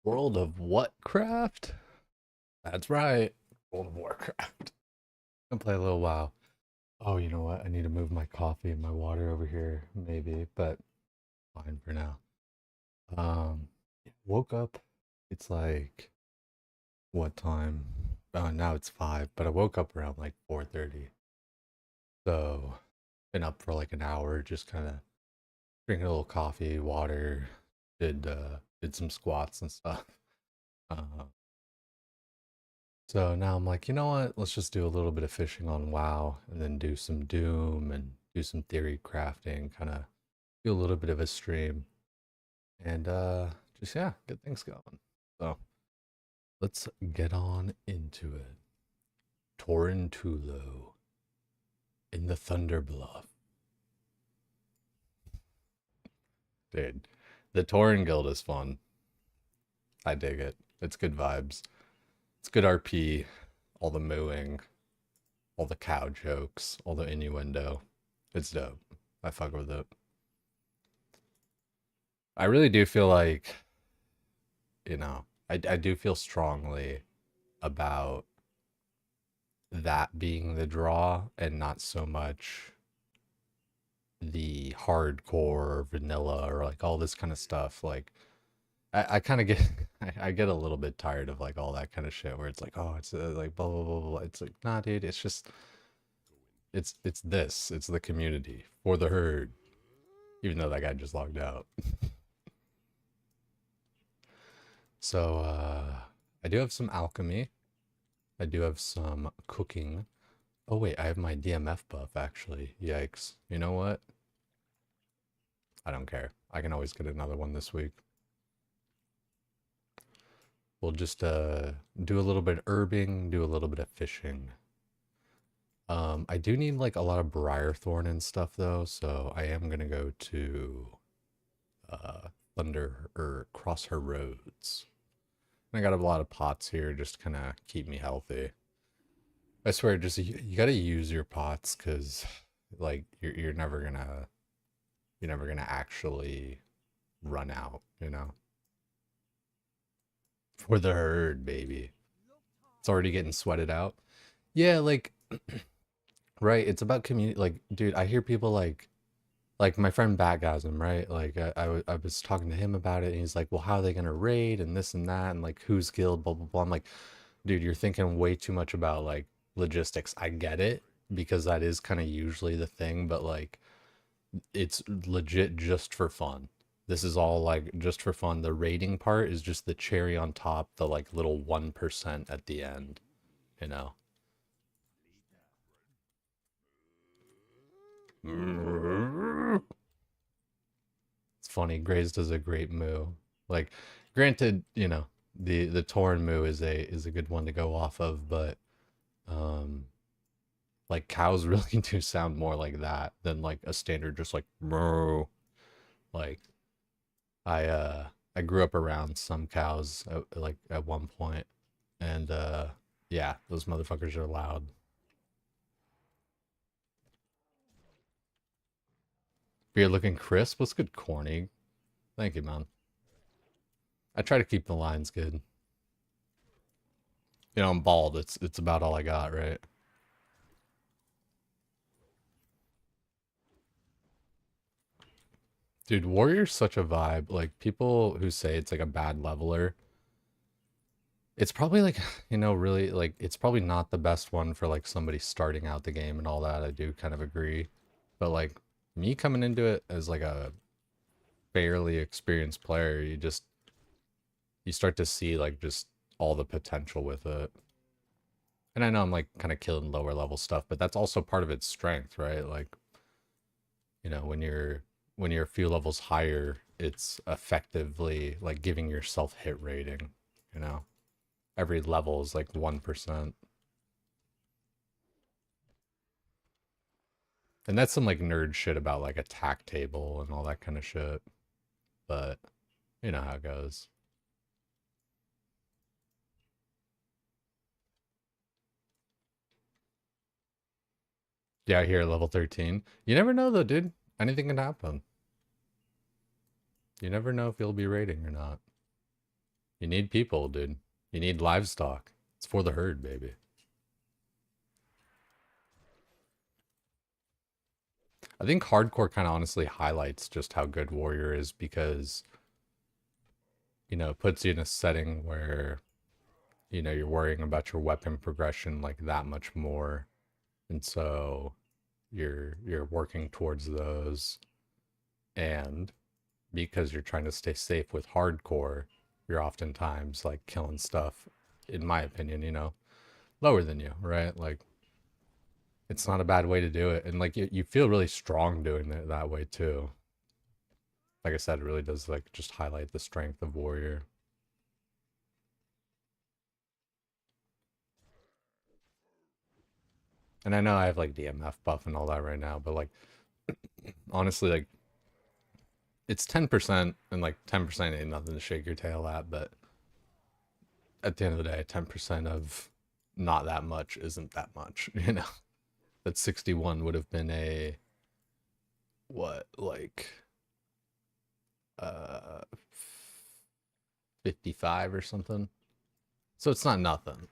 World of what craft? That's right. World of Warcraft. I'll play a little while. Oh, you know what? I need to move my coffee and my water over here, maybe, but fine for now. Um, woke up. It's like what time? Oh, now it's 5, but I woke up around like 4:30. So, been up for like an hour, just kind of drinking a little coffee, water, did some squats and stuff. Uh, So now I'm like, you know what? Let's just do a little bit of fishing on WoW and then do some Doom and do some theory crafting, kind of do a little bit of a stream and just yeah, get things going. So let's get on into it. Tauren Tulo in the Thunder Bluff. Dude, the Tauren Guild is fun. I dig it. It's good vibes. It's good RP, all the mooing, all the cow jokes, all the innuendo. It's dope. I fuck with it. I really do feel like, I do feel strongly about that being the draw and not so much the hardcore vanilla or like all this kind of stuff. Like, I kind of get, I get a little bit tired of like all that kind of shit where it's like, oh, it's like blah, blah, blah, blah. It's like, nah, dude, it's just, it's the community for the herd, even though that guy just logged out. So, I do have some alchemy. I do have some cooking. Oh wait, I have my DMF buff actually. Yikes. You know what? I don't care. I can always get another one this week. We'll just do a little bit of herbing, do a little bit of fishing. I do need like a lot of briarthorn and stuff though, so I am gonna go to uh Thunder or Cross Her Roads. I got a lot of pots here just to kind of keep me healthy. I swear, just you gotta use your pots because like you're never gonna actually run out, you know? For the herd, baby. It's already getting sweated out. Yeah, like right, it's about community. Like, dude, I hear people like my friend Batgasm, right? Like I was talking to him about it and he's like, well, how are they gonna raid and this and that and like whose guild, blah blah blah. I'm like, dude, you're thinking way too much about like logistics. I get it because that is kind of usually the thing, but like it's legit just for fun. This is all like just for fun. The rating part is just the cherry on top, the like little 1% at the end, you know. It's funny. Graze does a great moo. Like, granted, the Tauren moo is a good one to go off of, but um, like cows really do sound more like that than like a standard just like moo. Like I grew up around some cows like at one point, and yeah, those motherfuckers are loud. Beer looking crisp. What's good, corny? Thank you, man. I try to keep the lines good. I'm bald. It's about all I got, right? Dude, Warrior's such a vibe. Like people who say it's like a bad leveler, it's probably like, really like it's probably not the best one for like somebody starting out the game and all that. I do kind of agree. But like me coming into it as like a fairly experienced player, you start to see like just all the potential with it. And I know I'm like kind of killing lower level stuff, but that's also part of its strength, right? Like, when you're a few levels higher, it's effectively like giving yourself hit rating, you know? Every level is like 1%. And that's some like nerd shit about like attack table and all that kind of shit. But you know how it goes. Yeah, here at level 13. You never know though, dude. Anything can happen. You never know if you'll be raiding or not. You need people, dude. You need livestock. It's for the herd, baby. I think hardcore kind of honestly highlights just how good warrior is because, it puts you in a setting where, you're worrying about your weapon progression like that much more. And so you're working towards those, and because you're trying to stay safe with hardcore, you're oftentimes like killing stuff, in my opinion, lower than you, right? Like it's not a bad way to do it. And like you feel really strong doing it that way too. Like I said, it really does like just highlight the strength of warrior. And I know I have like DMF buff and all that right now, but like honestly, like it's 10% and like 10% ain't nothing to shake your tail at, but at the end of the day, 10% of not that much isn't that much, That 61 would have been a what, like uh 55 or something. So it's not nothing.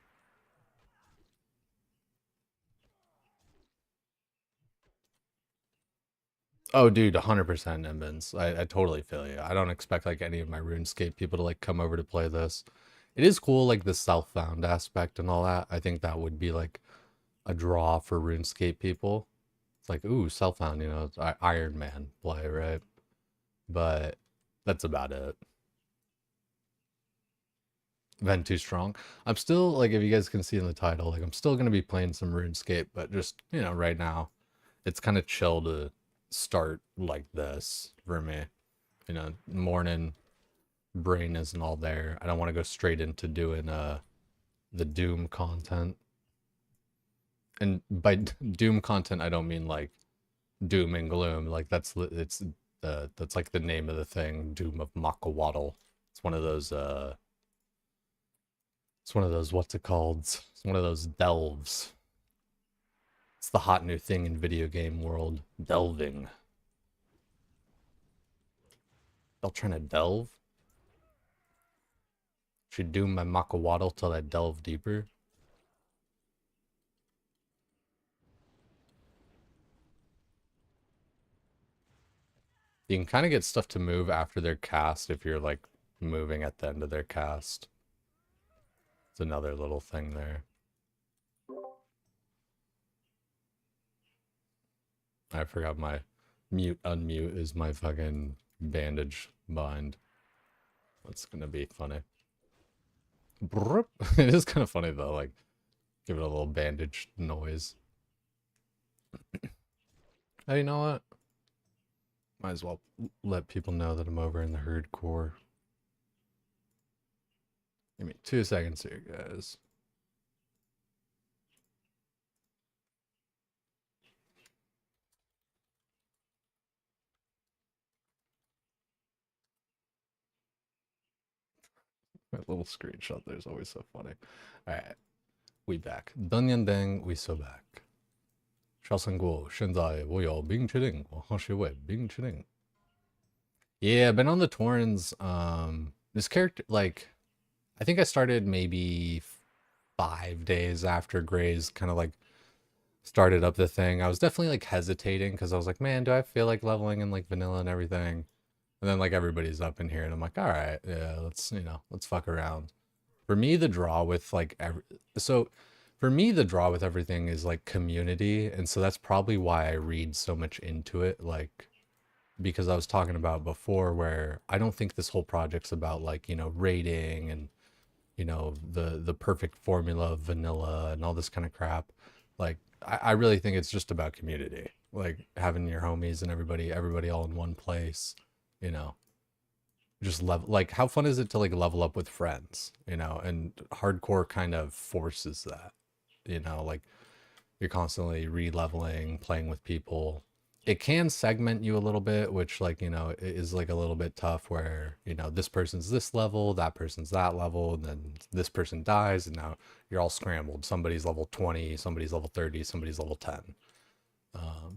Oh, dude, 100% Nimbins. I totally feel you. I don't expect like any of my RuneScape people to like come over to play this. It is cool, like the self-found aspect and all that. I think that would be like a draw for RuneScape people. It's like, ooh, self-found, it's Iron Man play, right? But that's about it. Vent too strong. I'm still like, if you guys can see in the title, like I'm still gonna be playing some RuneScape, but just right now, it's kind of chill to start like this for me. Morning brain isn't all there. I don't want to go straight into doing the Doom content. And by Doom content, I don't mean like doom and gloom. Like that's like the name of the thing, Doom of Makawaddle. It's one of those what's it called? It's one of those delves. It's the hot new thing in video game world, delving. Y'all trying to delve? Should doom my Makawaddle till I delve deeper. You can kind of get stuff to move after their cast if you're like moving at the end of their cast. It's another little thing there. I forgot my mute unmute is my fucking bandage bind. That's gonna be funny. It is kind of funny though, like give it a little bandage noise. Hey, you know what? Might as well let people know that I'm over in the herd core. Give me 2 seconds here, guys. My little screenshot there is always so funny. Alright, we back. Deng, we so back. 上升过，现在我有冰淇淋，我好喜欢冰淇淋. Yeah, I've been on the Taurens. This character, like, I think I started maybe 5 days after Gray's kind of like started up the thing. I was definitely like hesitating because I was like, man, do I feel like leveling in like vanilla and everything? And then like everybody's up in here, and I'm like, all right, yeah, let's fuck around. For me, the draw with like so for me the draw with everything is like community, and so that's probably why I read so much into it, like because I was talking about before where I don't think this whole project's about like, rating and the perfect formula of vanilla and all this kind of crap. Like I really think it's just about community, like having your homies and everybody all in one place, you know just level. Like how fun is it to like level up with friends, and hardcore kind of forces that, like you're constantly re-leveling, playing with people. It can segment you a little bit, which like, is like a little bit tough where, this person's this level, that person's that level, and then this person dies and now you're all scrambled. Somebody's level 20, somebody's level 30, somebody's level 10.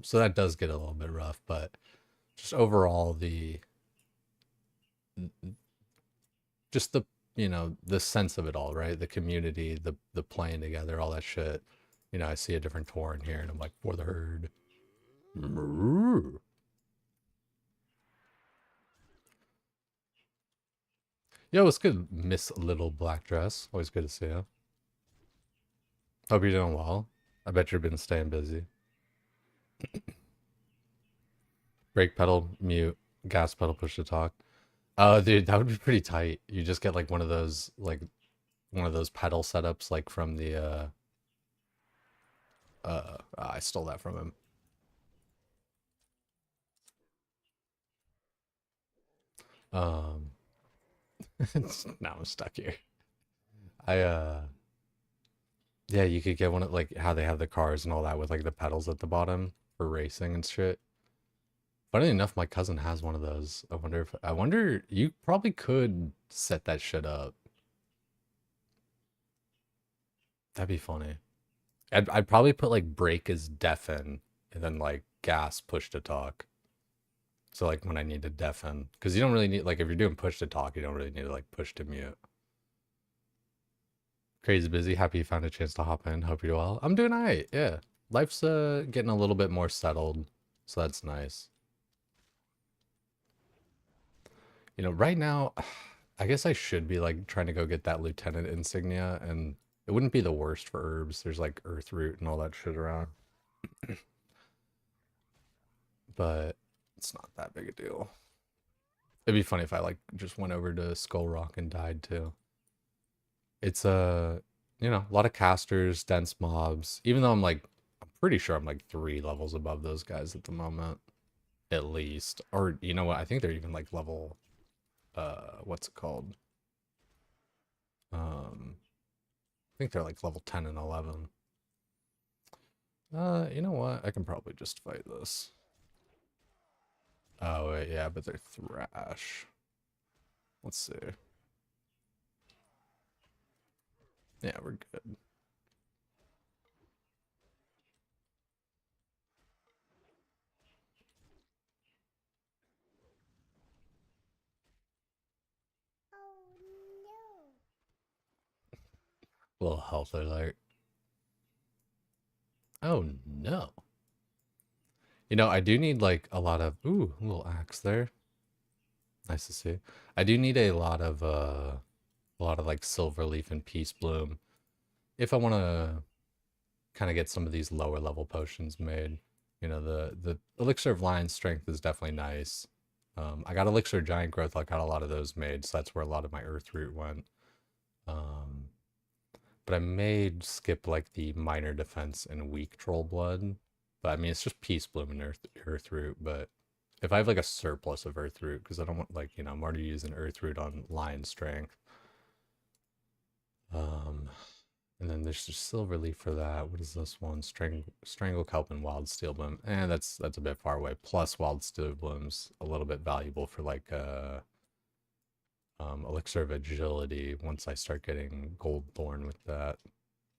So that does get a little bit rough, but just overall the you know, the sense of it all, right? The community, the playing together, all that shit. You know, I see a different Tauren here, and I'm like, for the herd. Yo, it's good, Miss Little Black Dress. Always good to see you. Hope you're doing well. I bet you've been staying busy. Brake pedal, mute, gas pedal, push to talk. Oh, dude, that would be pretty tight. You just get like one of those pedal setups, like from the I stole that from him. Um, now I'm stuck here. I yeah, you could get one of like how they have the cars and all that with like the pedals at the bottom for racing and shit. Funny enough, my cousin has one of those. I wonder you probably could set that shit up. That'd be funny. I'd probably put like brake as deafen and then like gas push to talk. So like when I need to deafen, because you don't really need like if you're doing push to talk, you don't really need to like push to mute. Crazy busy. Happy you found a chance to hop in. Hope you're well. I'm doing alright. Yeah, life's getting a little bit more settled, so that's nice. You know, right now, I guess I should be like trying to go get that lieutenant insignia, and it wouldn't be the worst for herbs. There's like earth root and all that shit around, but it's not that big a deal. It'd be funny if I like just went over to Skull Rock and died too. It's you know, a lot of casters, dense mobs. Even though I'm pretty sure I'm like 3 levels above those guys at the moment, at least. Or you know what? I think they're even like level, what's it called? I think they're like level 10 and 11. You know what? I can probably just fight this. Oh wait, yeah, but they're thrash. Let's see. Yeah, we're good. Little health alert. Oh no. You know, I do need like a lot of ooh, a little axe there. Nice to see. I do need a lot of like silver leaf and peace bloom if I want to kind of get some of these lower level potions made. You know, the elixir of lion strength is definitely nice. I got elixir of giant growth. I got a lot of those made, so that's where a lot of my earth root went. Um, but I may skip like the minor defense and weak troll blood. But I mean, it's just peace bloom and earth root. But if I have like a surplus of earth root, because I don't want like, you know, I'm already using earth root on lion strength. Um, and then there's just silver leaf for that. What is this one? Strangle kelp and wild steel bloom. And that's a bit far away. Plus wild steel bloom's a little bit valuable for like elixir of agility once I start getting gold thorn with that.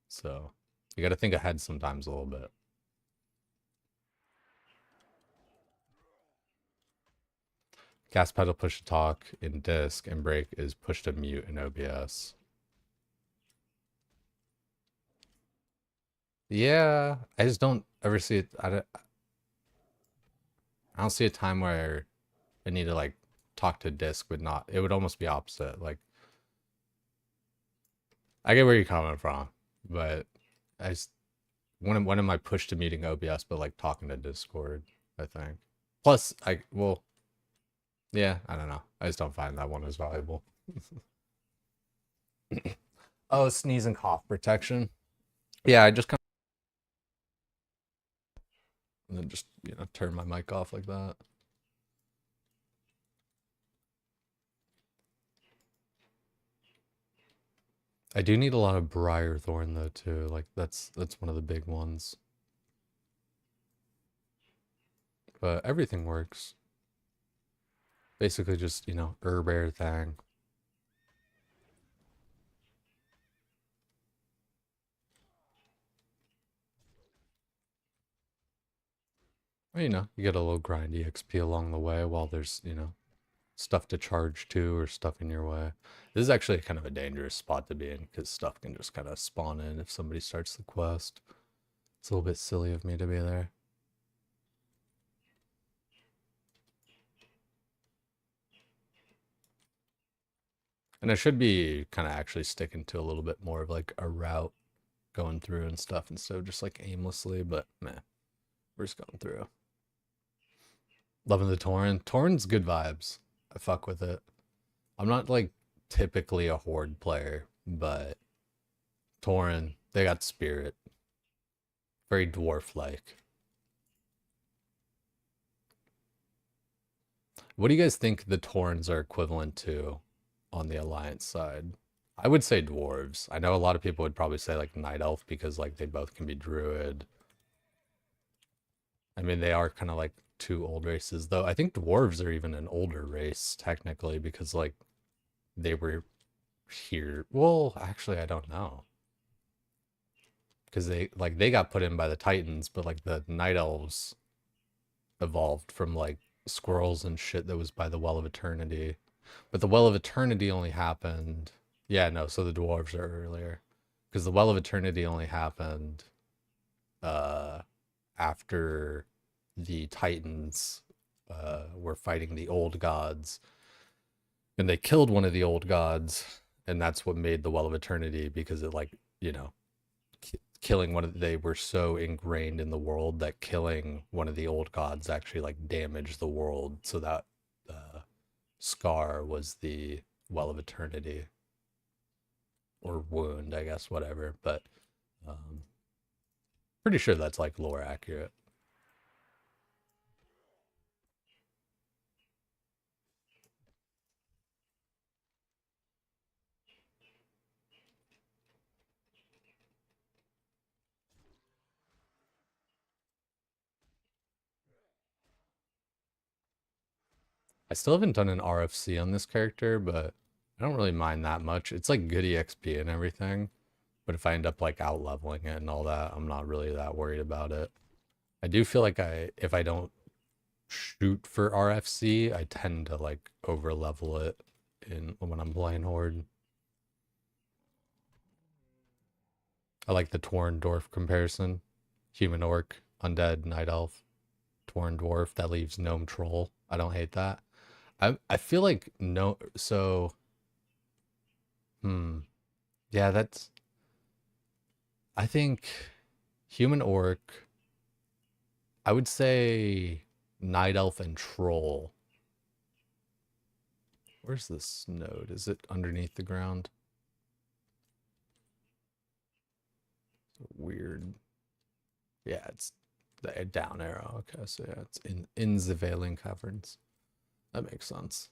So you got to think ahead sometimes a little bit. Gas pedal push to talk in disc and brake is push to mute in OBS. Yeah, I just don't ever see it. I don't see a time where I need to like talk to disc, but not. It would almost be opposite. Like I get where you're coming from, but I just one of my push to muting OBS, but like talking to Discord. I think. Plus, I well, yeah, I don't know. I just don't find that one as valuable. Oh, sneeze and cough protection. Yeah, I just kind of, and then just turn my mic off like that. I do need a lot of briar thorn though too. Like that's one of the big ones. But everything works. Basically just, herb air thing. Well, you get a little grindy XP along the way while there's, stuff to charge to or stuff in your way. This is actually kind of a dangerous spot to be in because stuff can just kind of spawn in if somebody starts the quest. It's a little bit silly of me to be there. And I should be kind of actually sticking to a little bit more of like a route going through and stuff instead of just like aimlessly, but meh, we're just going through. Loving the Tauren. Tauren's good vibes. I fuck with it. I'm not like typically a horde player, but Tauren, they got spirit. Very dwarf-like. What do you guys think the Taurens are equivalent to on the Alliance side? I would say dwarves. I know a lot of people would probably say like Night Elf because like they both can be druid. I mean, they are kind of like two old races, though. I think dwarves are even an older race technically because like they were here. Well, actually, I don't know because they got put in by the Titans, but like the Night Elves evolved from like squirrels and shit that was by the Well of Eternity. But the Well of Eternity only happened. Yeah, no, so the dwarves are earlier. Because the Well of Eternity only happened uh after the Titans were fighting the old gods. And they killed one of the old gods, and that's what made the Well of Eternity because it like, you know, killing one of they were so ingrained in the world that killing one of the old gods actually like damaged the world, so that scar was the Well of Eternity or wound, I guess, whatever. But um pretty sure that's like lore accurate. I still haven't done an RFC on this character, but I don't really mind that much. It's like good EXP and everything, but if I end up like out leveling it and all that, I'm not really that worried about it. I do feel like if I don't shoot for RFC, I tend to like over level it in when I'm playing Horde. I like the Tauren Dwarf comparison. Human Orc, Undead, Night Elf, Tauren Dwarf, that leaves Gnome Troll. I don't hate that. I feel like no so hmm. Yeah, that's I think Human Orc, I would say Night Elf and Troll. Where's this node? Is it underneath the ground? Weird. Yeah, it's the down arrow. Okay, so yeah, it's in the Veiling Caverns. That makes sense.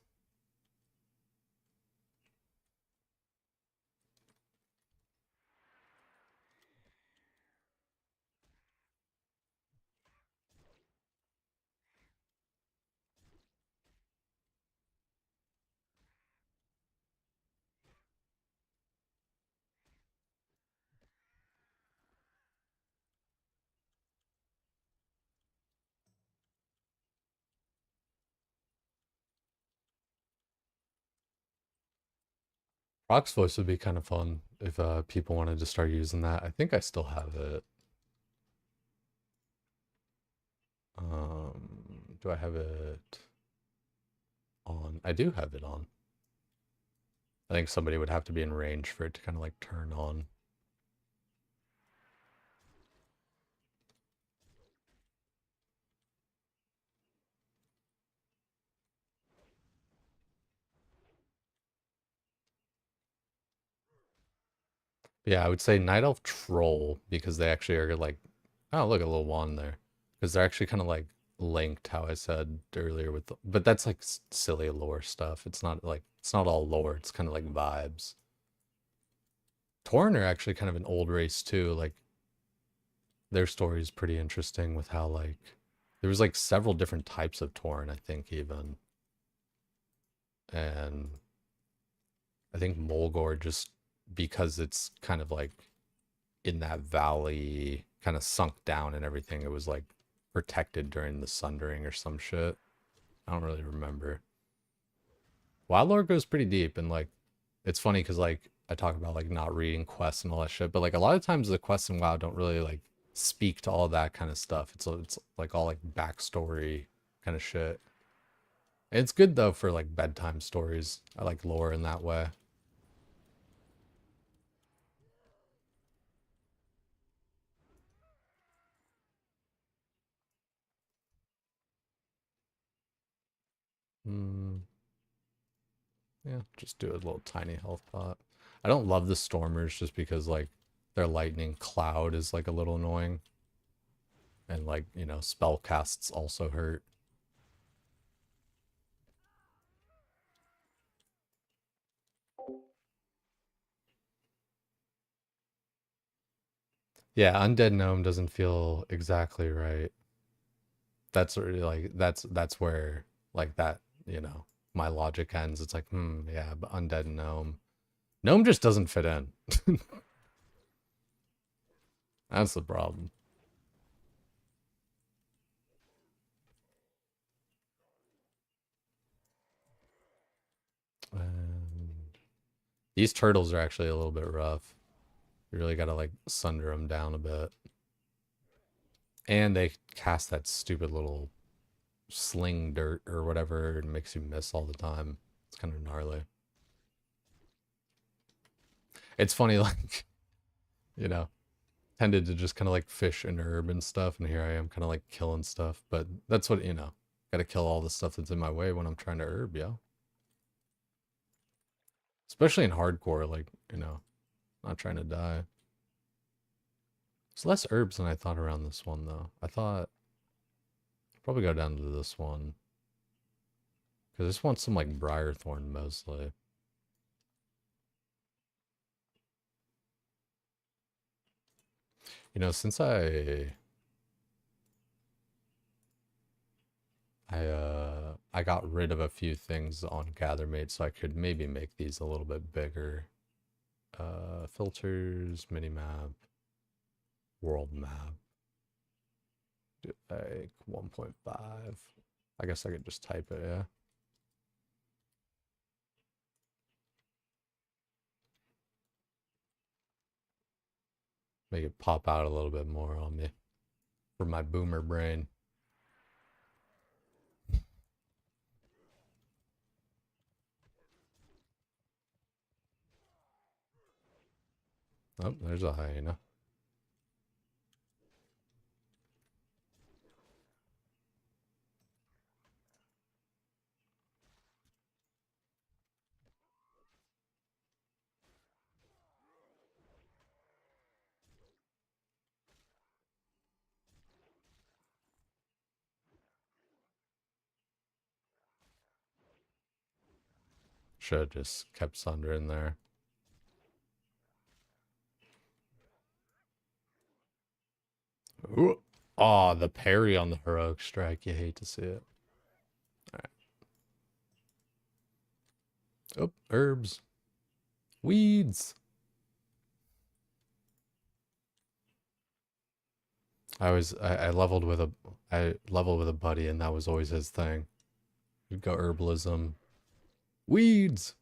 Rock's voice would be kind of fun if people wanted to start using that. I think I still have it. Do I have it on? I do have it on. I think somebody would have to be in range for it to kind of like turn on. Yeah, I would say Night Elf Troll because they actually are like, oh, look, a little wand there. Because they're actually kind of like linked, how I said earlier with but that's like silly lore stuff. It's not like, it's not all lore. It's kind of like vibes. Tauren are actually kind of an old race too. Like their story is pretty interesting with how like, there was like several different types of Tauren, I think even. And I think Mulgore just because it's kind of like in that valley, kind of sunk down and everything. It was like protected during the Sundering or some shit. I don't really remember. WoW lore goes pretty deep, and like it's funny because like I talk about like not reading quests and all that shit, but like a lot of times the quests in WoW don't really like speak to all that kind of stuff. It's like all like backstory kind of shit. It's good though for like bedtime stories. I like lore in that way. Hmm. Yeah, just do a little tiny health pot. I don't love the stormers just because like their lightning cloud is like a little annoying. And like, you know, spell casts also hurt. Yeah, undead gnome doesn't feel exactly right. That's really like that's where like that, you know, my logic ends. It's like, yeah, but undead gnome. Gnome just doesn't fit in. That's the problem. And these turtles are actually a little bit rough. You really gotta like sunder them down a bit. And they cast that stupid little sling dirt or whatever and makes you miss all the time. It's kind of gnarly. It's funny, like, you know, tended to just kind of like fish and herb and stuff, and here I am kind of like killing stuff. But that's what, you know, gotta kill all the stuff that's in my way when I'm trying to herb, yo. Especially in hardcore, like, you know, not trying to die. There's less herbs than I thought around this one, though. I thought I'd probably go down to this one. Because this one's some like briarthorn mostly. You know, since I got rid of a few things on Gathermate so I could maybe make these a little bit bigger. Filters, minimap, world map. Do like 1.5. I guess I could just type it, yeah. Make it pop out a little bit more on me for my boomer brain. Oh, there's a hyena. Should have just kept Sunder in there. Ooh. Oh, the parry on the heroic strike. You hate to see it. All right. Oh, herbs. Weeds. I leveled with a buddy and that was always his thing. He'd go herbalism. Weeds.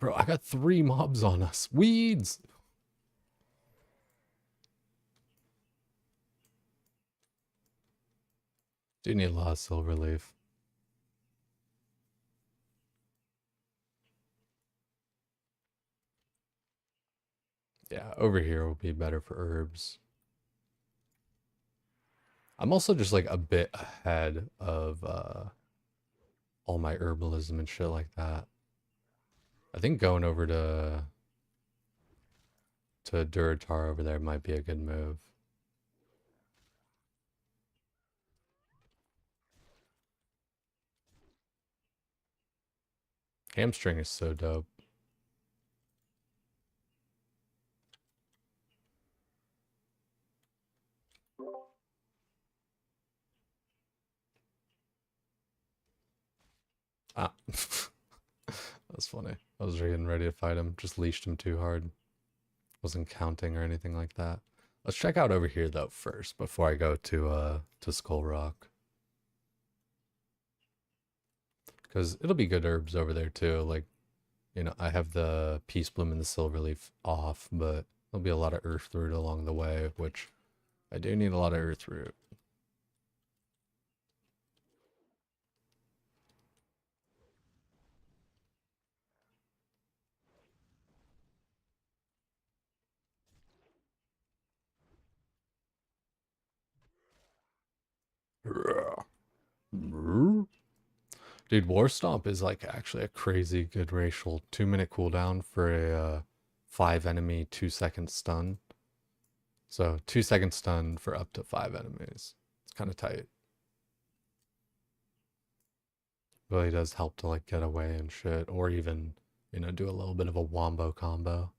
Bro, I got 3 mobs on us. Weeds. Do need a lot of silver leaf. Yeah, over here will be better for herbs. I'm also just like a bit ahead of all my herbalism and shit like that. I think going over to Duratar over there might be a good move. Hamstring is so dope. Ah. That's funny. I was getting ready to fight him. Just leashed him too hard. Wasn't counting or anything like that. Let's check out over here though first before I go to Skull Rock. Because it'll be good herbs over there too. Like, I have the peace bloom and the silver leaf off, but there'll be a lot of earth root along the way, which I do need a lot of earth root. Dude, War Stomp is like actually a crazy good racial 2 minute cooldown for a 5 enemy 2 second stun. So 2 second stun for up to 5 enemies. It's kind of tight. Really does help to like get away and shit, or even, do a little bit of a wombo combo.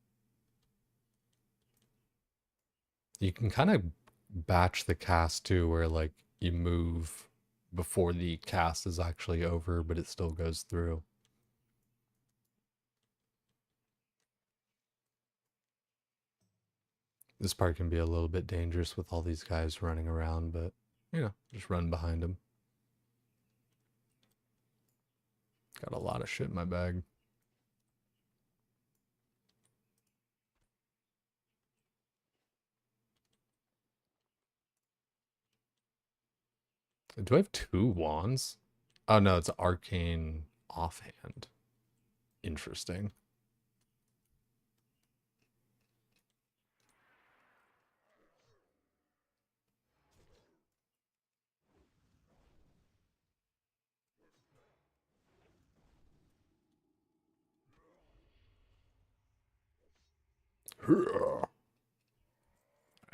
You can kind of batch the cast too, where like you move before the cast is actually over, but it still goes through. This part can be a little bit dangerous with all these guys running around, but just run behind them. Got a lot of shit in my bag. Do I have two wands? Oh no, it's arcane offhand. Interesting.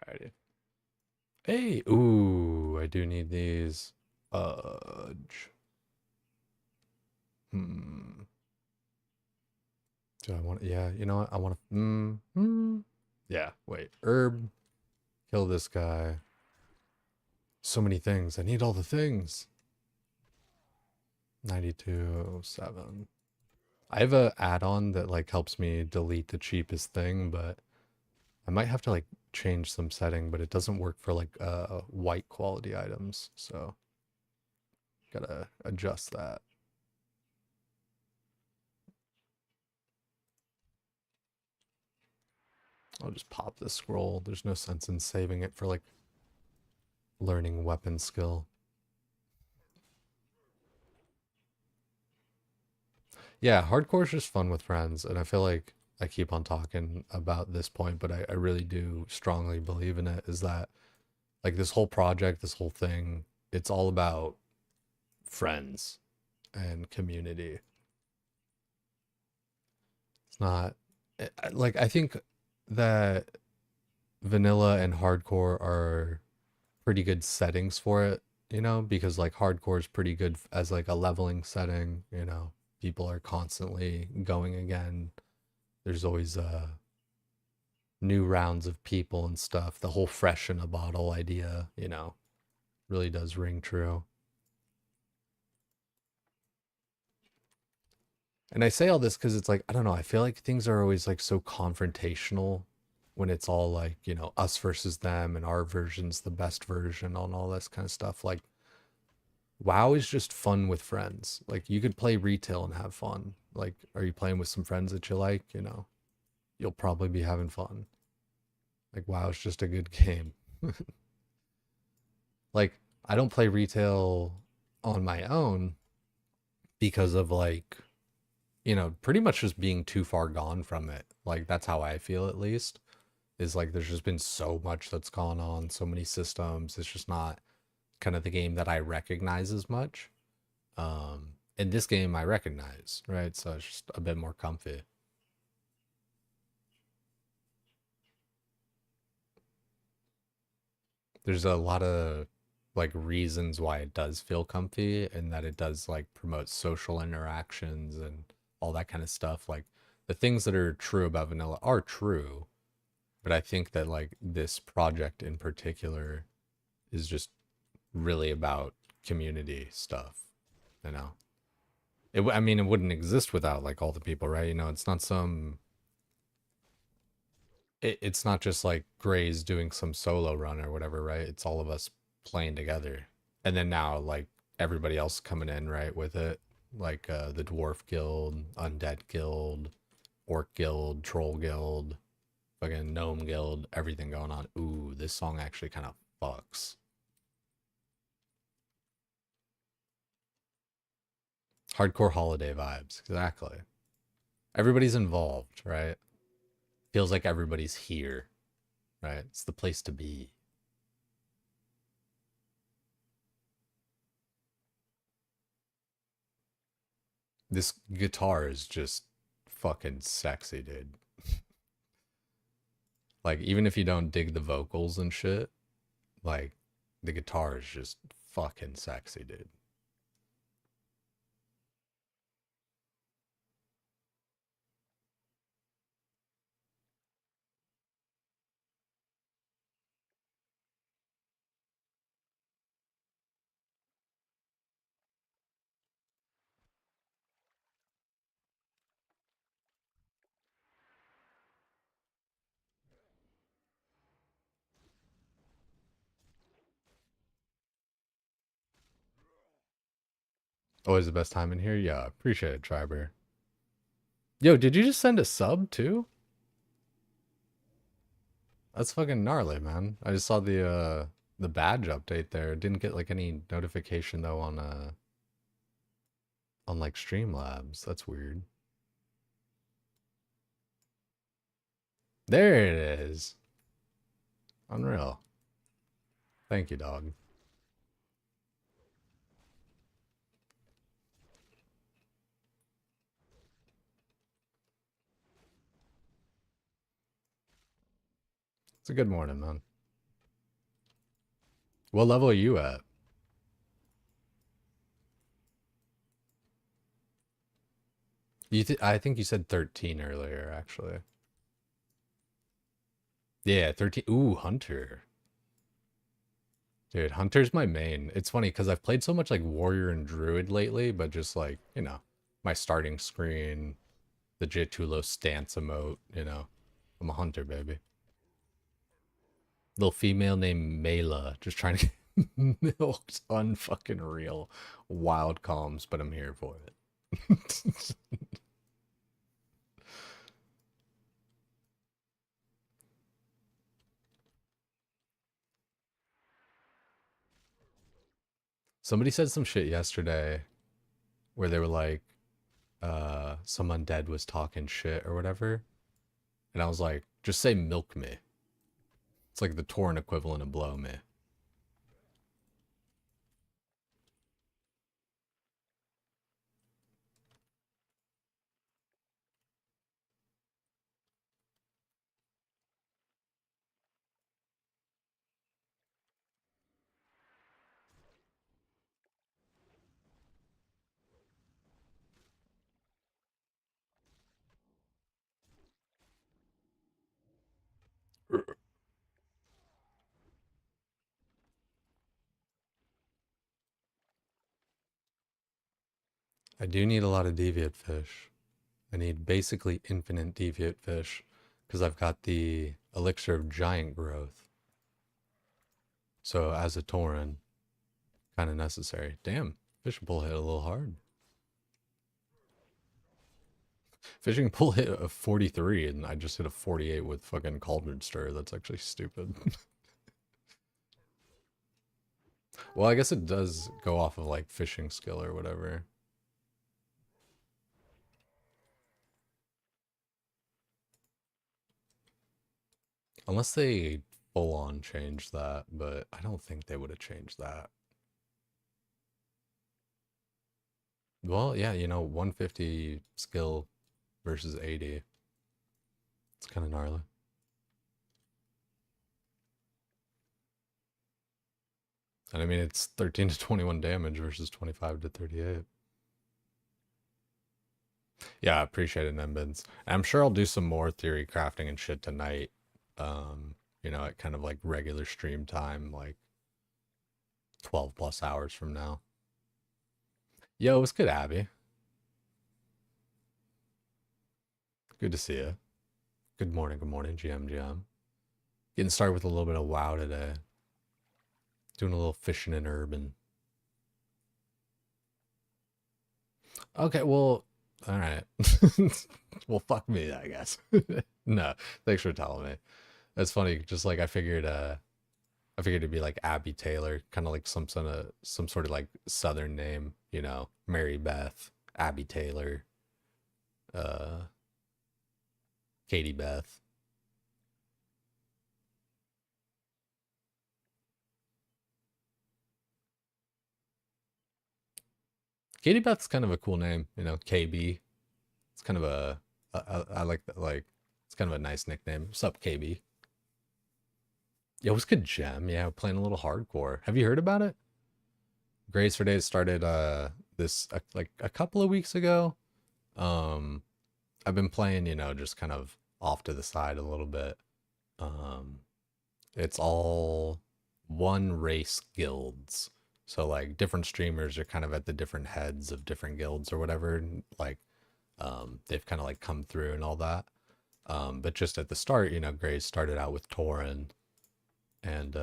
Alrighty. Hey, ooh, I do need these. Fudge. Hmm. Do I want? Yeah, you know what? I want to. Yeah. Wait. Herb. Kill this guy. So many things. I need all the things. 9207. I have a add-on that like helps me delete the cheapest thing, but I might have to like change some setting, but it doesn't work for like white quality items, so gotta adjust that. I'll just pop this scroll. There's no sense in saving it for like learning weapon skill. Yeah, hardcore is just fun with friends, and I feel like I keep on talking about this point, but I really do strongly believe in it, is that like this whole project, this whole thing, it's all about friends and community. It's not like I think that vanilla and hardcore are pretty good settings for it, because like hardcore is pretty good as like a leveling setting. People are constantly going again. There's always new rounds of people and stuff. The whole fresh in a bottle idea, really does ring true. And I say all this because it's like, I don't know, I feel like things are always like so confrontational when it's all like, us versus them and our version's the best version and all this kind of stuff. Like, WoW is just fun with friends. Like, you could play retail and have fun. Like, are you playing with some friends that you like? You'll probably be having fun. Like, WoW is just a good game. Like, I don't play retail on my own because of like, pretty much just being too far gone from it. Like that's how I feel at least. Is like there's just been so much that's gone on, so many systems. It's just not kind of the game that I recognize as much. In this game I recognize, right? So it's just a bit more comfy. There's a lot of like reasons why it does feel comfy and that it does like promote social interactions and all that kind of stuff. Like the things that are true about vanilla are true, but I think that like this project in particular is just really about community stuff, you know. I mean, it wouldn't exist without like all the people, right? It's not it's not just like Gray's doing some solo run or whatever, right? It's all of us playing together. And then now like everybody else coming in, right, with it. like the Dwarf Guild, Undead Guild, Orc Guild, Troll Guild, fucking Gnome Guild, everything going on. Ooh, this song actually kind of fucks. Hardcore holiday vibes, exactly. Everybody's involved, right? Feels like everybody's here, right? It's the place to be. This guitar is just fucking sexy, dude. Like, even if you don't dig the vocals and shit, like, the guitar is just fucking sexy, dude. Always the best time in here? Yeah, appreciate it, Triber. Yo, did you just send a sub too? That's fucking gnarly, man. I just saw the badge update there. Didn't get like any notification though on like Streamlabs. That's weird. There it is. Unreal. Thank you, dog. It's a good morning, man. What level are you at? I think you said 13 earlier, actually. Yeah, 13. Ooh, Hunter. Dude, Hunter's my main. It's funny because I've played so much like Warrior and Druid lately, but just like, my starting screen, the Jitulo stance emote, I'm a Hunter, baby. Little female named Mela, just trying to get milked unfucking real. Wild calms, but I'm here for it. Somebody said some shit yesterday where they were like, some undead was talking shit or whatever. And I was like, just say milk me. It's like the Tauren equivalent of blow me. I do need a lot of deviate fish. I need basically infinite deviate fish because I've got the elixir of giant growth. So as a Tauren, kind of necessary. Damn, fishing pole hit a little hard. Fishing pole hit a 43 and I just hit a 48 with fucking cauldron stir. That's actually stupid. Well, I guess it does go off of like fishing skill or whatever. Unless they full on change that, but I don't think they would have changed that. Well, yeah, 150 skill versus 80. It's kind of gnarly. And I mean, it's 13 to 21 damage versus 25 to 38. Yeah, I appreciate it, Nembins. I'm sure I'll do some more theory crafting and shit tonight. At kind of like regular stream time, like 12 plus hours from now. Yo, what's good, Abby? Good to see you. Good morning, GM. Getting started with a little bit of WoW today. Doing a little fishing in urban. Okay, well, all right. Well, fuck me, I guess. No, thanks for telling me. That's funny. Just like I figured it'd be like Abby Taylor, kind of like some sort of like Southern name, you know, Mary Beth, Abby Taylor, uh, Katie Beth. Katie Beth's kind of a cool name, you know, KB. It's kind of I like that, like, it's kind of a nice nickname. What's up, KB? Yeah, what's good, Gem? Yeah, playing a little hardcore. Have you heard about it? Grace for Days started this like a couple of weeks ago. Um, I've been playing, you know, just kind of off to the side a little bit. Um, it's all one race guilds. So like different streamers are kind of at the different heads of different guilds or whatever. And, like they've kind of like come through and all that. But just at the start, you know, Grace started out with Tauren, and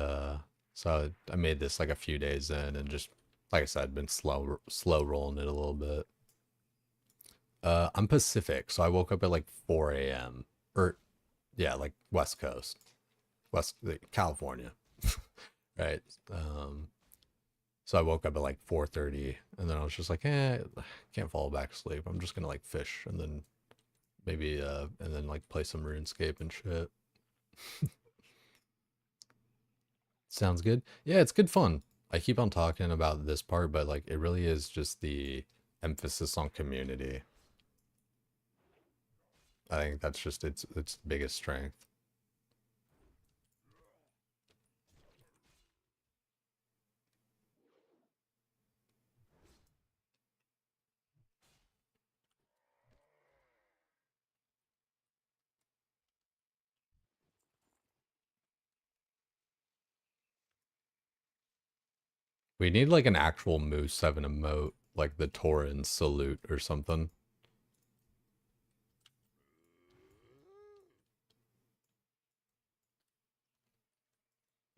so I made this like a few days in, and just like I said, been slow rolling it a little bit. I'm Pacific, so I woke up at like 4 a.m. or yeah, like West Coast, California, right? Um, so I woke up at like 4:30, and then I was just like, can't fall back asleep. I'm just gonna like fish, and then maybe and then like play some RuneScape and shit. Sounds good. Yeah, it's good fun. I keep on talking about this part, but like it really is just the emphasis on community. I think that's just its biggest strength. We need like an actual Moose 7 emote, like the Tauren salute or something.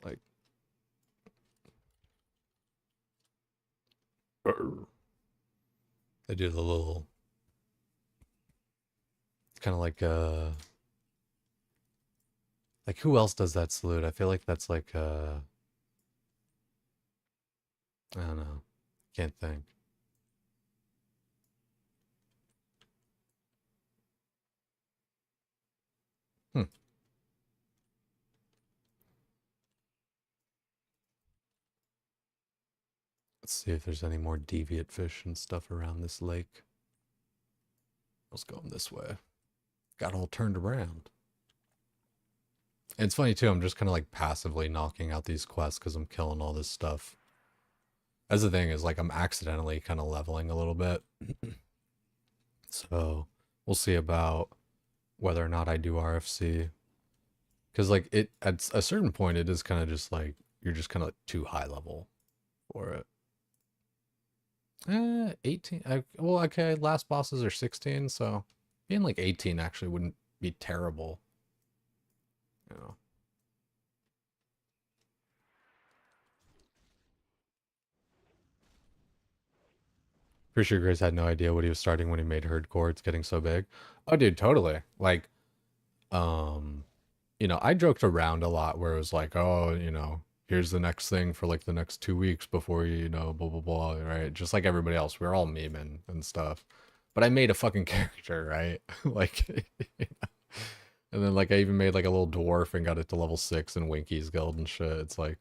Like they do the little, it's kind of like who else does that salute? I feel like that's like I don't know. Can't think. Hmm. Let's see if there's any more deviant fish and stuff around this lake. Let's go this way. Got all turned around. And it's funny too, I'm just kind of like passively knocking out these quests because I'm killing all this stuff. As the thing is, like, I'm accidentally kind of leveling a little bit. So we'll see about whether or not I do RFC. Because, like, it at a certain point, it is kind of just like you're just kind of like too high level for it. 18. Well, okay, last bosses are 16, so being like 18 actually wouldn't be terrible, you know. Pretty sure Grace had no idea what he was starting when he made hardcore. It's getting so big. Oh, dude, totally. Like, um, you know, I joked around a lot where it was like, oh, you know, here's the next thing for like the next 2 weeks before you know, blah blah blah, right? Just like everybody else, we are all memeing and stuff. But I made a fucking character, right? Like, and then like I even made like a little dwarf and got it to level 6 in Winky's guild and shit. It's like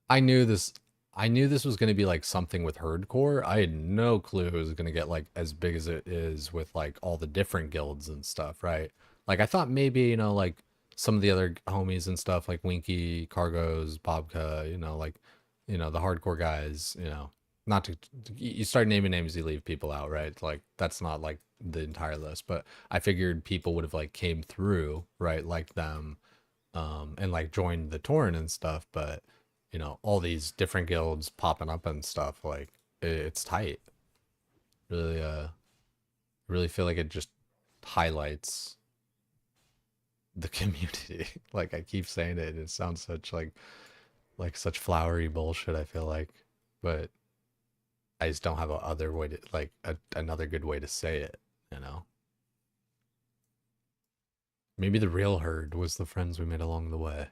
I knew this I knew this was going to be like something with herdcore. I had no clue it was going to get like as big as it is with like all the different guilds and stuff, right? Like I thought maybe, you know, like some of the other homies and stuff like Winky, Cargos, Bobka, you know, like you know, the hardcore guys, you know, not to you start naming names, you leave people out, right? Like that's not like the entire list, but I figured people would have like came through, right, like them and like joined the torrent and stuff, but you know, all these different guilds popping up and stuff, like it's tight. Really really feel like it just highlights the community. Like I keep saying it, it sounds such like such flowery bullshit, I feel like. But I just don't have a other way to like another good way to say it, you know? Maybe the real herd was the friends we made along the way.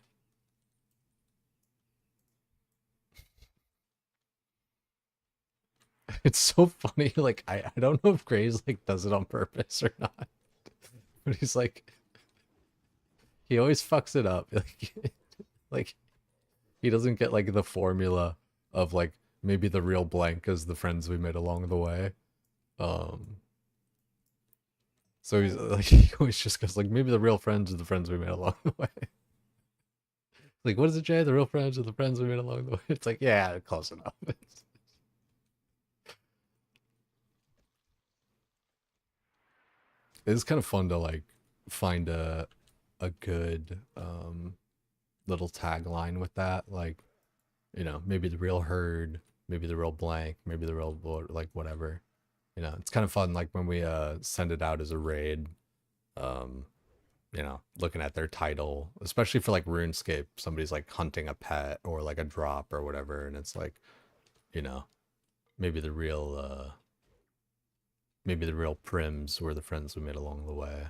It's so funny. Like I don't know if Graves like does it on purpose or not, but he's like he always fucks it up. Like he doesn't get like the formula of like maybe the real blank is the friends we made along the way. Um, so he's like he always just goes like maybe the real friends are the friends we made along the way. Like what is it, Jay? The real friends are the friends we made along the way. It's like yeah, close enough. It's kind of fun to like find a good little tagline with that. Like you know maybe the real herd, maybe the real blank, maybe the real like whatever. You know, it's kind of fun like when we send it out as a raid. Um, you know, looking at their title, especially for like RuneScape, somebody's like hunting a pet or like a drop or whatever, and it's like, you know, maybe the real maybe the real prims were the friends we made along the way.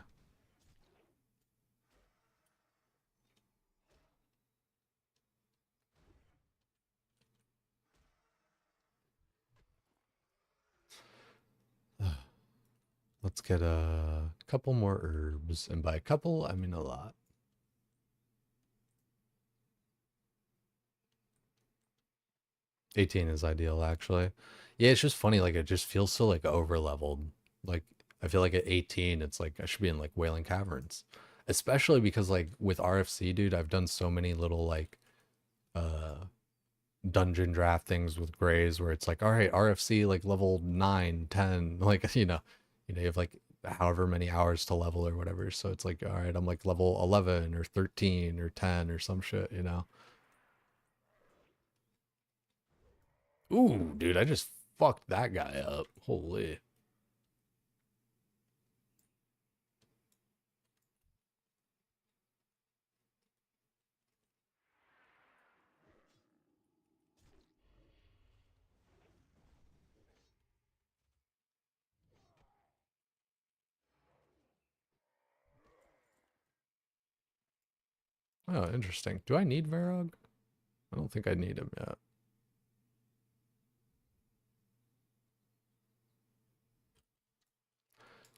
Let's get a couple more herbs, and by a couple, I mean a lot. 18 is ideal, actually. Yeah, it's just funny. Like, it just feels so, like, over leveled. Like, I feel like at 18, it's like I should be in, like, Wailing Caverns. Especially because, like, with RFC, dude, I've done so many little, like, uh, dungeon draft things with Grays where it's like, all right, RFC, like, level 9, 10, like, you have, like, however many hours to level or whatever. So it's like, all right, I'm, like, level 11 or 13 or 10 or some shit, you know? Ooh, dude, I just fucked that guy up. Holy. Oh, interesting. Do I need Varog? I don't think I need him yet. I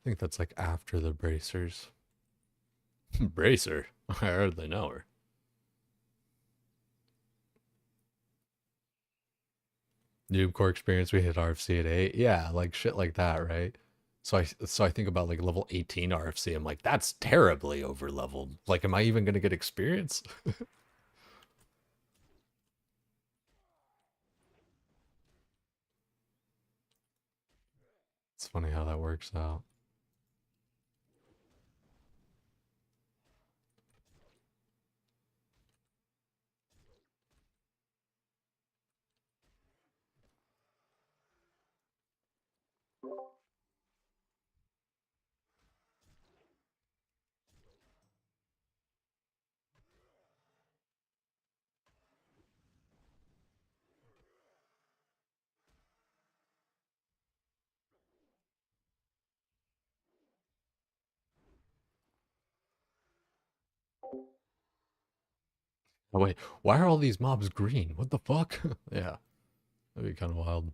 think that's like after the bracers. Bracer? I hardly know her. Noob core experience, we hit RFC at 8. Yeah, like shit like that, right? So I think about like level 18 RFC. I'm like, that's terribly over leveled. Like, am I even gonna get experience? It's funny how that works out. Oh wait, why are all these mobs green? What the fuck? Yeah, that'd be kind of wild.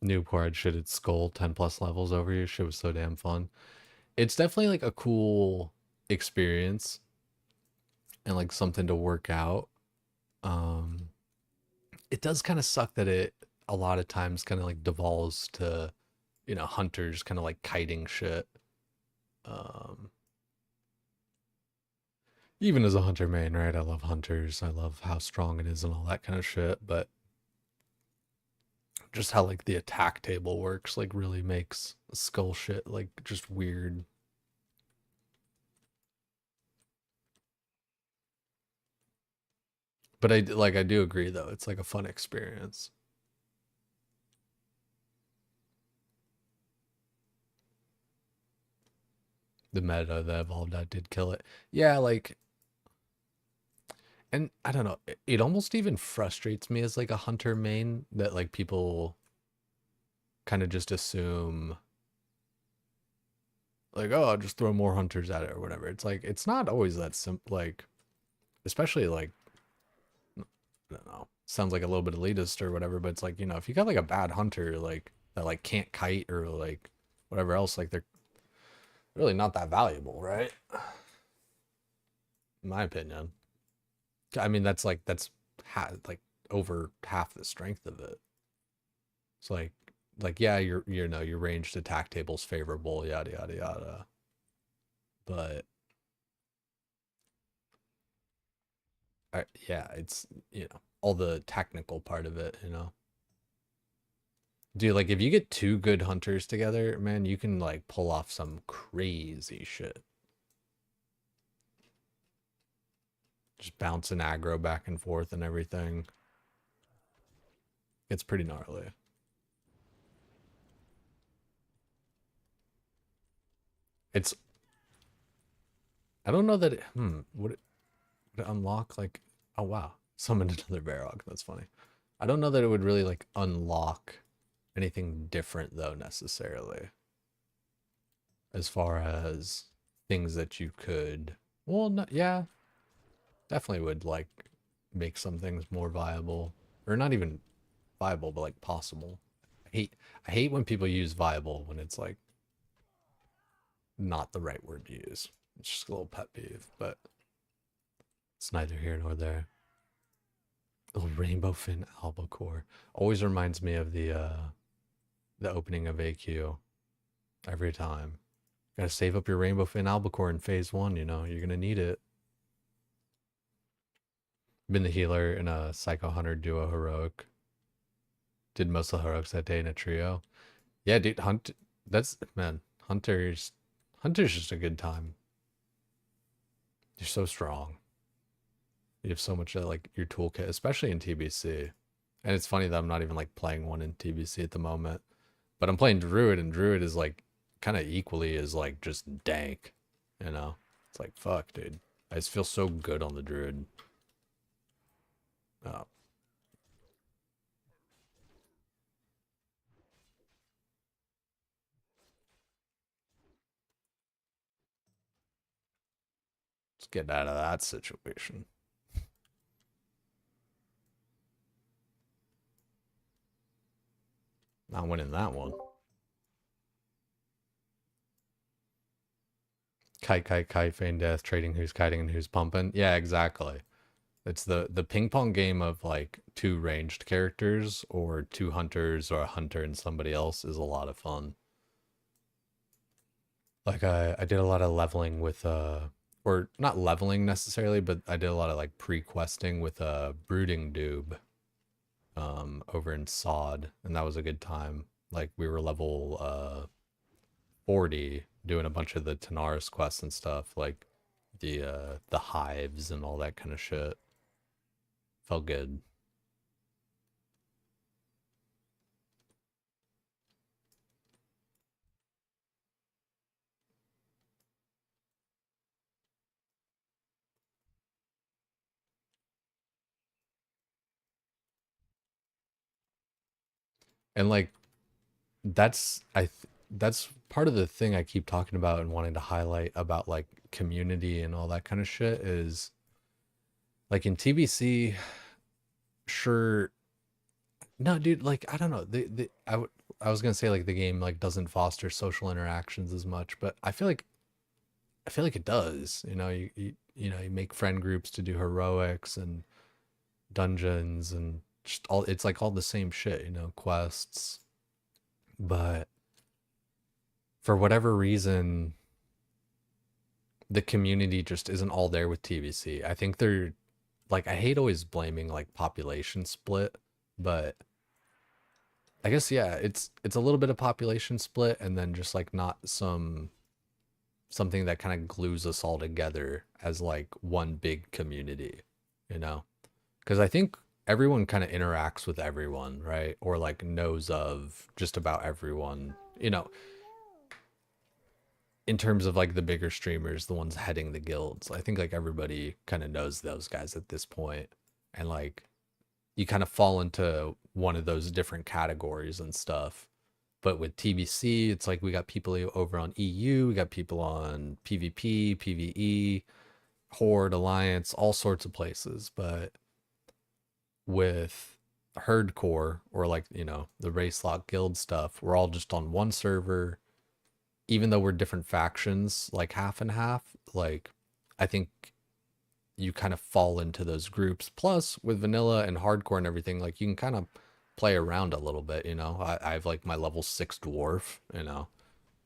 Noob core had shit at skull 10 plus levels over you. Shit was so damn fun. It's definitely like a cool experience and like something to work out. Um, it does kind of suck that it a lot of times kind of like devolves to, hunters kind of like kiting shit. Um, Even as a hunter main, right? I love hunters. I love how strong it is and all that kind of shit. But just how like the attack table works, like really makes skull shit like just weird. But I do agree though. It's like a fun experience. The meta that evolved out did kill it. Yeah, like And I don't know, it almost even frustrates me as like a hunter main that like people kind of just assume like, oh, I'll just throw more hunters at it or whatever. It's like it's not always that simple. Like, especially like I don't know, sounds like a little bit elitist or whatever, but it's like, you know, if you got like a bad hunter like that like can't kite or like whatever else, like they're really not that valuable, right? In my opinion. I mean, that's like over half the strength of it. It's like yeah, you know your ranged attack table's favorable, yada yada yada. But yeah, it's you know all the technical part of it, you know. Dude, like if you get two good hunters together, man, you can like pull off some crazy shit. Just bouncing aggro back and forth and everything. It's pretty gnarly. It's I don't know that would it unlock like oh wow, summoned another Varrock. That's funny. I don't know that it would really like unlock anything different though necessarily as far as things that you could well no, yeah definitely would like make some things more viable or not even viable but like possible. I hate when people use viable when it's like not the right word to use. It's just a little pet peeve, but it's neither here nor there. Oh, rainbow fin albacore always reminds me of the opening of AQ every time. Gotta save up your rainbow fin albacore in phase one, you know, you're gonna need it. Been the healer in a Psycho Hunter duo heroic. Did most of the heroics that day in a trio. Yeah, dude, that's man, Hunter's just a good time. You're so strong. You have so much like your toolkit, especially in TBC. And it's funny that I'm not even like playing one in TBC at the moment. But I'm playing Druid, and Druid is like kind of equally as like just dank, you know? It's like fuck, dude. I just feel so good on the Druid. Oh, let's get out of that situation. Not winning that one. Kite, feign death, trading who's kiting and who's pumping. Yeah, exactly. It's the ping pong game of like two ranged characters or two hunters or a hunter and somebody else is a lot of fun. Like I did a lot of leveling with or not leveling necessarily, but I did a lot of like pre-questing with brooding doob over in Sod, and that was a good time. Like we were level 40 doing a bunch of the Tanaris quests and stuff, like the hives and all that kind of shit. Felt good. And like that's part of the thing I keep talking about and wanting to highlight about like community and all that kind of shit is like in TBC, sure. No, dude, like I don't know. I was gonna say like the game like doesn't foster social interactions as much, but I feel like it does. You know, you know, you make friend groups to do heroics and dungeons and just all it's like all the same shit, you know, quests. But for whatever reason, the community just isn't all there with TBC. I think they're like I hate always blaming like population split, but I guess yeah, it's a little bit of population split and then just like not something that kind of glues us all together as like one big community, you know? Because I think everyone kind of interacts with everyone, right? Or like knows of just about everyone, you know? in terms of like the bigger streamers, the ones heading the guilds, I think like everybody kind of knows those guys at this point, and like you kind of fall into one of those different categories and stuff. But with TBC, it's like we got people over on EU, we got people on PvP, PvE, Horde, Alliance, all sorts of places. But with Herdcore or like, the race lock guild stuff, we're all just on one server. Even though we're different factions, like half and half, like I think you kind of fall into those groups. Plus, with vanilla and hardcore and everything, like you can kind of play around a little bit. I have like my level 6 dwarf. You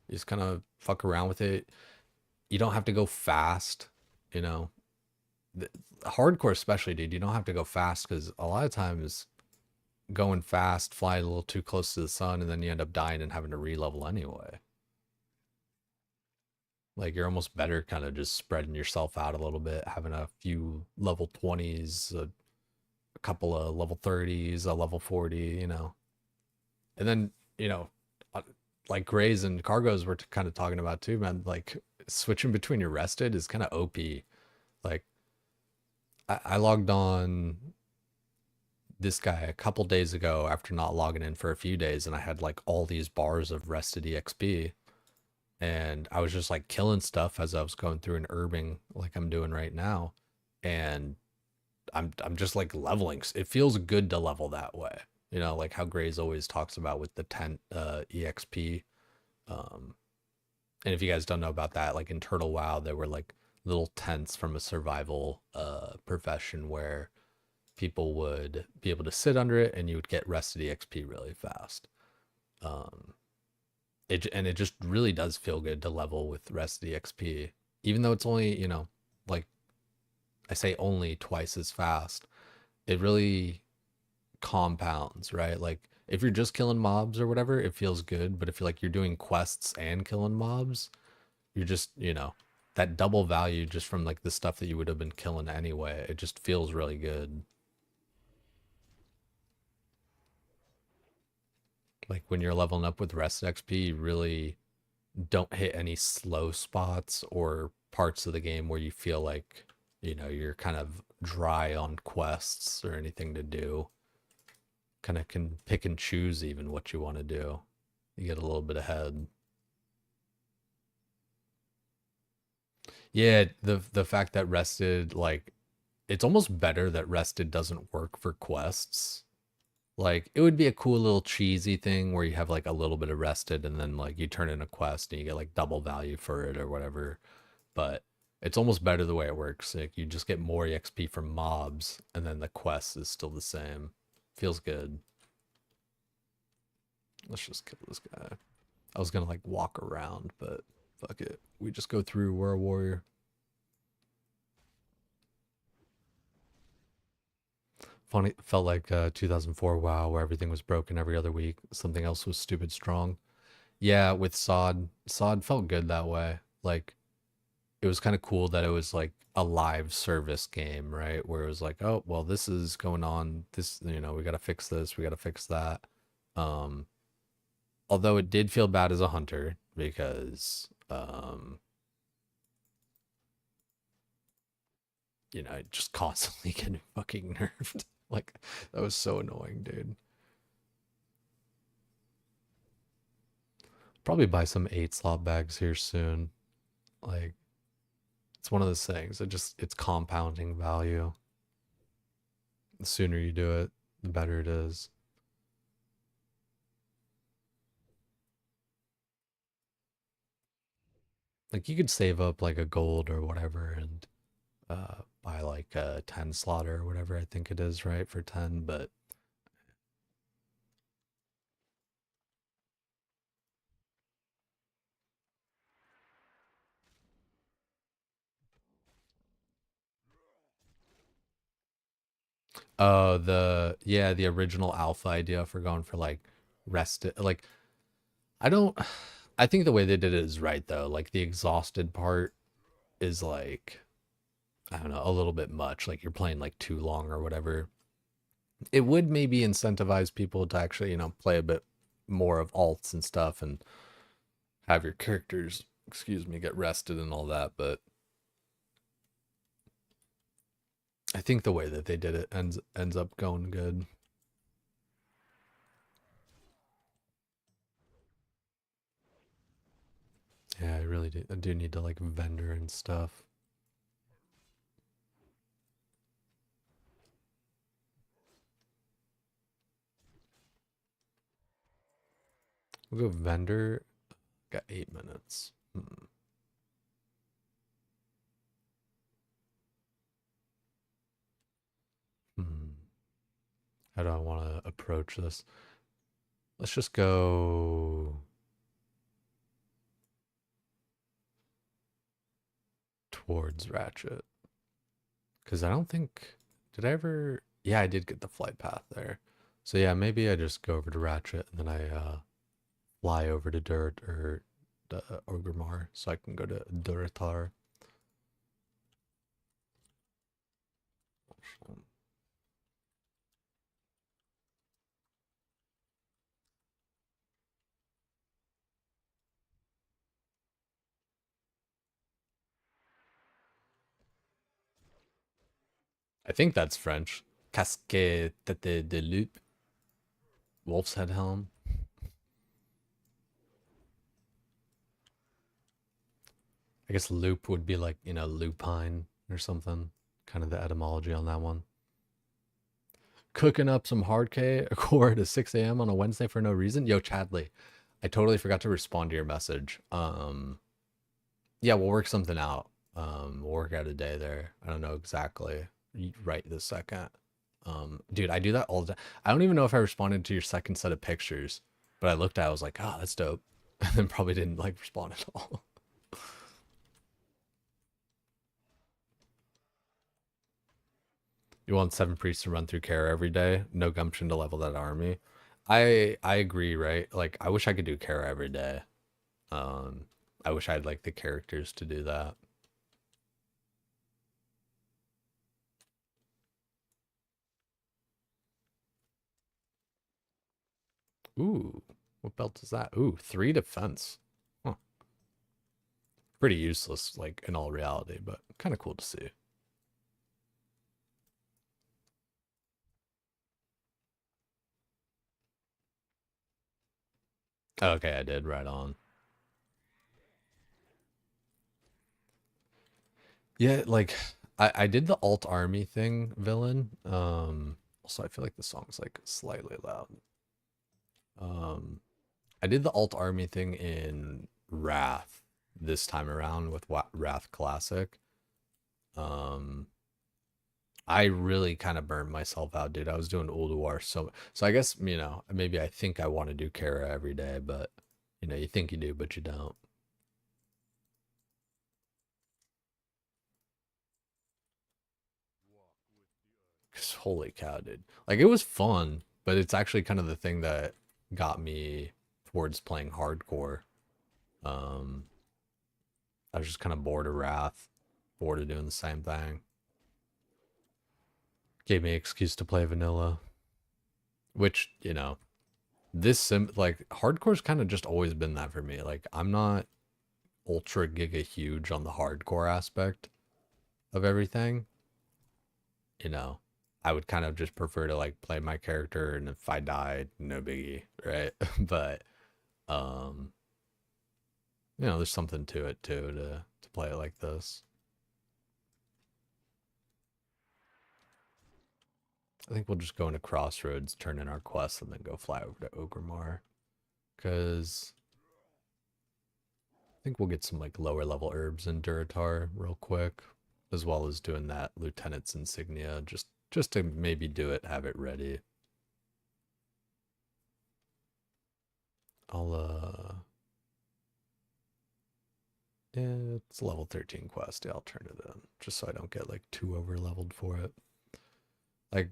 just kind of fuck around with it. You don't have to go fast. You know, the, hardcore especially, dude. You don't have to go fast because a lot of times going fast, flying a little too close to the sun, and then you end up dying and having to re-level anyway. Like you're almost better kind of just spreading yourself out a little bit, having a few level 20s, a couple of level 30s, a level 40. And then, you know, uh, like Grays and Cargos were kind of talking about too, man. Like switching between your rested is kind of OP. Like I logged on this guy a couple days ago after not logging in for a few days, and I had like all these bars of rested EXP. And I was just like killing stuff as I was going through and herbing like I'm doing right now. And I'm just like leveling. It feels good to level that way. Like how Grays always talks about with the tent EXP. Um, and if you guys don't know about that, like in Turtle WoW, there were like little tents from a survival profession where people would be able to sit under it and you would get rested EXP really fast. Um, and it just really does feel good to level with rested EXP, even though it's only, like I say only twice as fast. It really compounds, right? Like if you're just killing mobs or whatever, it feels good. But if you're doing quests and killing mobs, you're just, that double value just from like the stuff that you would have been killing anyway. It just feels really good. Like when you're leveling up with rest XP, you really don't hit any slow spots or parts of the game where you feel like, you're kind of dry on quests or anything to do. Kind of can pick and choose even what you want to do. You get a little bit ahead. Yeah, the fact that rested, like it's almost better that rested doesn't work for quests. Like it would be a cool little cheesy thing where you have like a little bit of rested and then like you turn in a quest and you get like double value for it or whatever. But it's almost better the way it works. Like you just get more EXP from mobs and then the quest is still the same. Feels good. Let's just kill this guy. I was gonna like walk around, but fuck it. We just go through. We're a warrior. Funny, felt like 2004 WoW where everything was broken every other week. Something else was stupid strong. Yeah, with Sod felt good that way. Like it was kind of cool that it was like a live service game, right? Where it was like, oh, well, this is going on. This, we got to fix this. We got to fix that. Um, although it did feel bad as a hunter because, just constantly getting fucking nerfed. Like that was so annoying, dude. Probably buy some 8 slot bags here soon. Like it's one of those things. It's compounding value. The sooner you do it, the better it is. Like you could save up like a gold or whatever and buy like a 10 slot or whatever I think it is, right? For 10, but the original alpha idea for going for like rested, like I don't I think the way they did it is right though. Like the exhausted part is like, I don't know, a little bit much. Like you're playing like too long or whatever. It would maybe incentivize people to actually, play a bit more of alts and stuff and have your characters excuse me, get rested and all that, but I think the way that they did it ends up going good. Yeah, I do need to like vendor and stuff. We'll go vendor. Got 8 minutes. Hmm. How do I want to approach this? Let's just go towards Ratchet. Because I don't think. Did I ever. Yeah, I did get the flight path there. So yeah, maybe I just go over to Ratchet and then I fly over to Dirt or Orgrimmar so I can go to Duratar. I think that's French. Casque tête de loup. Wolf's head helm. I guess loop would be like, lupine or something. Kind of the etymology on that one. Cooking up some hard core at 6 a.m. on a Wednesday for no reason. Yo, Chadley, I totally forgot to respond to your message. Yeah, we'll work something out. We'll work out a day there. I don't know exactly right this second. Dude, I do that all the time. I don't even know if I responded to your second set of pictures, but I looked at it, I was like, oh, that's dope. And then probably didn't like respond at all. You want 7 priests to run through Kara every day? No gumption to level that army. I agree, right? Like I wish I could do Kara every day. Um I wish I had like the characters to do that. Ooh, what belt is that? Ooh, 3 defense. Huh. Pretty useless, like in all reality, but kind of cool to see. Okay, I did right on. Yeah, like I did the alt army thing, villain. Also I feel like the song's like slightly loud. Um, I did the alt army thing in Wrath this time around with Wrath Classic. Um, I really kind of burned myself out, dude. I was doing Ulduar so I guess, maybe I think I want to do Kara every day, but you think you do, but you don't. Cause holy cow, dude. Like it was fun, but it's actually kind of the thing that got me towards playing hardcore. Um, I was just kind of bored of Wrath, bored of doing the same thing. Gave me an excuse to play vanilla, which, this like hardcore's kind of just always been that for me. Like I'm not ultra giga huge on the hardcore aspect of everything. You know, I would kind of just prefer to like play my character and if I died, no biggie, right? But um, there's something to it too to play it like this. I think we'll just go into Crossroads, turn in our quests, and then go fly over to Ogrimmar. Cause I think we'll get some like lower level herbs in Duratar real quick, as well as doing that lieutenant's insignia, just to maybe do it, have it ready. I'll yeah, it's a level 13 quest. Yeah, I'll turn it in just so I don't get like too over leveled for it. Like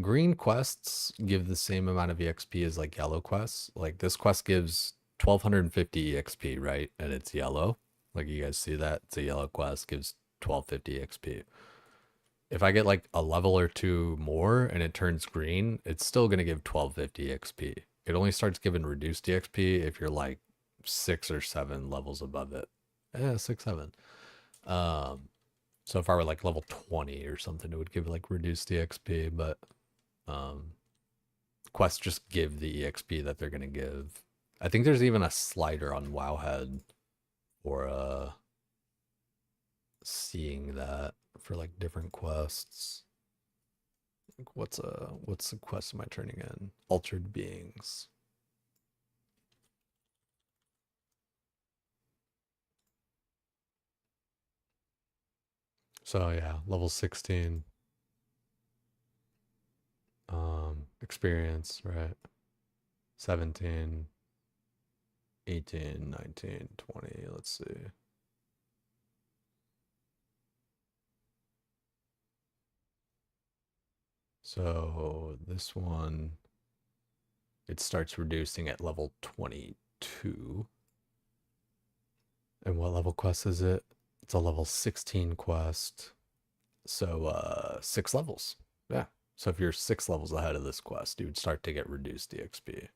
green quests give the same amount of EXP as like yellow quests. Like this quest gives 1250 EXP, right? And it's yellow. Like you guys see that? It's a yellow quest, gives 1250 EXP. If I get like a level or two more and it turns green, it's still going to give 1250 XP. It only starts giving reduced EXP if you're like 6 or 7 levels above it. Yeah, 6, 7. Um, so if I were like level 20 or something, it would give like reduced EXP, but um, quests just give the EXP that they're gonna give. I think there's even a slider on Wowhead for seeing that for like different quests. Like what's the quest am I turning in? Altered beings. So yeah, level 16. Experience, right? 17, 18, 19, 20. Let's see. So this one, it starts reducing at level 22. And what level quest is it? It's a level 16 quest. So 6 levels. Yeah. So if you're 6 levels ahead of this quest, you would start to get reduced EXP.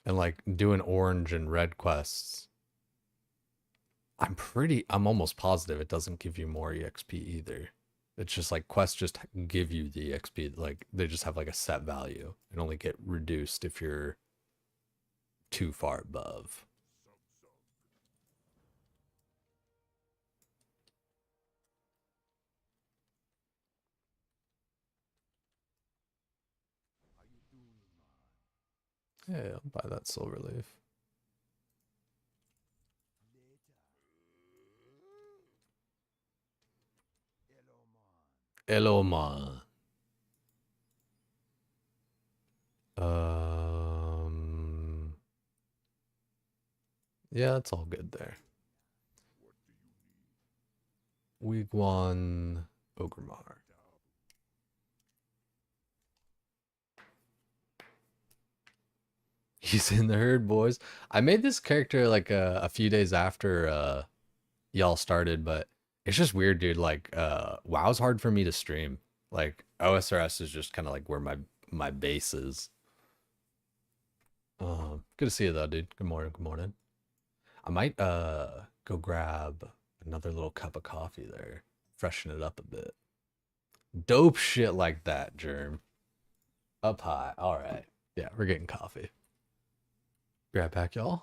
And like doing orange and red quests, I'm almost positive it doesn't give you more EXP either. It's just like quests just give you the EXP, like they just have like a set value and only get reduced if you're too far above. Yeah, I'll buy that silver leaf. Eloma. Um, yeah, it's all good there. Wigwan Ogremar. He's in the herd, boys. I made this character like a few days after y'all started, but it's just weird, dude. Like WoW's hard for me to stream. Like OSRS is just kind of like where my base is. Good to see you though, dude. Good morning, good morning. I might go grab another little cup of coffee there, freshen it up a bit. Dope shit like that, Germ. Up high. All right. Yeah, we're getting coffee. Be right back, y'all.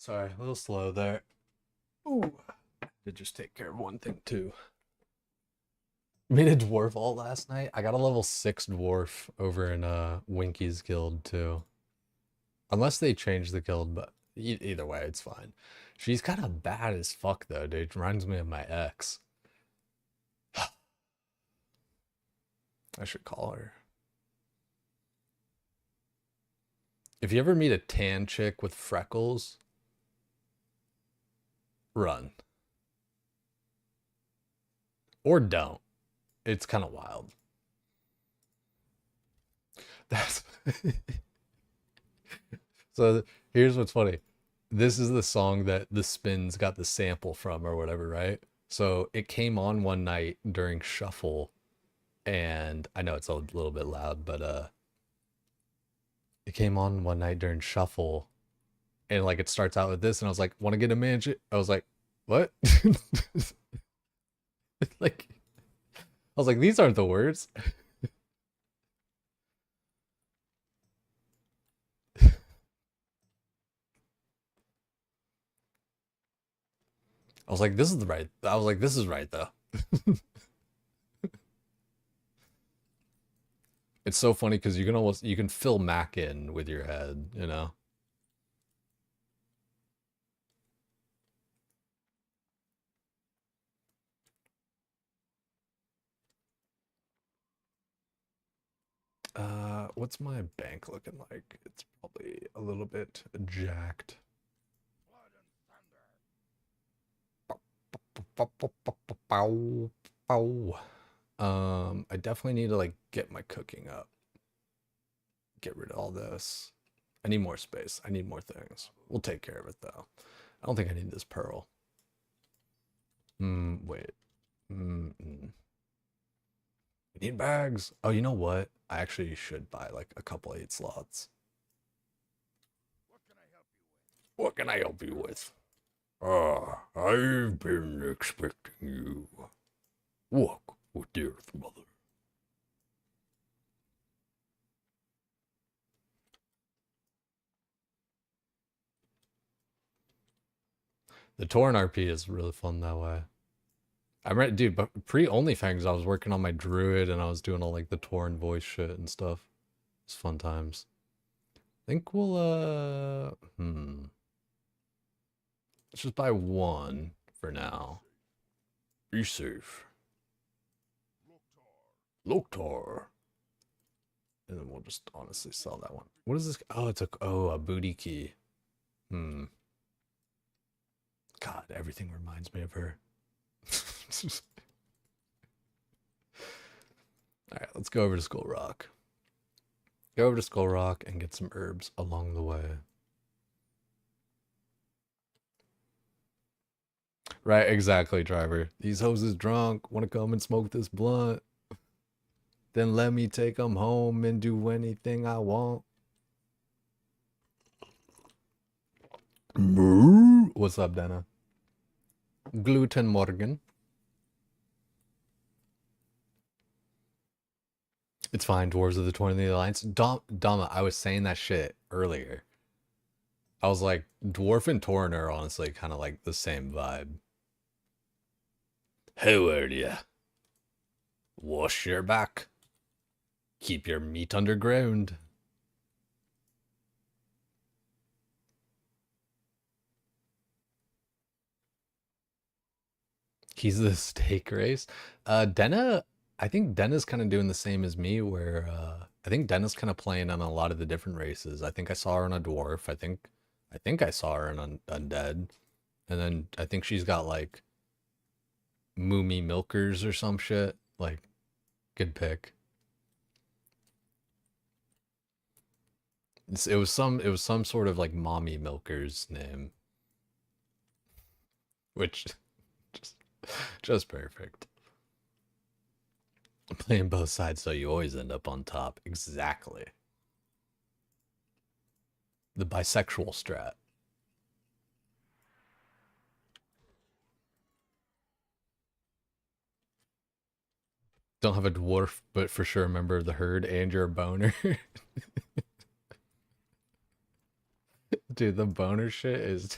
Sorry, a little slow there. Ooh. To just take care of one thing too. Made a dwarf all last night. I got a level 6 dwarf over in Winky's guild too. Unless they change the guild, but either way, it's fine. She's kind of bad as fuck though, dude. Reminds me of my ex. I should call her. If you ever meet a tan chick with freckles, run. Or don't. It's kind of wild. That's so here's what's funny. This is the song that the Spins got the sample from or whatever, right? So it came on one night during shuffle, and I know it's a little bit loud, but it came on one night during shuffle, and like it starts out with this, and I was like, "Want to get a mansion?" I was like, "What?" Like I was like, "These aren't the words." I was like, "This is the right." I was like, "This is right though." It's so funny because you can fill Mac in with your head, you know. What's my bank looking like? It's probably a little bit jacked. I definitely need to like get my cooking up. Get rid of all this. I need more space. I need more things. We'll take care of it though. I don't think I need this pearl. Wait. I need bags. Oh, you know what? I actually should buy like a couple 8 slots. What can I help you with? Ah, I've been expecting you. Walk with the Earth Mother. The Tauren RP is really fun that way. I read, dude, but pre OnlyFans, I was working on my druid and I was doing all like the Tauren voice shit and stuff. It's fun times. I think we'll let's just buy one for now. Be safe. Loktar. And then we'll just honestly sell that one. What is this? Oh, it's a booty key. God, everything reminds me of her. Alright, let's go over to Skull Rock. Go over to Skull Rock and get some herbs along the way. Right, exactly, driver. These hoes is drunk, want to come and smoke this blunt. Then let me take them home and do anything I want. What's up, Dana? Gluten Morgan. It's fine, Dwarves of the 20th Alliance. Dama, I was saying that shit earlier. I was like, Dwarf and Tauren are honestly kind of like the same vibe. How are you? Wash your back. Keep your meat underground. He's the steak race. Denna, I think Denna's kind of doing the same as me, where I think Denna's kind of playing on a lot of the different races. I think I saw her on a dwarf. I think I saw her in undead, and then I think she's got like Moomy Milkers or some shit. Like, good pick. It was some sort of like mommy milker's name, which just just perfect. Playing both sides so you always end up on top. Exactly. The bisexual strat. Don't have a dwarf, but for sure a member of the herd and you're a boner. Dude, the boner shit is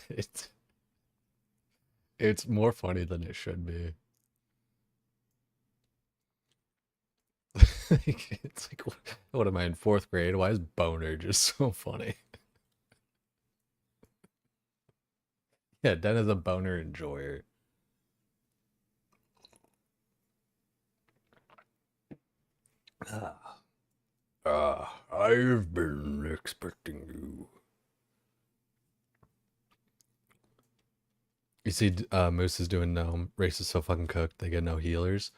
it's more funny than it should be. It's like what am I in fourth grade? Why is boner just so funny? Yeah, Den is a boner enjoyer. Ah, I've been expecting you. You see, Moose is doing Gnome. Race is so fucking cooked. They get no healers.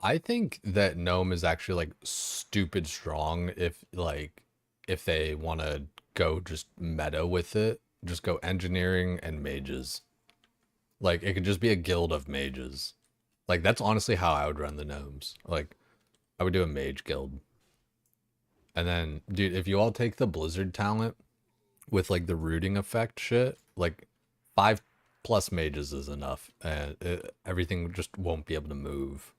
I think that Gnome is actually like stupid strong if they want to go just meta with it. Just go engineering and mages. Like it could just be a guild of mages. Like that's honestly how I would run the Gnomes. Like I would do a mage guild. And then, dude, if you all take the Blizzard talent with like the rooting effect shit, like 5+ mages is enough, and everything just won't be able to move.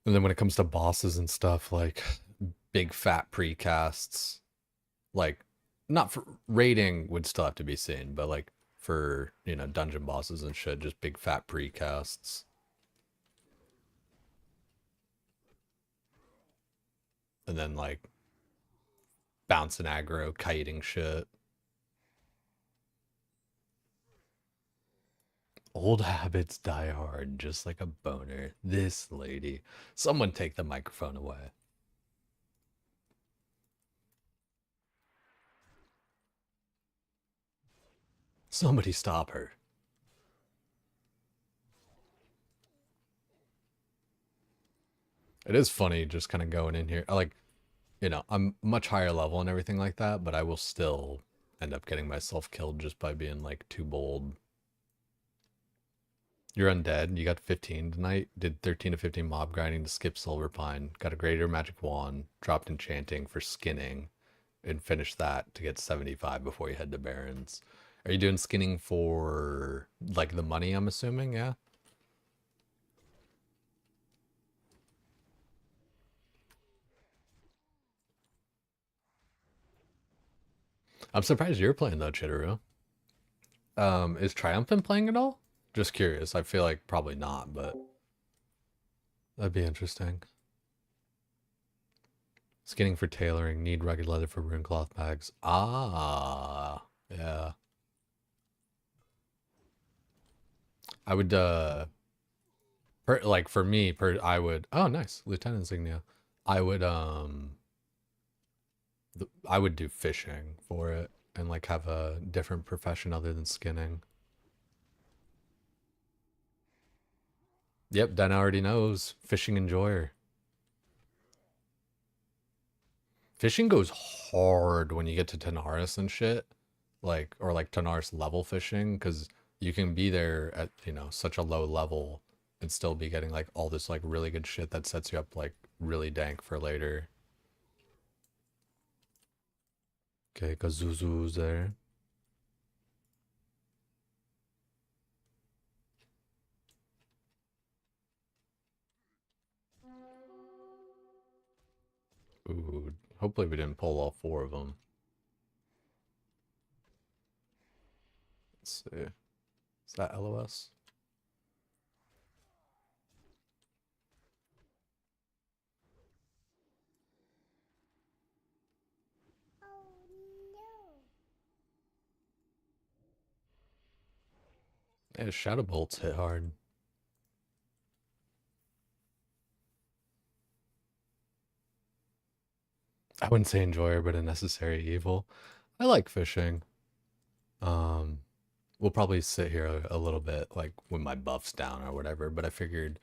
And then when it comes to bosses and stuff, like big fat precasts, like not for raiding would still have to be seen, but like for dungeon bosses and shit, just big fat precasts. And then like bouncing aggro, kiting shit. Old habits die hard, just like a boner. This lady. Someone take the microphone away. Somebody stop her. It is funny just kind of going in here. I'm much higher level and everything like that, but I will still end up getting myself killed just by being like too bold. You're undead. You got 15 tonight. Did 13 to 15 mob grinding to skip Silverpine. Got a greater magic wand. Dropped enchanting for skinning. And finished that to get 75 before you head to Barrens. Are you doing skinning for like the money, I'm assuming? Yeah. I'm surprised you're playing though, Chitteru. Is Triumphant playing at all? Just curious. I feel like probably not, but that'd be interesting. Skinning for tailoring. Need rugged leather for rune cloth bags. Ah, yeah. I would like for me I would. Oh, nice. Lieutenant insignia. I would I would do fishing for it and like have a different profession other than skinning. Yep, Dan already knows. Fishing enjoyer. Fishing goes hard when you get to Tanaris and shit. Like, or like Tanaris level fishing, because you can be there at, such a low level and still be getting like all this like really good shit that sets you up like really dank for later. Okay, Kazuzu's there. Ooh, hopefully we didn't pull all four of them. Let's see. Is that LOS? Yeah, Shadow Bolts hit hard. I wouldn't say enjoyer, but a necessary evil. I like fishing. Um, we'll probably sit here a little bit, like when my buff's down or whatever. But I figured,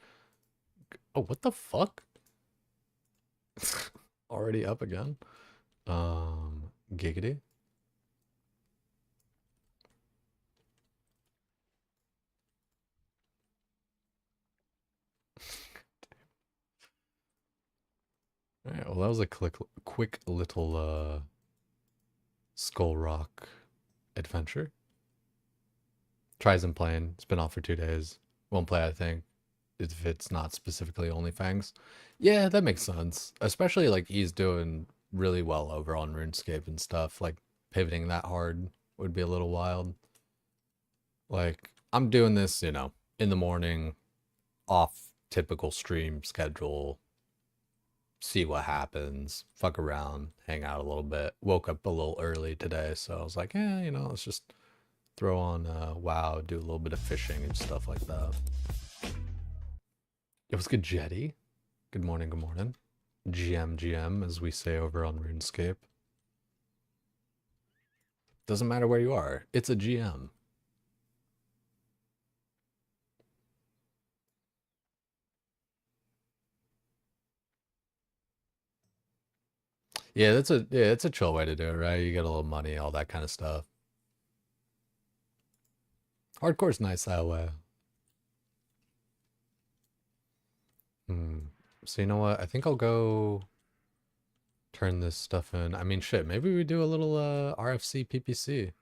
oh, what the fuck? Already up again? Giggity. All right, well, that was a quick little Skull Rock adventure. Tries and playing. It's been off for 2 days. Won't play, I think, if it's not specifically OnlyFangs. Yeah, that makes sense. Especially like he's doing really well over on RuneScape and stuff. Like pivoting that hard would be a little wild. Like, I'm doing this, in the morning, off typical stream schedule, see what happens, fuck around, hang out a little bit. Woke up a little early today, so I was like, yeah, let's just throw on WoW, do a little bit of fishing and stuff like that. It was good, Jetty. Good morning, good morning. GM, as we say over on RuneScape. Doesn't matter where you are, it's a GM. Yeah, it's a chill way to do it, right? You get a little money, all that kind of stuff. Hardcore's nice that way. Hmm. So you know what? I think I'll go turn this stuff in. I mean, shit, maybe we do a little RFC PPC.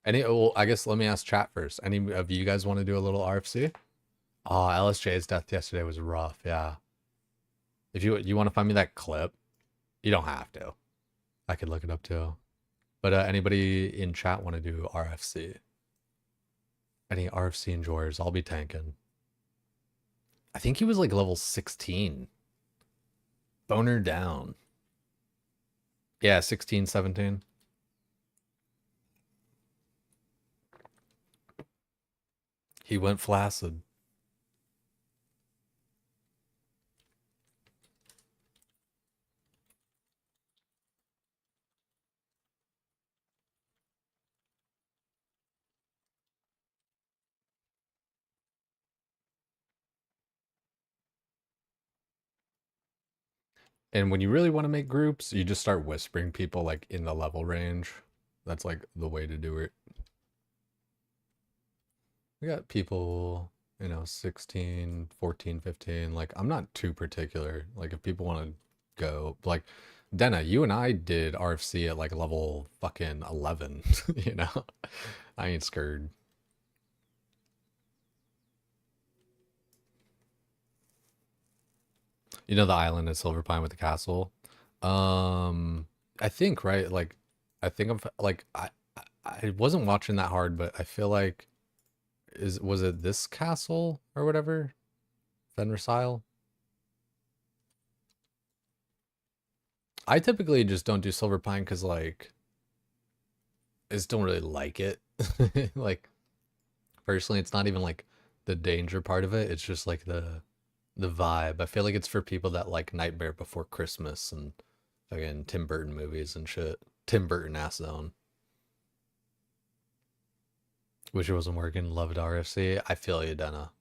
Well, I guess let me ask chat first. Any of you guys want to do a little RFC? Oh, LSJ's death yesterday was rough. Yeah. If you want to find me that clip, you don't have to. I could look it up too. But anybody in chat want to do RFC? Any RFC enjoyers? I'll be tanking. I think he was like level 16. Boner down. Yeah, 16, 17. He went flaccid. And when you really want to make groups, you just start whispering people like in the level range. That's like the way to do it. We got people, 16, 14, 15. Like, I'm not too particular. Like, if people want to go, like, Denna, you and I did RFC at like level fucking 11, I ain't scared. You know the island at Silver Pine with the castle? I think, right? Like, I think I'm like, I wasn't watching that hard, but I feel like, was it this castle or whatever? Fenris Isle? I typically just don't do Silver Pine because like I just don't really like it. Like personally, it's not even like the danger part of it. It's just like the vibe. I feel like it's for people that like Nightmare Before Christmas and fucking Tim Burton movies and shit. Tim Burton ass zone. Wish it wasn't working. Loved RFC. I feel you, Denna.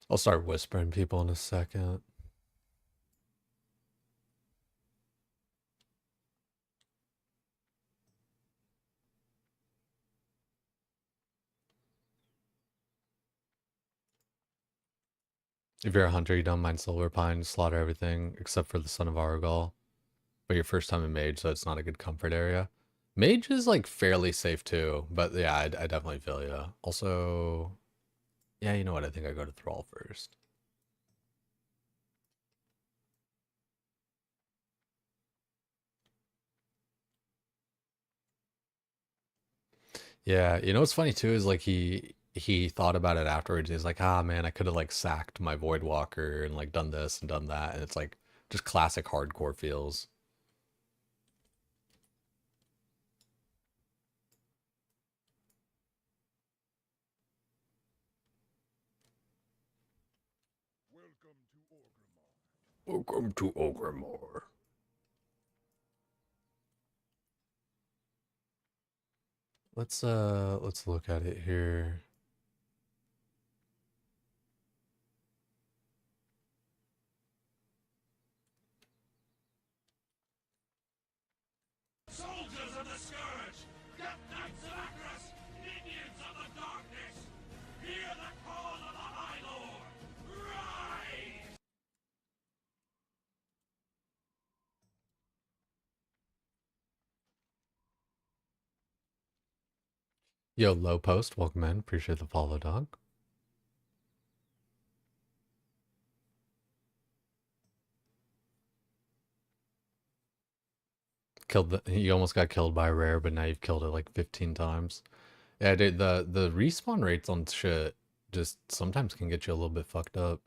I'll start whispering people in a second. If you're a hunter, you don't mind Silver Pine, slaughter everything except for the Son of Argal. But your first time in Mage, so it's not a good comfort area. Mage is like fairly safe too, but yeah, I definitely feel you. Also, yeah, you know what? I think I go to Thrall first. Yeah, you know what's funny too is like he thought about it afterwards. He's like, ah man, I could have like sacked my Void Walker and like done this and done that, and it's like just classic hardcore feels. Welcome to Ogrimmar. Let's look at it here. Soldiers of the Scourge! Death Knights of Akros! Minions of the Darkness! Hear the call of the High Lord! Rise! Yo, low post, welcome in. Appreciate the follow, dog. You almost got killed by a rare, but now you've killed it like 15 times. Yeah, dude, the respawn rates on shit just sometimes can get you a little bit fucked up.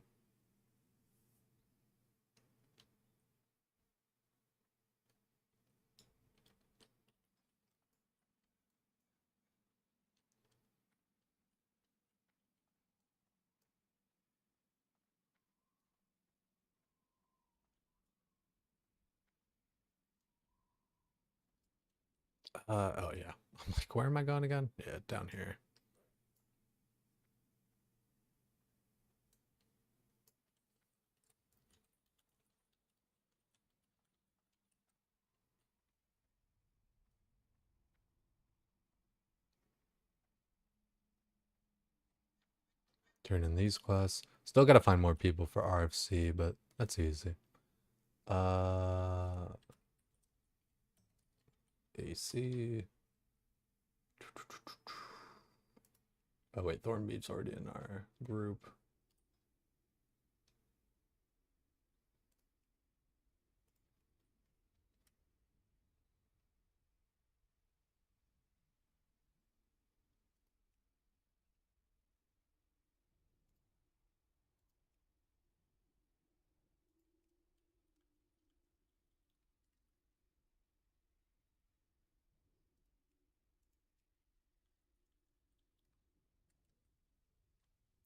Oh yeah. I'm like, where am I going again? Yeah, down here. Turn in these quests. Still gotta find more people for RFC, but that's easy. AC. Oh wait, Thornbeef's already in our group.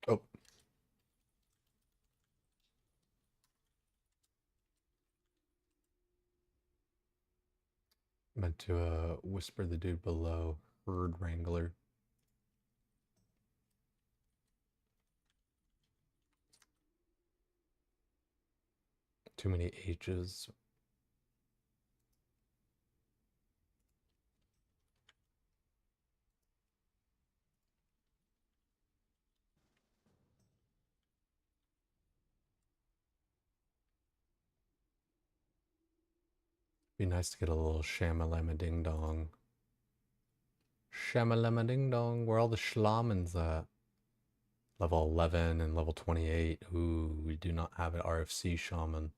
Oh, meant to whisper the dude below. Herd Wrangler. Too many H's. Be nice to get a little shamalama ding dong. Shamalama ding dong. Where all the schlamens at? Level 11 and level 28. Ooh, we do not have an RFC shaman.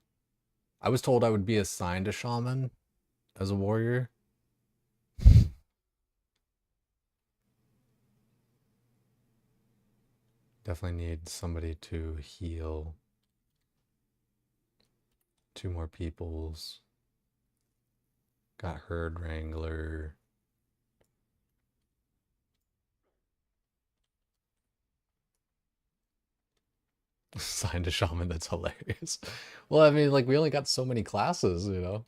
I was told I would be assigned a shaman as a warrior. Definitely need somebody to heal. 2 more peoples. Got Herd Wrangler. Signed a shaman, that's hilarious. Well, I mean, like, we only got so many classes, you know?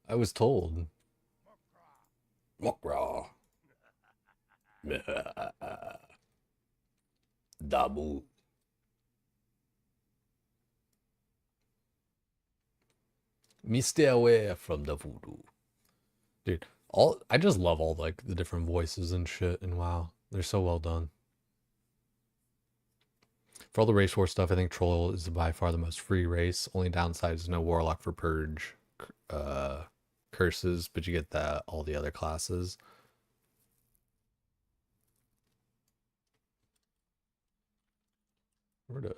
I was told. Mokra. Dabu. Me stay away from the voodoo. Dude, I just love all like the different voices and shit and WoW. They're so well done. For all the race war stuff, I think Troll is by far the most free race. Only downside is no Warlock for Purge curses, but you get that all the other classes. Where to?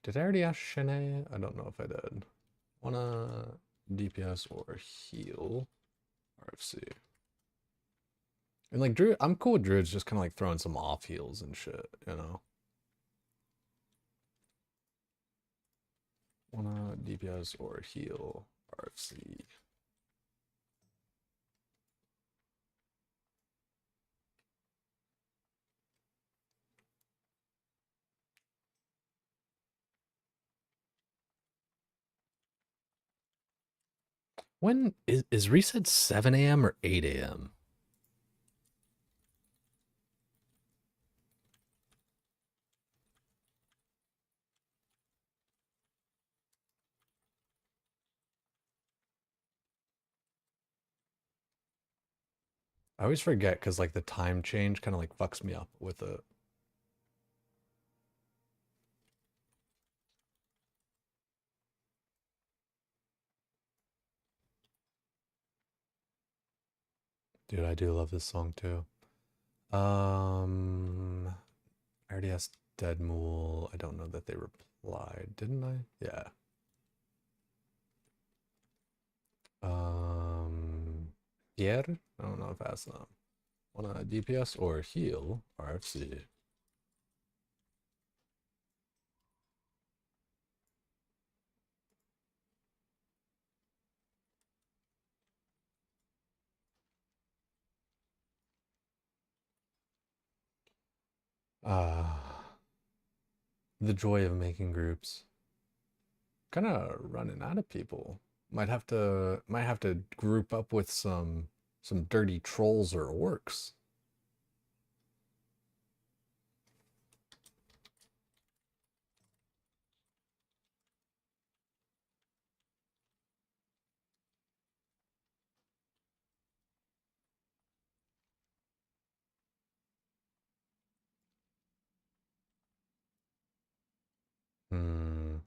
Did I already ask Shanae? I don't know if I did. Wanna DPS or heal? RFC. And like Druid, I'm cool with Druids just kind of like throwing some off heals and shit, you know? Wanna DPS or heal? RFC. When is reset 7 a.m. or 8 a.m.? I always forget because like the time change kind of like fucks me up with it. Dude, I do love this song too. I already asked Deadmool. I don't know that they replied, didn't I? Yeah. Um, Pierre? I don't know if that's them. Wanna DPS or heal RFC? Ah, the joy of making groups. Kind of running out of people. Might have to group up with some dirty trolls or orcs. Hmm.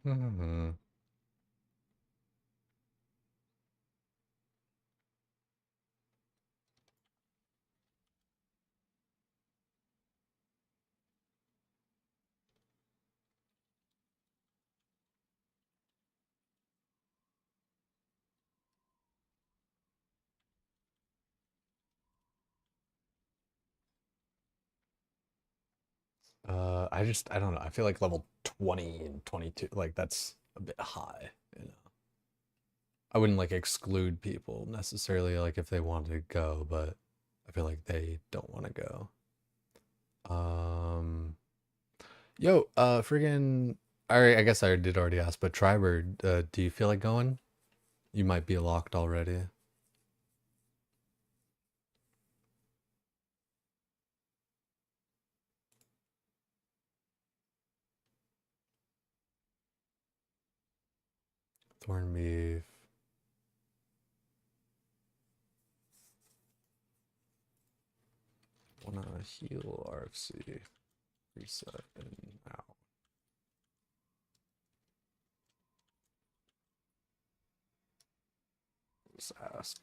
I don't know. I feel like level 20 and 22, like that's a bit high, you know. I wouldn't like exclude people necessarily like if they wanted to go, but I feel like they don't want to go. Um, friggin' I guess I did already ask, but Tribird, do you feel like going? You might be locked already. Thorn beef. Wanna heal RFC. Reset and out. Just ask.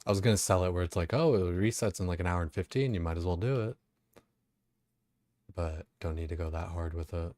I was gonna sell it where it's like, oh, it resets in like an hour and 15. You might as well do it, but don't need to go that hard with it.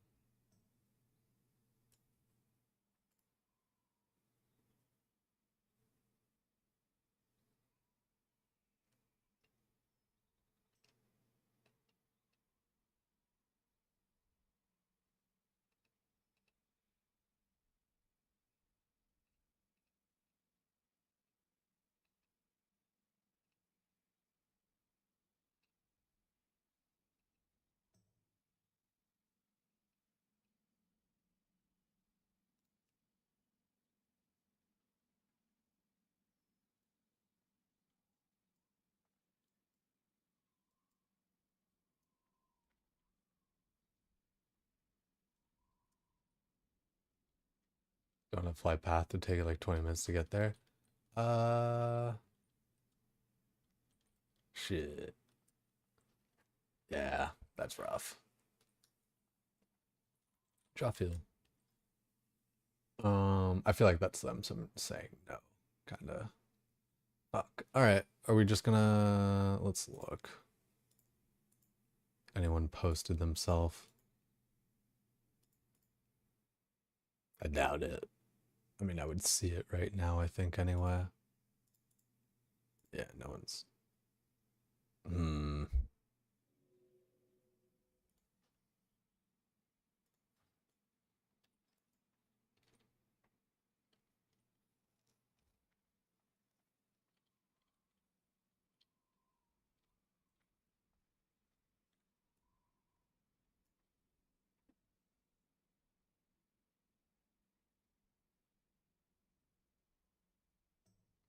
Don't have flight path to take it like 20 minutes to get there. Uh, Shit. Yeah, that's rough. Jawfield. I feel like that's them some saying no, kinda. Fuck. All right, are we just gonna let's look. Anyone posted themselves? I doubt it. I mean, I would see it right now, I think, anyway. Yeah, no one's. Hmm.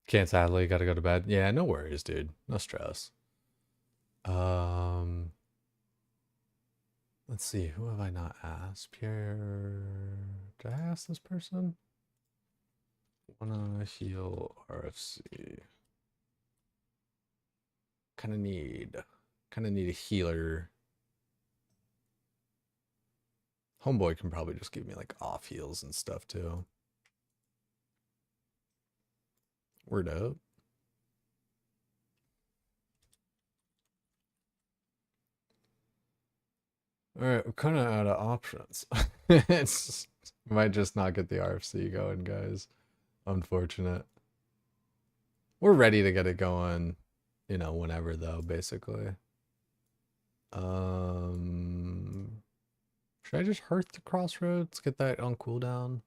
Can't sadly, gotta go to bed. Yeah, no worries, dude. No stress. Um, let's see. Who have I not asked? Pierre. Did I ask this person? Wanna heal RFC. Kinda need. Kinda need a healer. Homeboy can probably just give me like off heals and stuff too. Word up. Alright, we're kind of out of options. It's might just not get the RFC going, guys. Unfortunate. We're ready to get it going, you know, whenever though, basically. Um, should I just hearth the crossroads? Get that on cooldown?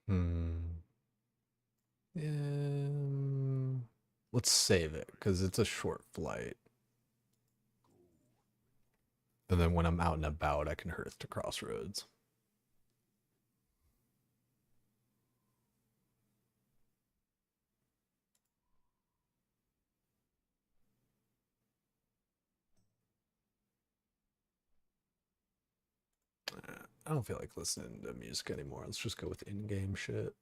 Hmm. Let's save it because it's a short flight. And then when I'm out and about, I can hearth to crossroads. I don't feel like listening to music anymore. Let's just go with in-game shit.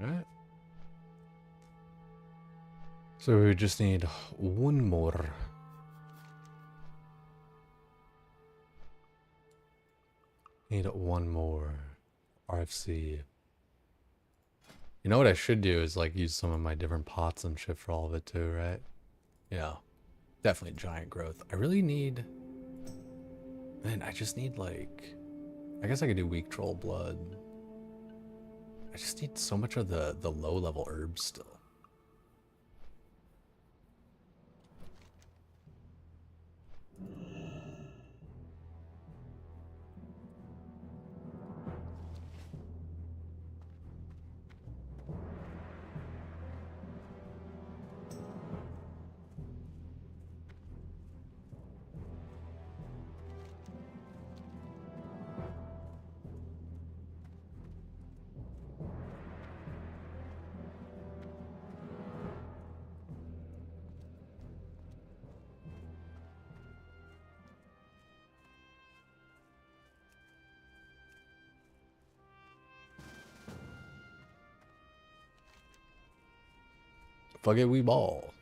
All right. So we just need one more. Need one more RFC. You know what I should do is like use some of my different pots and shit for all of it too, right? Yeah, definitely giant growth. I really need, man, I just need like, I guess I could do weak troll blood. I just need so much of the low level herbs still. Fuck it, we ball.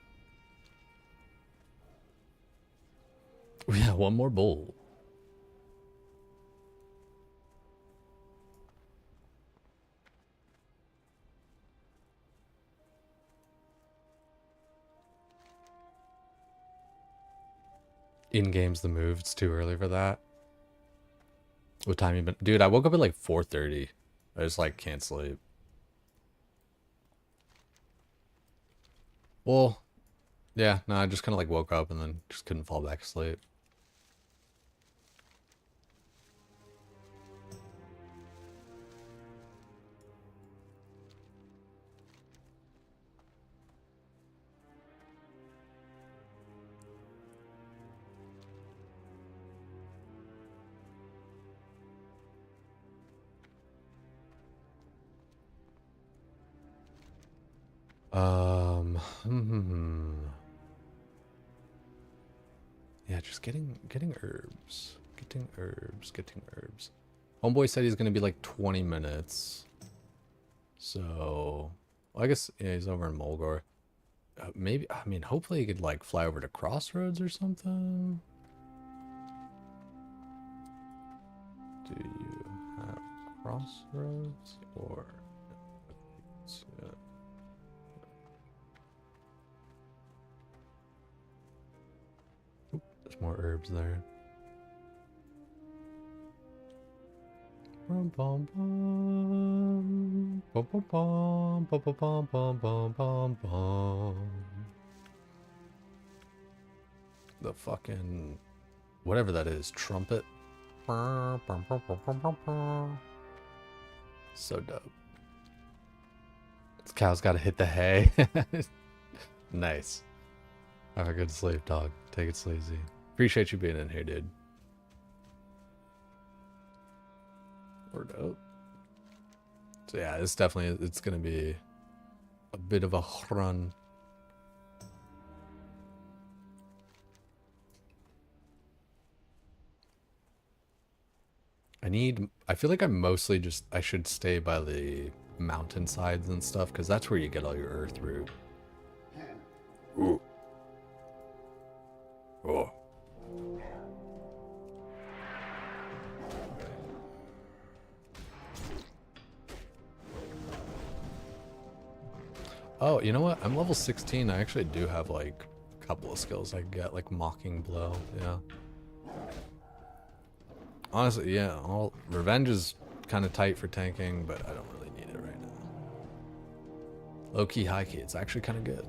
We have one more bowl. In game's the move. It's too early for that. What time you been? Dude, I woke up at like 4:30. I just like can't sleep. Well, yeah, no, I just kind of like woke up and then just couldn't fall back asleep. Yeah, just getting herbs. Getting herbs. Homeboy said he's gonna be like 20 minutes. So Well, I guess yeah, he's over in Mulgore. Maybe I mean, hopefully he could like fly over to Crossroads or something. Do you have Crossroads or? Oop, there's more herbs there. Bum, bum, bum. Bum, bum, bum. Bum, bum, bum, bum, bum, bum. The fucking whatever that is, trumpet. So dope. This cow's got to hit the hay. Nice. Have a good sleep, dog. Take it sleazy. Appreciate you being in here, dude. Word up. So yeah, it's definitely, it's gonna be a bit of a run. I feel like I should stay by the mountainsides and stuff, because that's where you get all your earth root. Ooh. Oh. Oh, you know what? I'm level 16. I actually do have like a couple of skills I can get, like Mocking Blow. Yeah. Honestly, yeah. All Revenge is kind of tight for tanking, but I don't really need it right now. Low key, high key. It's actually kind of good.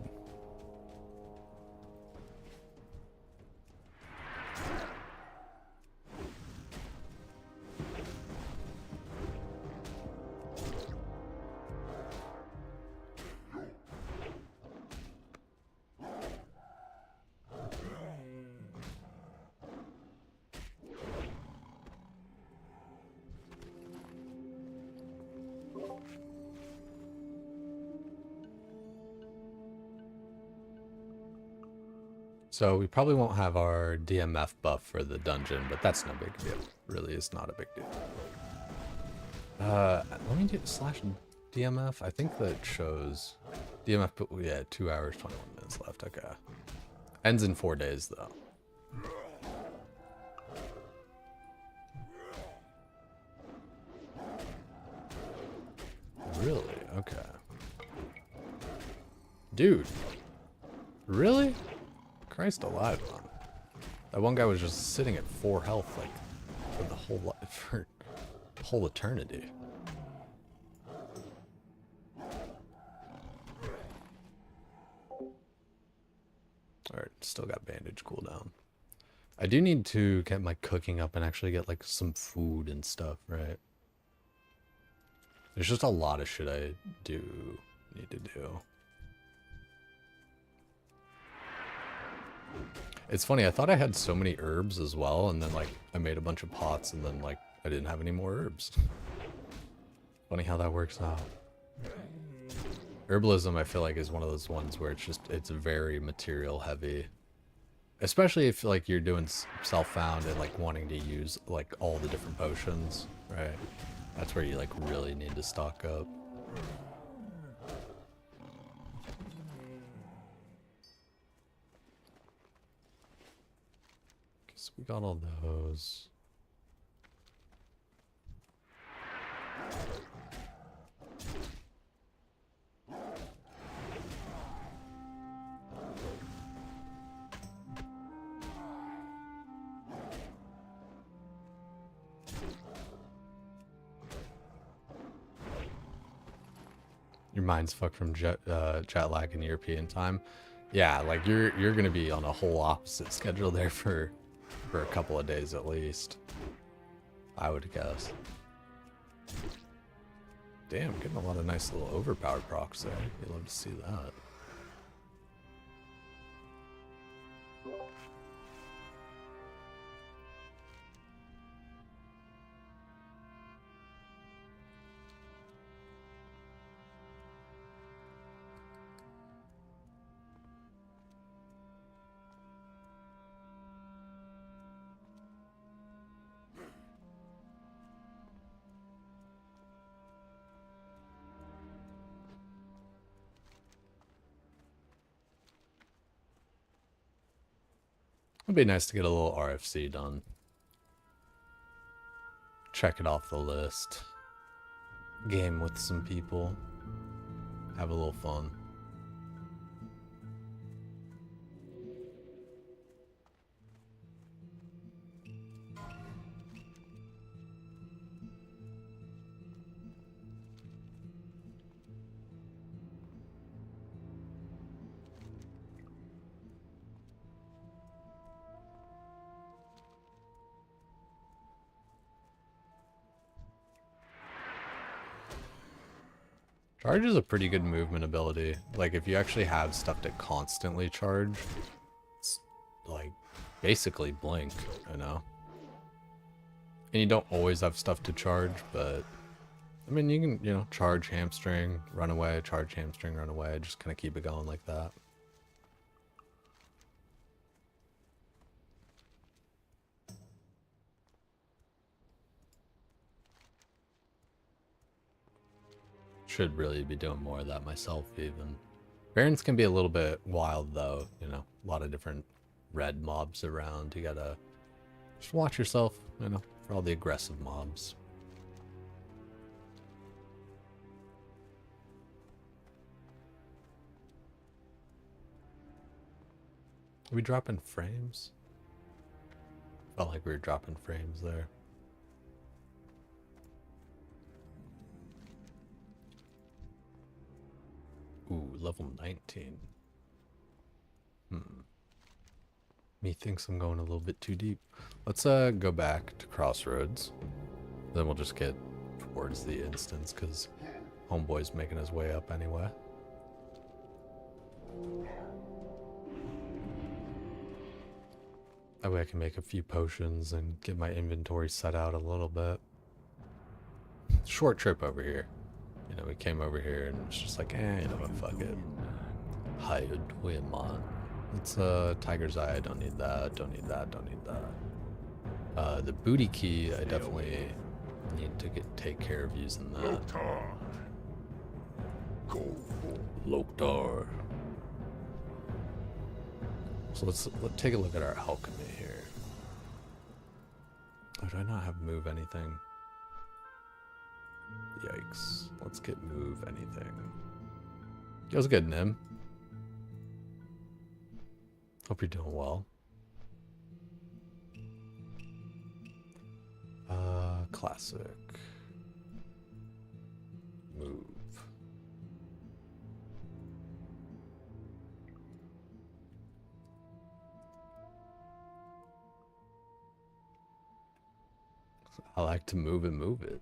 So we probably won't have our DMF buff for the dungeon, but that's no big deal. Really is not a big deal. Let me do slash DMF. I think that shows DMF, but yeah, 2 hours, 21 minutes left. Okay. Ends in 4 days though. Really? Okay. Dude. Really? Christ alive, man. That one guy was just sitting at 4 health, like, for the whole life, for the whole eternity. Alright, still got bandage cooldown. I do need to get my cooking up and actually get, like, some food and stuff, right? There's just a lot of shit I need to do. It's funny, I thought I had so many herbs as well, and then, like, I made a bunch of pots, and then, like, I didn't have any more herbs. Funny how that works out. Herbalism, I feel like, is one of those ones where it's very material heavy. Especially if, like, you're doing self-found and, like, wanting to use, like, all the different potions, right? That's where you, like, really need to stock up. So we got all those. Your mind's fucked from jet lag in European time. Yeah, like you're gonna be on a whole opposite schedule there for a couple of days at least. I would guess. Damn, getting a lot of nice little overpowered procs there. You'd love to see that. It'd be nice to get a little RFC done. Check it off the list. Game with some people. Have a little fun. Charge is a pretty good movement ability. Like, if you actually have stuff to constantly charge, it's like basically blink, you know? And you don't always have stuff to charge, but I mean, you can, you know, charge hamstring, run away, charge hamstring, run away, just kind of keep it going like that. Should really be doing more of that myself, even. Barons can be a little bit wild, though, you know, a lot of different red mobs around. You gotta just watch yourself, you know, for all the aggressive mobs. Are we dropping frames? Felt like we were dropping frames there. Ooh, level 19. Methinks I'm going a little bit too deep. Let's go back to Crossroads. Then we'll just get towards the instance, because Homeboy's making his way up anyway. That way I can make a few potions and get my inventory set out a little bit. Short trip over here. You know, we came over here and it's just like, you know what, fuck it. Hired Wiman. It's Tiger's Eye, I don't need that, don't need that, don't need that. The booty key, I definitely need to take care of using that. Loktar. So let's take a look at our alchemy here. Oh, do I not have move anything? Yikes. Let's get move anything. Feels good, Nim. Hope you're doing well. Classic. Move. I like to move and move it.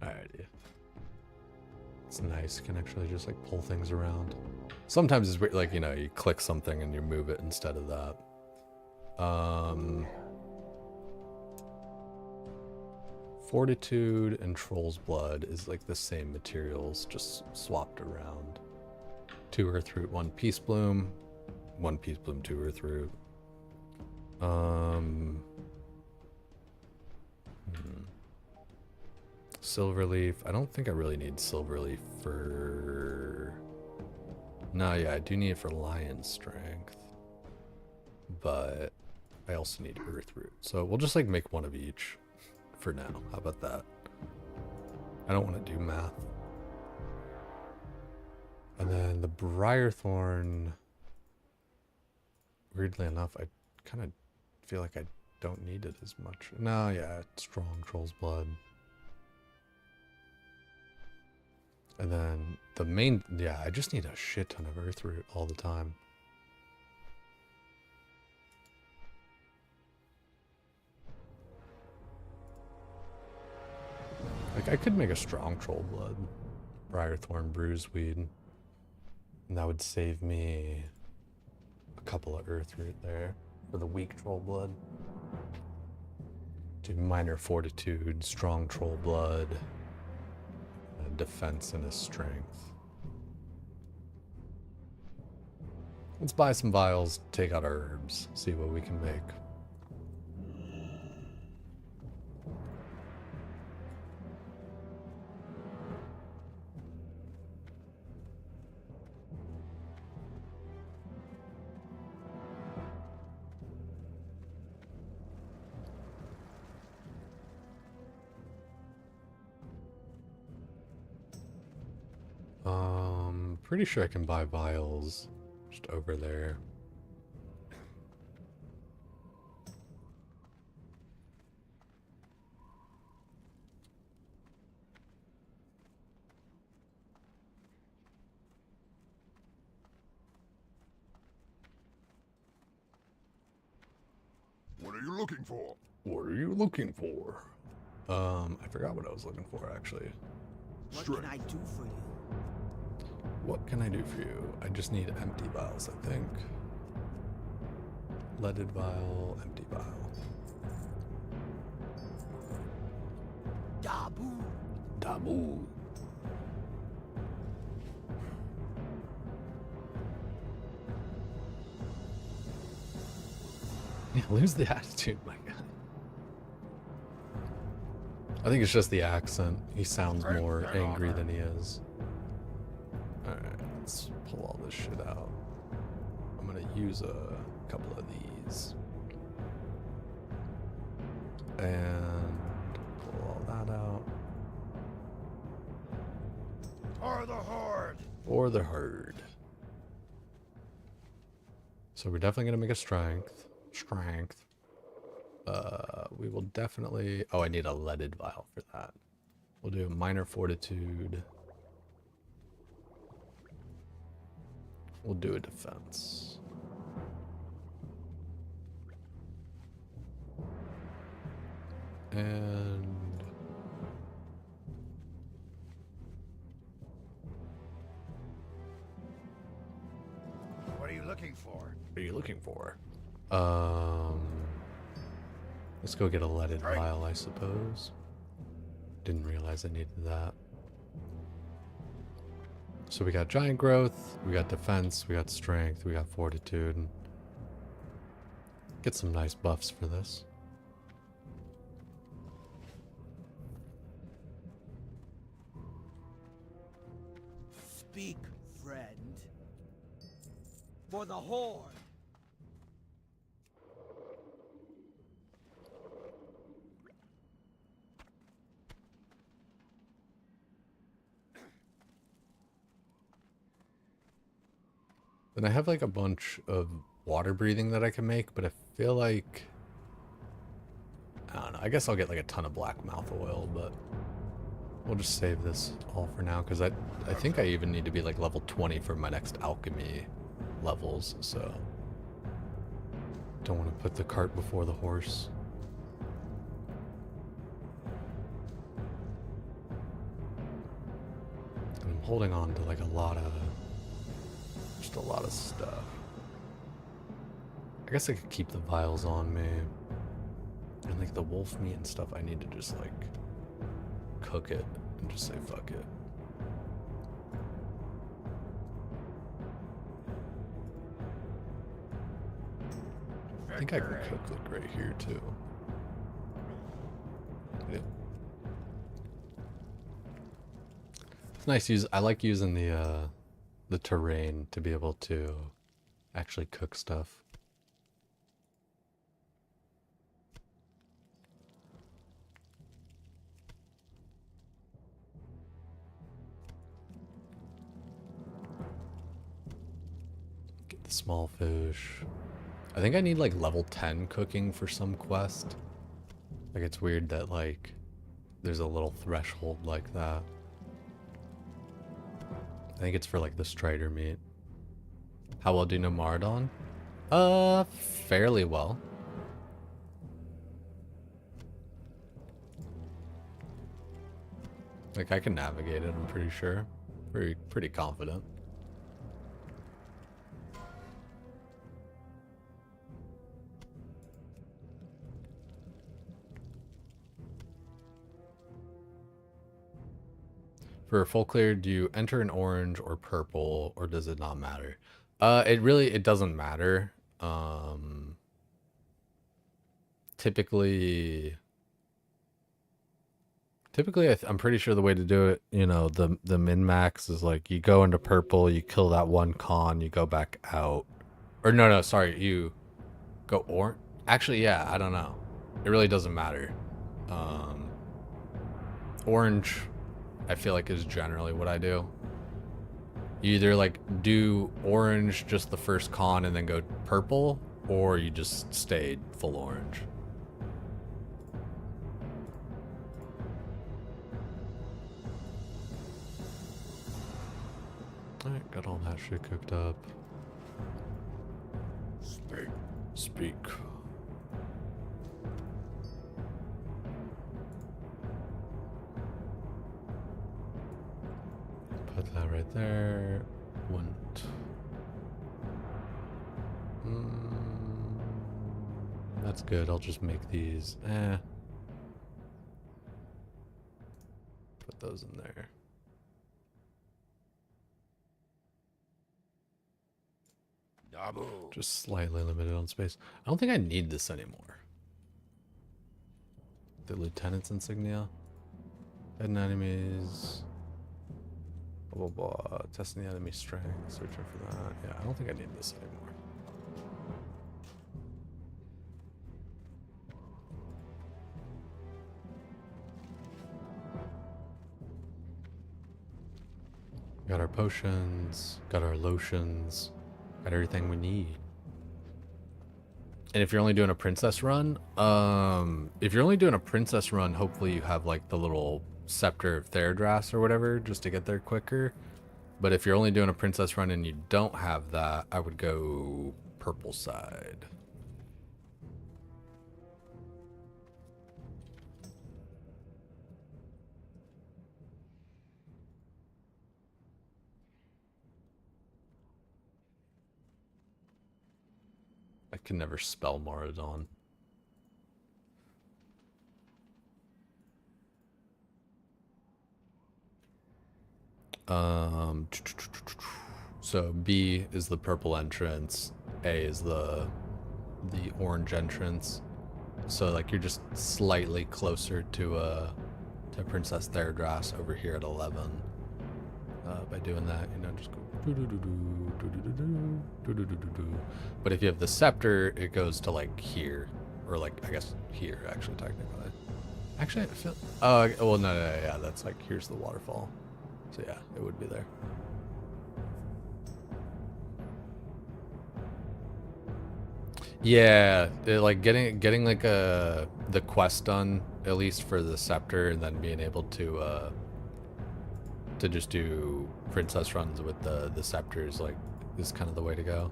Alrighty. It's nice. You can actually just like pull things around. Sometimes it's weird, like, you know, you click something and you move it instead of that. Fortitude and Troll's Blood is like the same materials, just swapped around. 2 Earth Root, 1 Peace Bloom, 1 Peace Bloom, 2 Earth Root. Silverleaf. I don't think I really need Silverleaf for... No, yeah, I do need it for Lion Strength. But I also need Earthroot. So we'll just like make one of each for now. How about that? I don't want to do math. And then the Briarthorn... Weirdly enough, I kind of feel like I don't need it as much. No, yeah, strong Troll's Blood. And then the main, yeah, I just need a shit ton of Earthroot all the time. Like, I could make a strong Troll Blood, Briarthorn, Bruiseweed, and that would save me a couple of Earthroot there for the weak Troll Blood. Do minor Fortitude, strong Troll Blood, defense and a strength. Let's buy some vials, take out our herbs, see what we can make. pretty sure I can buy vials just over there. What are you looking for? What are you looking for? I forgot what I was looking for, actually. What can I do for you? What can I do for you? I just need empty vials, I think. Leaded vial, empty vial. Dabu. Dabu. Yeah, lose the attitude, my God. I think it's just the accent. He sounds more angry than he is. Alright, let's pull all this shit out. I'm gonna use a couple of these. And pull all that out. Or the Horde! Or the herd. So we're definitely gonna make a strength. We will definitely... Oh, I need a leaded vial for that. We'll do a minor fortitude. We'll do a defense. And... What are you looking for? What are you looking for? Let's go get a leaded vial, I suppose. Didn't realize I needed that. So we got giant growth, we got defense, we got strength, we got fortitude. Get some nice buffs for this. Speak, friend. For the Horde. Then I have like a bunch of water breathing that I can make, but I feel like... I don't know, I guess I'll get like a ton of black mouth oil, but... We'll just save this all for now, because I think I even need to be like level 20 for my next alchemy levels, so... Don't want to put the cart before the horse. And I'm holding on to like a lot of... Just a lot of stuff. I guess I could keep the vials on me. And like the wolf meat and stuff, I need to just like cook it and just say fuck it. I think I can cook like right here too. Yeah. It's nice I like using the Tauren to be able to actually cook stuff. Get the small fish. I think I need like level 10 cooking for some quest. Like it's weird that like there's a little threshold like that. I think it's for like the strider meat. How well do you know Mardon? Fairly well. Like I can navigate it, I'm pretty sure. Pretty confident. For a full clear, do you enter an orange or purple, or does it not matter? It doesn't matter. Typically I'm pretty sure the way to do it, you know, the min-max is like you go into purple, you kill that one con, you go back out. Or no, sorry, you go orange. Actually, yeah, I don't know. It really doesn't matter. Orange, I feel like is generally what I do. You either like do orange just the first con and then go purple, or you just stayed full orange. Alright, got all that shit cooked up. Speak. Speak. Put that right there. Wouldn't. That's good. I'll just make these. Put those in there. Dabu. Just slightly limited on space. I don't think I need this anymore. The lieutenant's insignia. Hidden enemies. Blah, blah, blah. Testing the enemy strength. Searching for that. Yeah, I don't think I need this anymore. Got our potions. Got our lotions. Got everything we need. And if you're only doing a princess run, hopefully you have like the little scepter of Theradras or whatever, just to get there quicker. But if you're only doing a princess run and you don't have that, I would go purple side. I can never spell Moradon. So B is the purple entrance, A is the orange entrance. So like you're just slightly closer to Princess Theradras over here at 11. By doing that, you know, just go. But if you have the scepter, it goes to like here, or like I guess here actually technically. Actually, I feel. Oh well, no, yeah, that's like here's the waterfall. So yeah, it would be there. Yeah, like getting like the quest done at least for the scepter, and then being able to just do princess runs with the scepters like is kind of the way to go.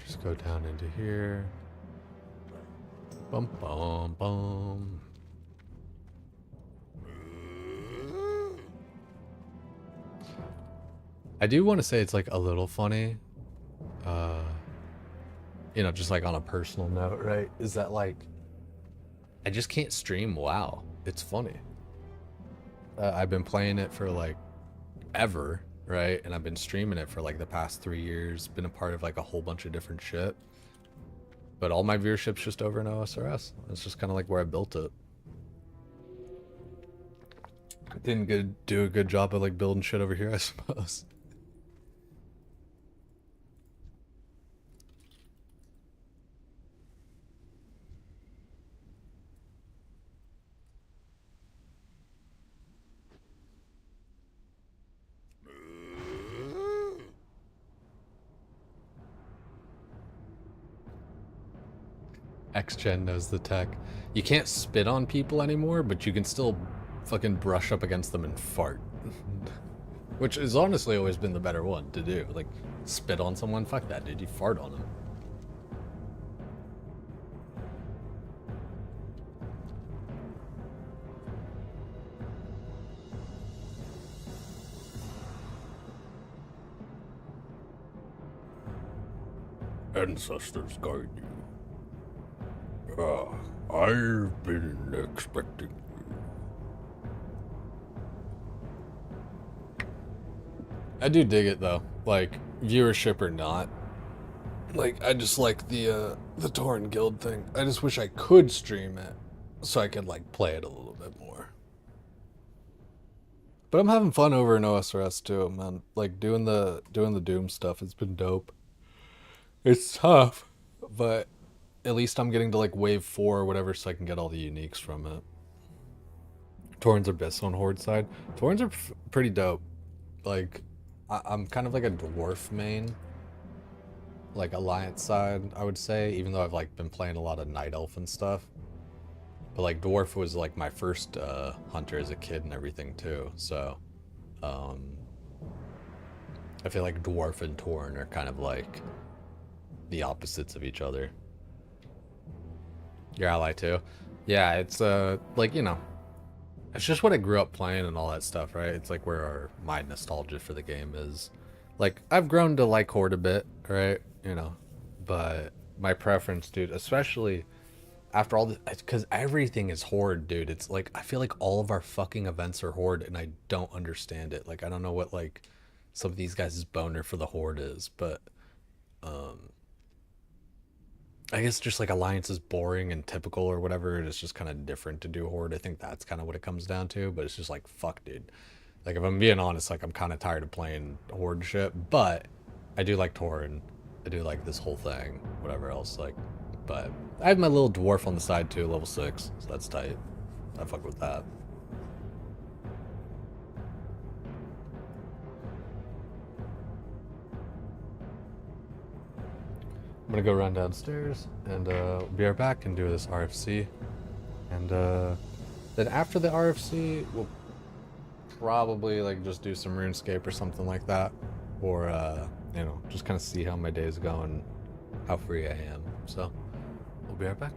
Just go down into here. Bum bum bum. I do want to say it's like a little funny. You know, just like on a personal note, right? Is that like I just can't stream WoW. It's funny. I've been playing it for like ever, right? And I've been streaming it for like the past 3 years, been a part of like a whole bunch of different shit. But all my viewership's just over in OSRS. It's just kind of like where I built it. Didn't do a good job of like building shit over here, I suppose. X-Gen knows the tech. You can't spit on people anymore, but you can still fucking brush up against them and fart. Which has honestly always been the better one to do. Like, spit on someone? Fuck that, dude. You fart on them. Ancestors guide you. I've been expecting you. I do dig it though. Like, viewership or not, Like I just like the Tauren guild thing. I just wish I could stream it so I could like play it a little bit more. But I'm having fun over in OSRS too, man. Like doing the Doom stuff. It's been dope. It's tough, but at least I'm getting to like wave 4 or whatever, so I can get all the uniques from it. Torrens are best on Horde side. Torrens are pretty dope. Like I'm kind of like a dwarf main, like Alliance side, I would say. Even though I've like been playing a lot of Night Elf and stuff, but like dwarf was like my first hunter as a kid and everything too. So um, I feel like dwarf and Torn are kind of like the opposites of each other. Your ally too. Yeah, it's like it's just what I grew up playing and all that stuff, right? It's like where my nostalgia for the game is. Like I've grown to like Horde a bit, right? But my preference, dude, especially after all the, because everything is Horde, dude. It's like I feel like all of our fucking events are Horde, and I don't understand it. Like I don't know what like some of these guys' boner for the Horde is, but I guess just like Alliance is boring and typical or whatever. It's just kind of different to do Horde. I think that's kind of what it comes down to. But it's just like fuck, dude. Like if I'm being honest, like I'm kind of tired of playing Horde shit. But I do like Tauren. I do like this whole thing. Whatever else, like. But I have my little dwarf on the side too, level 6, so that's tight. I fuck with that. I'm gonna go run downstairs and be right back and do this RFC. And then after the RFC, we'll probably like just do some RuneScape or something like that, or just kind of see how my day is going, how free I am. So we'll be right back.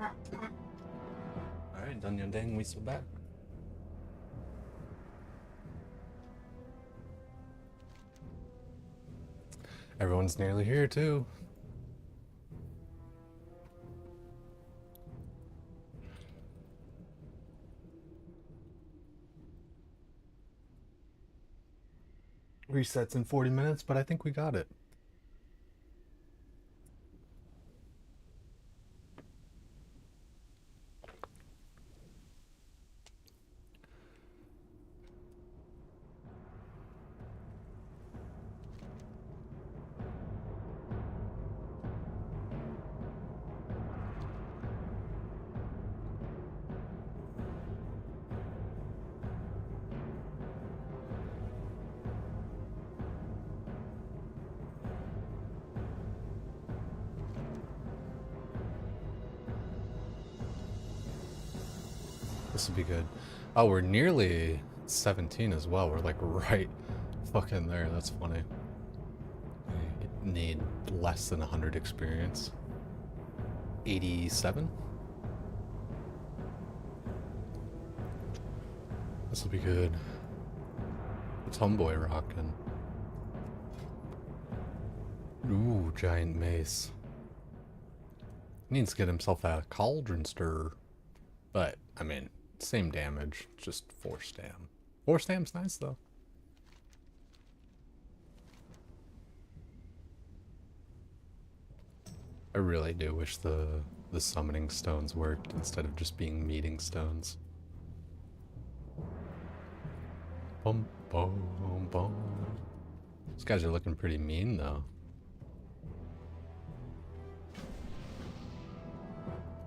Alright, done your dang whistle back. Everyone's nearly here too. Resets in 40 minutes, but I think we got it. This will be good. Oh, we're nearly 17 as well. We're like right fucking there. That's funny. We need less than 100 experience. 87? This will be good. What's Homeboy rocking? Ooh, giant mace. He needs to get himself a cauldron stir. But, I mean, same damage, just force stam. Force stam's nice though. I really do wish the summoning stones worked instead of just being meeting stones. Boom, boom, boom. These guys are looking pretty mean though.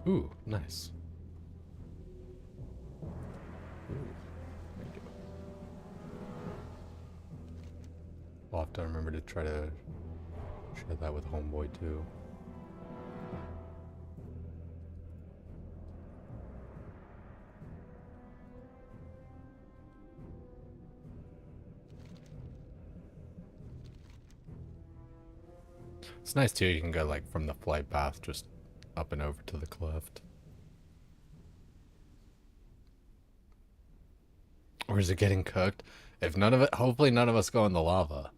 Ooh, nice. I'll have to remember to try to share that with Homeboy too. It's nice too, you can go like from the flight path just up and over to the cleft. Or is it getting cooked? If none of it, hopefully none of us go in the lava.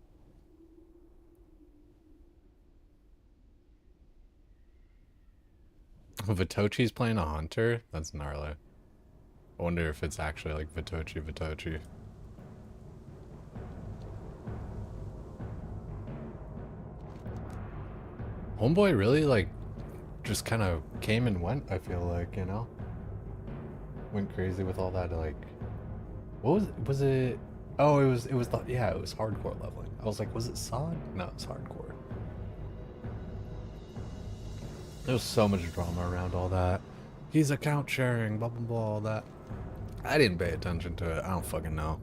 Vitochi's playing a hunter? That's gnarly. I wonder if it's actually like Vitochi. Homeboy really like just kind of came and went, I feel like, you know? Went crazy with all that like what was it? Oh, it was the, yeah, it was hardcore leveling. I was like, was it solid? No, it's hardcore. There was so much drama around all that. He's account sharing, blah blah blah, all that. I didn't pay attention to it. I don't fucking know.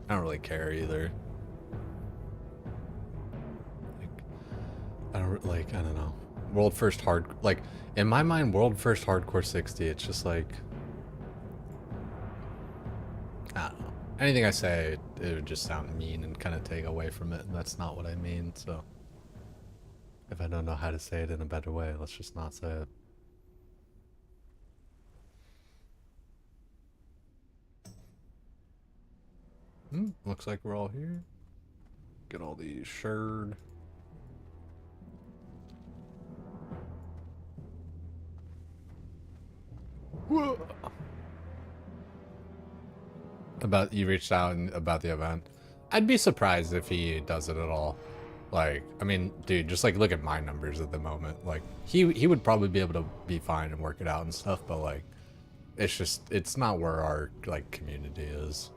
I don't really care either. Like, I don't know. World first hard, like in my mind, world first hardcore 60. It's just like, I don't know. Anything I say, it would just sound mean and kind of take away from it, and that's not what I mean. So, if I don't know how to say it in a better way, let's just not say it. Looks like we're all here. Get all these shared. Whoa. About you reached out and about the event. I'd be surprised if he does it at all. Like, I mean, dude, just like look at my numbers at the moment. Like, he would probably be able to be fine and work it out and stuff, but like, it's just, it's not where our like community is.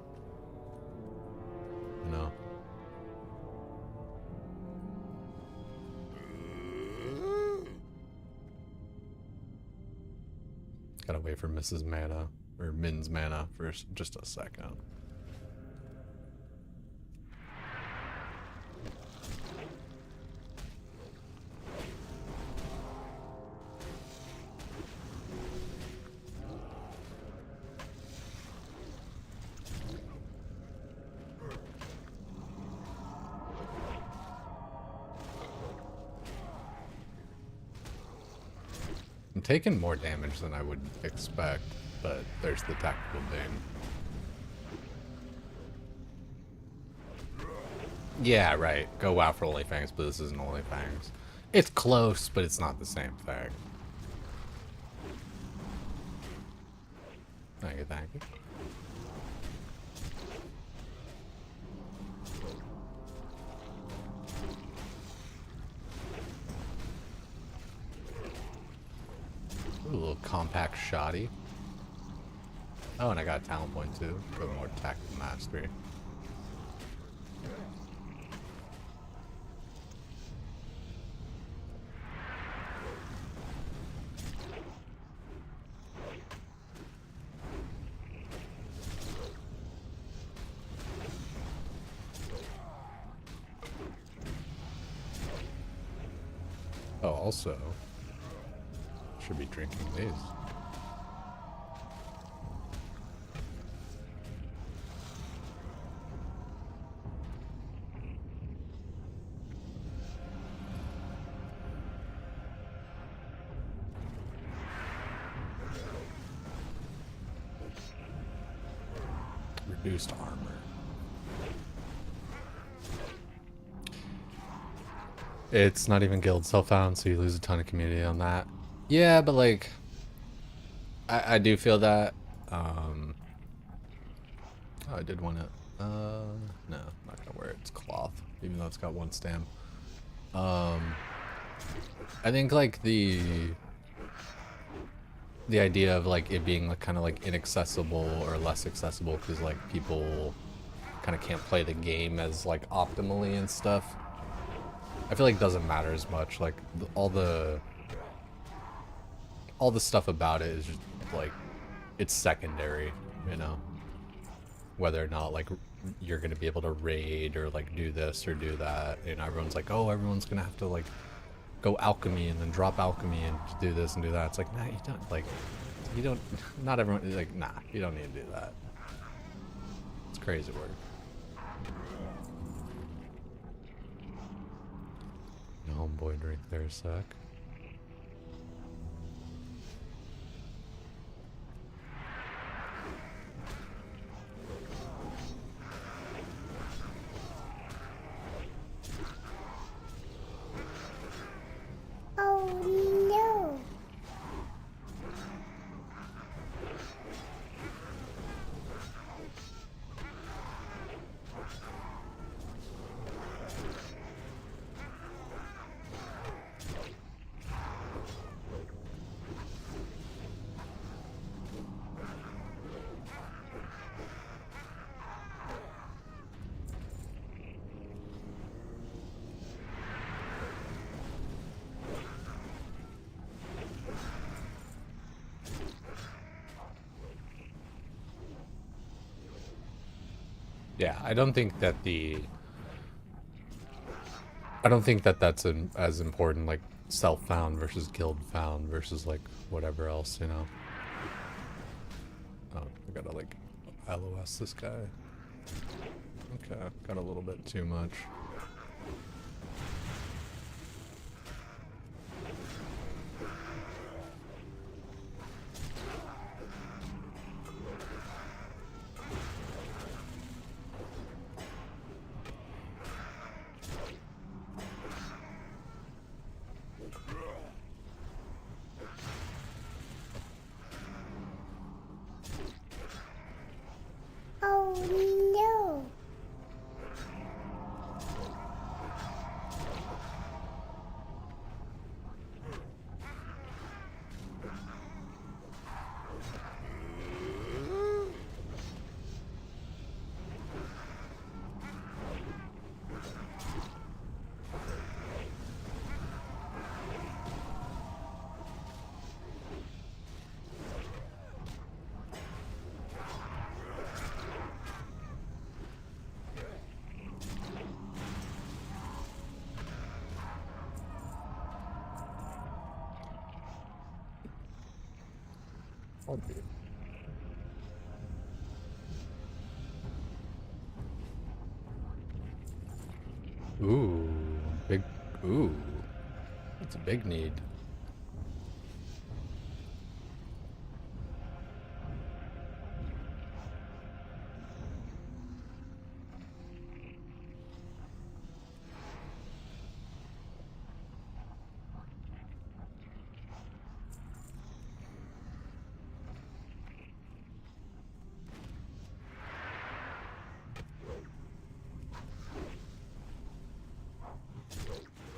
You know? Gotta wait for Mrs. Mana, or Min's Mana for just a second. I'm taking more damage than I would expect, but there's the tactical Bane. Yeah, right. Go out for Fangs, but this isn't Fangs. It's close, but it's not the same thing. Thank you, thank you. Ooh, a little compact shoddy. Oh, and I got a talent point too. For more tactical mastery. Oh, also, should be drinking these. Reduced armor. It's not even guild self-found, so you lose a ton of community on that. Yeah, but like, I do feel that. Oh, I did want it. No, not gonna wear it. It's cloth, even though it's got one stamp. I think like the idea of like it being like kind of like inaccessible or less accessible because like people kind of can't play the game as like optimally and stuff. I feel like it doesn't matter as much. Like all the stuff about it is just like it's secondary, you know. Whether or not like you're gonna be able to raid or like do this or do that, and everyone's like, oh, everyone's gonna have to like go alchemy and then drop alchemy and do this and do that. It's like, nah, you don't. Like, you don't. Not everyone. Like, nah, you don't need to do that. It's crazy work. Homeboy, drink there a sec. Oh no! Yeah, I don't think that that's as important, like self-found versus guild-found versus like whatever else, you know. Oh, I gotta like LOS this guy. Okay, got a little bit too much. Oh no! Ooh, big. Ooh, that's a big need.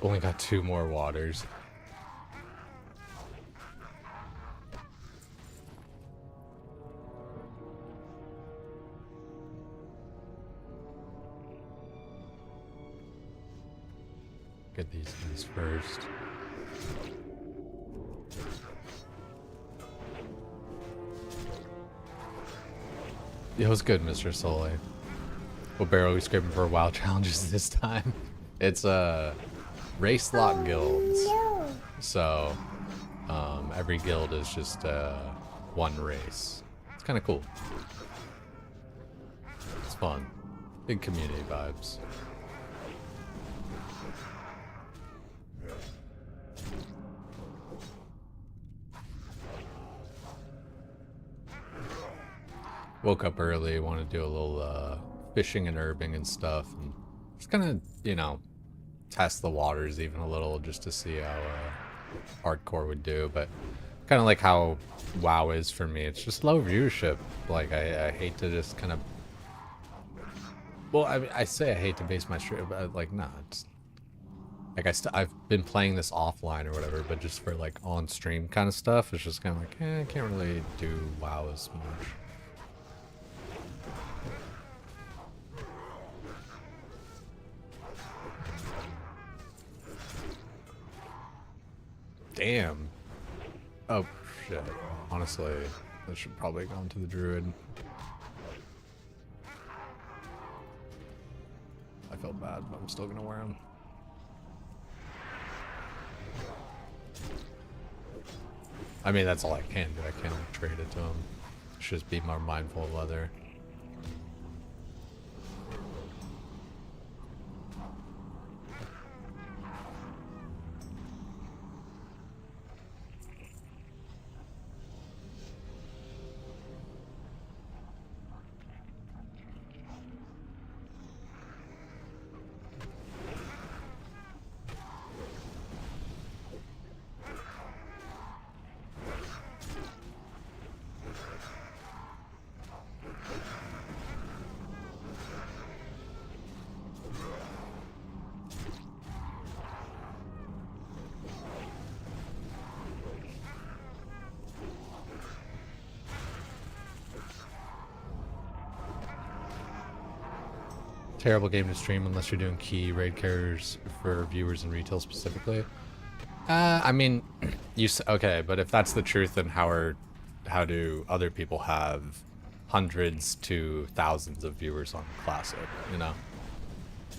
Only got 2 more waters. Get these guys first. Yeah, it was good, Mr. Soleil. What barrel are we scraping for WoW challenges this time? It's race lock guilds. No. So every guild is just one race. It's kind of cool. It's fun. Big community vibes. Woke up early, want to do a little fishing and herbing and stuff, and just kind of, you know, test the waters even a little just to see how hardcore would do. But kind of like how WoW is for me, it's just low viewership. Like I hate to just kind of, well, I mean, I say I hate to base my stream, but like nah, it's like I've been playing this offline or whatever, but just for like on stream kind of stuff, it's just kind of like I can't really do WoW as much. Damn. Oh, shit. Honestly, I should probably go into the druid. I felt bad, but I'm still gonna wear them. I mean, that's all I can do. I can't trade it to him. Should just be more mindful of weather. Terrible game to stream unless you're doing key raid carriers for viewers in retail specifically. I mean, okay, but if that's the truth, then how do other people have hundreds to thousands of viewers on Classic? You know,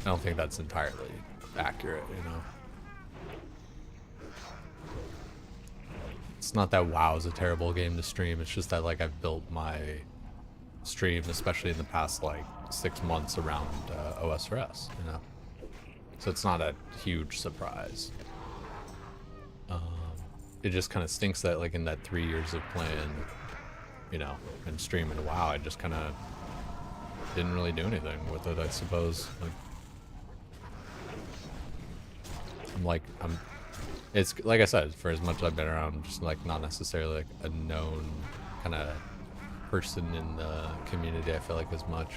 I don't think that's entirely accurate. You know, it's not that WoW is a terrible game to stream. It's just that like I've built my stream, especially in the past like 6 months, around OSRS, you know, so it's not a huge surprise. It just kind of stinks that like in that 3 years of playing, you know, and streaming WoW, I just kind of didn't really do anything with it, I suppose. It's like I said, for as much as I've been around, I'm just like not necessarily like a known kind of person in the community, I feel like, as much.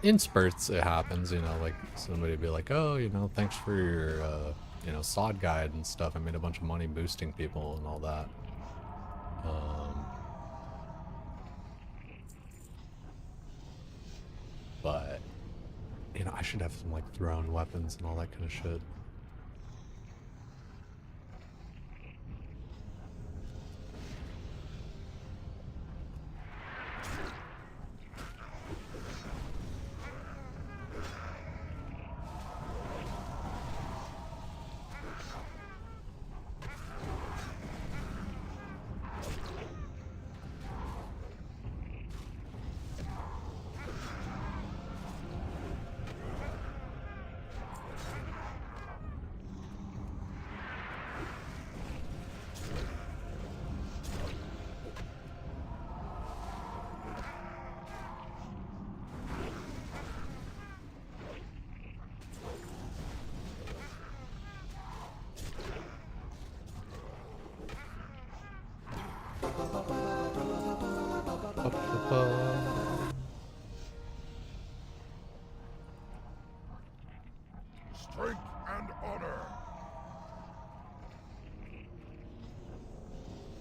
In spurts it happens, you know, like somebody be like, oh, you know, thanks for your you know, sod guide and stuff, I made a bunch of money boosting people and all that. But you know, I should have some like thrown weapons and all that kind of shit. Strength and honor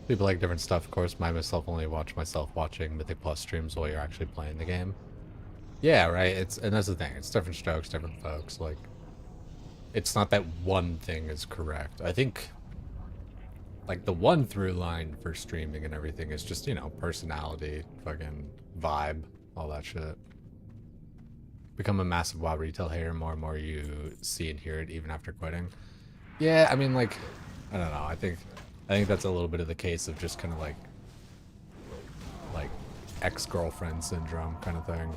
People like different stuff, of course. Myself only watch myself watching Mythic Plus streams while you're actually playing the game. Yeah, right. And that's the thing. It's different strokes, different folks. Like, it's not that one thing is correct. I think, like, the one through line for streaming and everything is just, you know, personality, fucking vibe, all that shit. Become a massive WoW retail hater, more and more you see and hear it even after quitting. Yeah, I mean, like, I don't know. I think that's a little bit of the case of just kind of like ex-girlfriend syndrome kind of thing.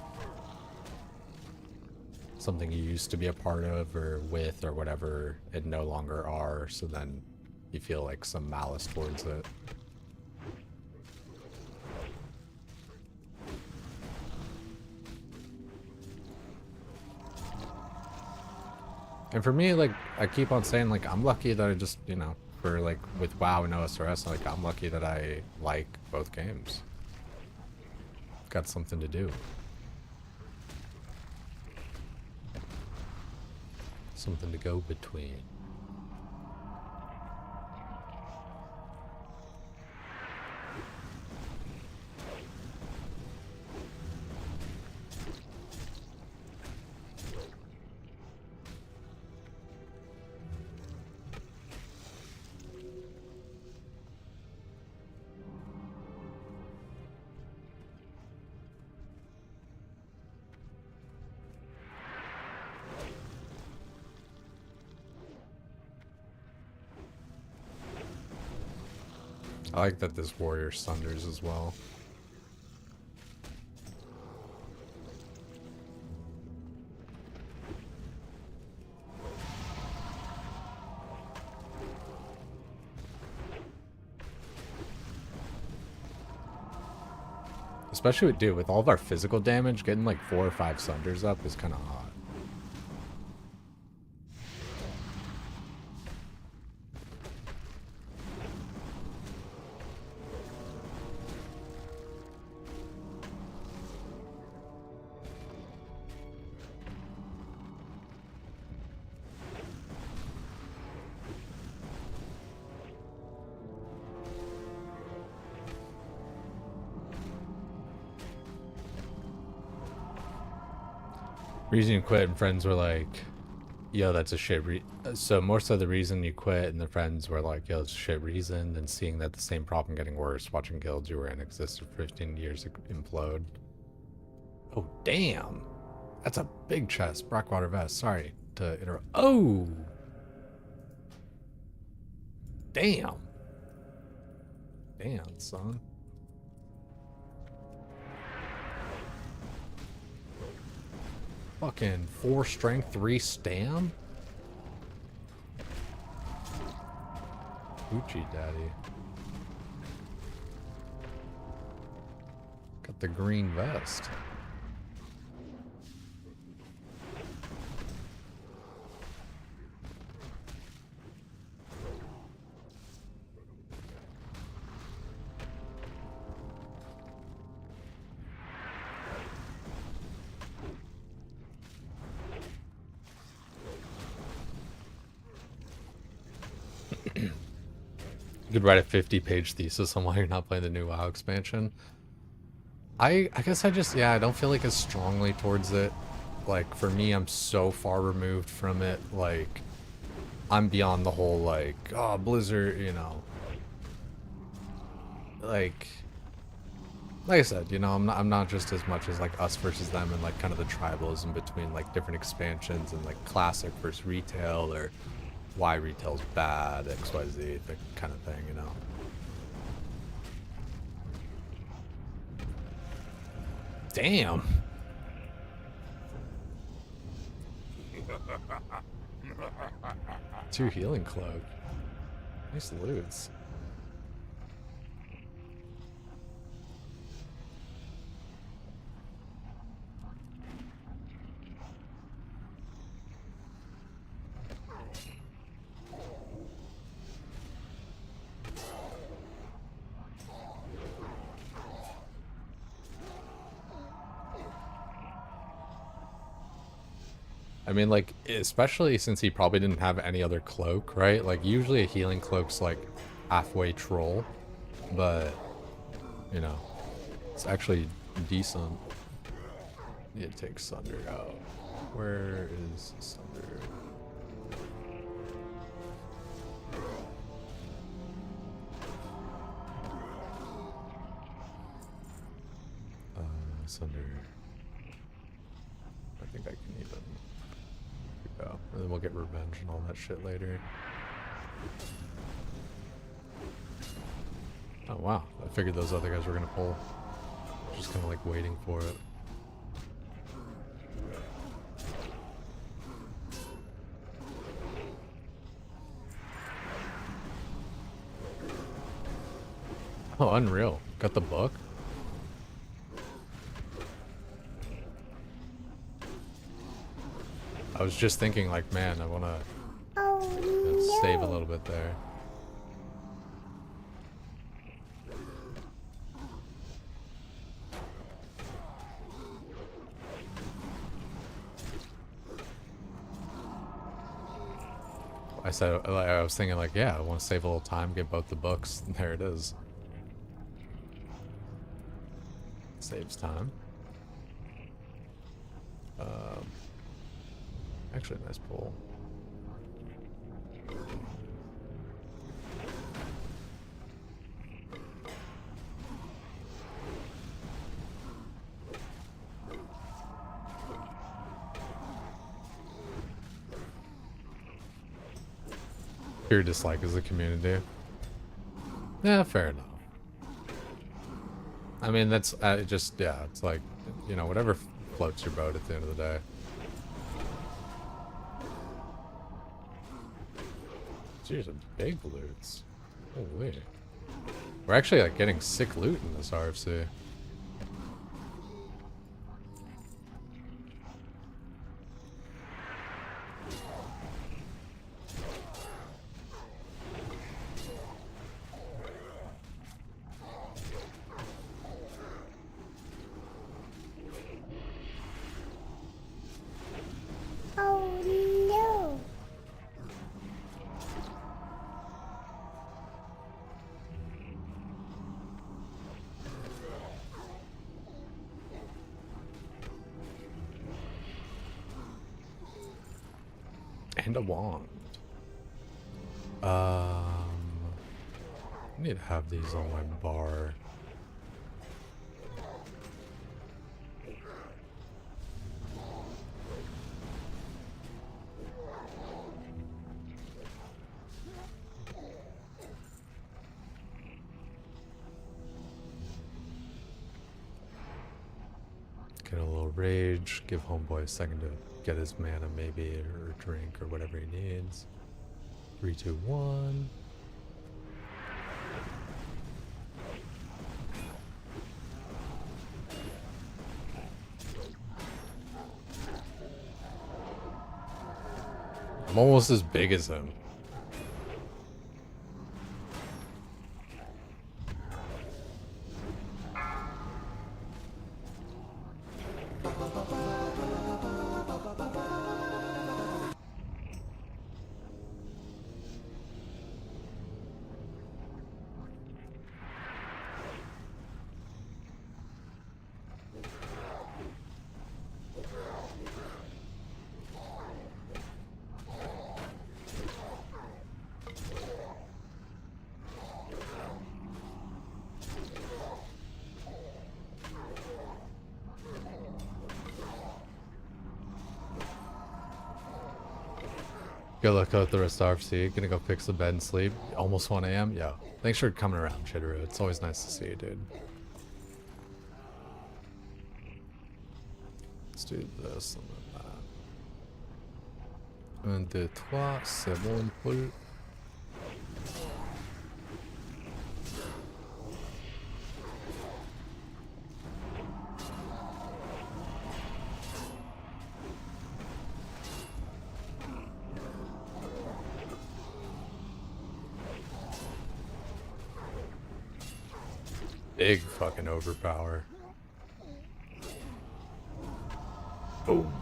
Something you used to be a part of or with or whatever, and no longer are, so then you feel like some malice towards it. And for me, like, I keep on saying, like, I'm lucky that I just, you know, for, like, with WoW and OSRS, like, I'm lucky that I like both games. Got something to do. Something to go between. I like that this warrior sunders as well. Especially with, dude, with all of our physical damage, getting like 4 or 5 sunders up is kind of hot. Reason you quit and friends were like, yo, that's a shit so more so the reason you quit and the friends were like, yo, it's a shit reason, than seeing that the same problem getting worse, watching guilds you were in exist for 15 years implode. Oh, damn. That's a big chest. Brockwater vest. Sorry to interrupt. Oh! Damn. Damn, son. Fucking 4 strength, 3 stam? Gucci daddy. Got the green vest. You could write a 50-page thesis on why you're not playing the new WoW expansion. I guess I just, yeah, I don't feel like as strongly towards it. Like, for me, I'm so far removed from it. Like, I'm beyond the whole, like, oh, Blizzard, you know. Like I said, you know, I'm not just as much as, like, us versus them and, like, kind of the tribalism between, like, different expansions and, like, classic versus retail, or why retail's bad, XYZ, the kind of thing, you know. Damn. 2 healing cloak. Nice loots. I mean, like, especially since he probably didn't have any other cloak, right? Like, usually a healing cloak's, like, halfway troll. but you know, it's actually decent. Need to take Sunder out. Where is Sunder? Sunder. I think I can even go. And then we'll get revenge and all that shit later. Oh wow, I figured those other guys were gonna pull. Just kind of like waiting for it. Oh, unreal. Got the book? I was just thinking like, man, I want to Oh save a no. little bit there. I was thinking like, yeah, I want to save a little time, get both the books. And there it is. Saves time. Actually, a nice pull. Pure dislike as a community. Yeah, fair enough. I mean, that's just, yeah, it's like, you know, whatever floats your boat at the end of the day. Jeez, some big loots. Holy. We're actually like getting sick loot in this RFC. Oh no. And a wand. I need to have these on my bar. Get a little rage, give homeboy a second to get his mana maybe, or drink, or whatever he needs. 3, 2, 1. I'm almost as big as him. Good luck out the rest of RFC. Gonna go fix the bed and sleep. Almost 1 a.m. Yo, thanks for coming around, Chitteru. It's always nice to see you, dude. Let's do this and then that. 1, 2, 3, c'est bon pour. Big fucking overpower. Boom.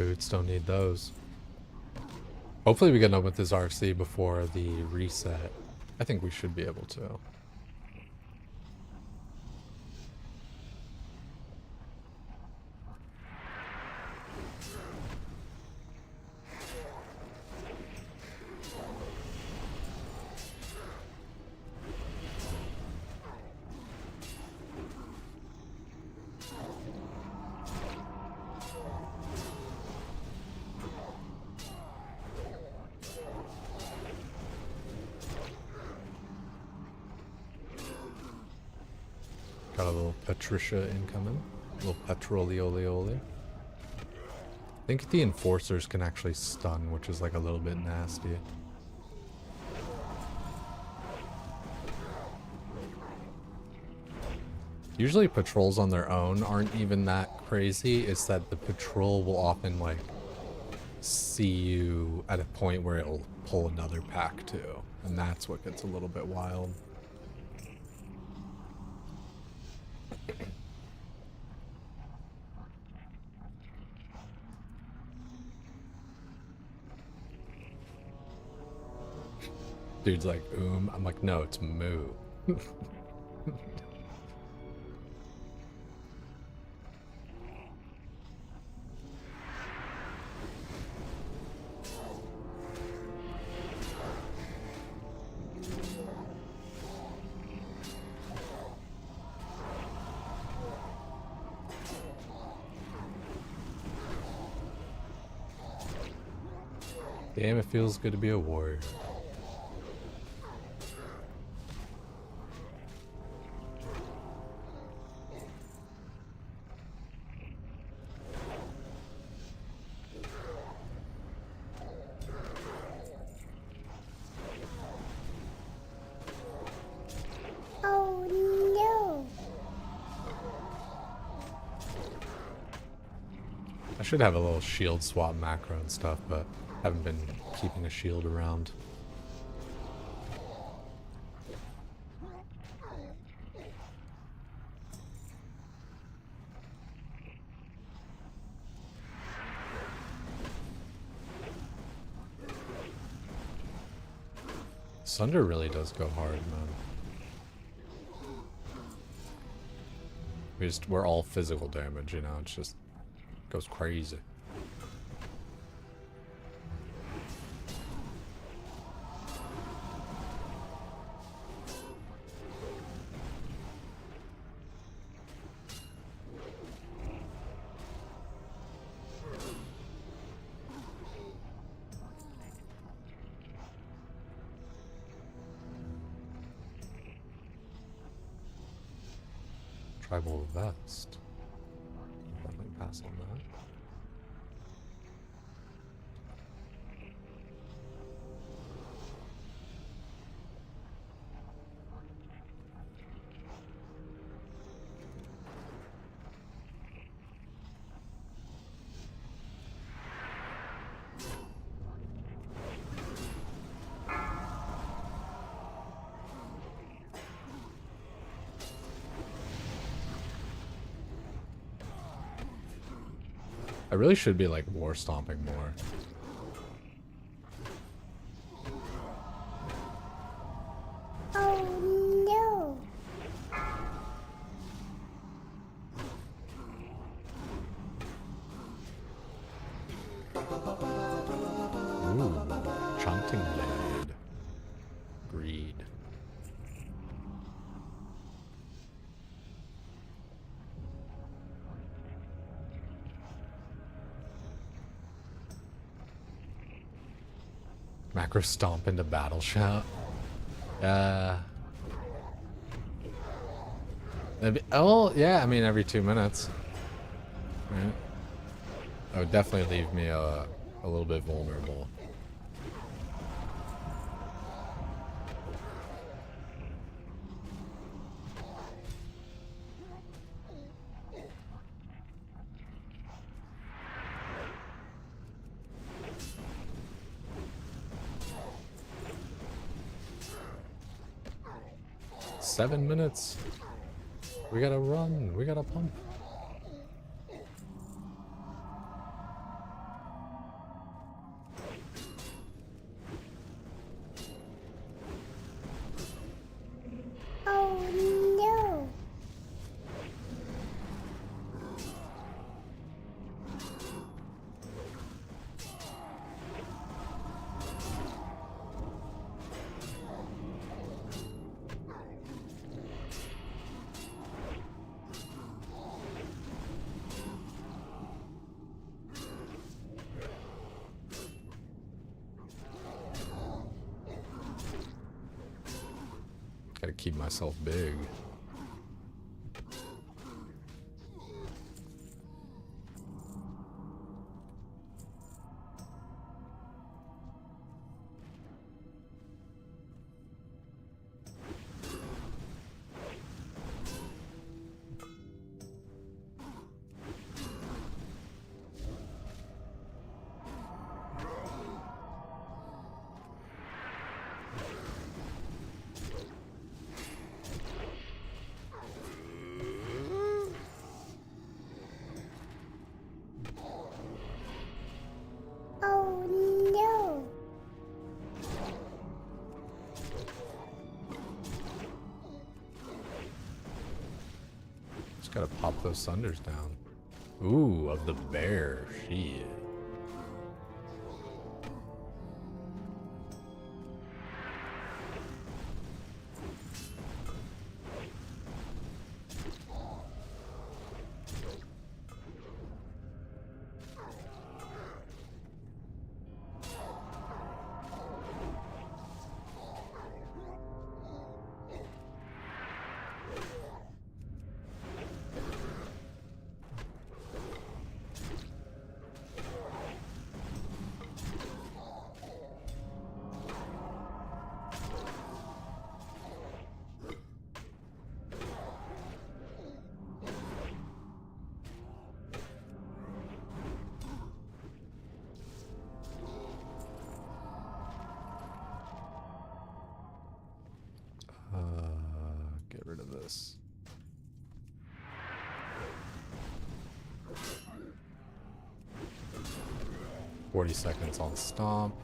boots, don't need those. Hopefully we get done with this RC before the reset. I think we should be able to. Got a little Patricia incoming. A little petroliolioli. I think the enforcers can actually stun, which is like a little bit nasty. Usually patrols on their own aren't even that crazy. It's that the patrol will often like see you at a point where it'll pull another pack too. And that's what gets a little bit wild. Dude's like, I'm like, no, it's moo. Damn, it feels good to be a warrior. Oh no. I should have a little shield swap macro and stuff, but haven't been keeping a shield around. Sunder really does go hard, man. We're all physical damage, you know, it's just goes crazy. Tribal vest. Definitely pass on that. I really should be like war stomping more. Oh no. Ooh, chanting blade. Greed. Macro stomp into battle shout. Oh yeah, I mean every 2 minutes. Right. That would definitely leave me a little bit vulnerable. Seven minutes. We gotta run. We gotta pump. Gotta keep myself big. Oh no. Just gotta pop those sunders down. Ooh, of the bear. Shit. Get rid of this. $40 on stomp.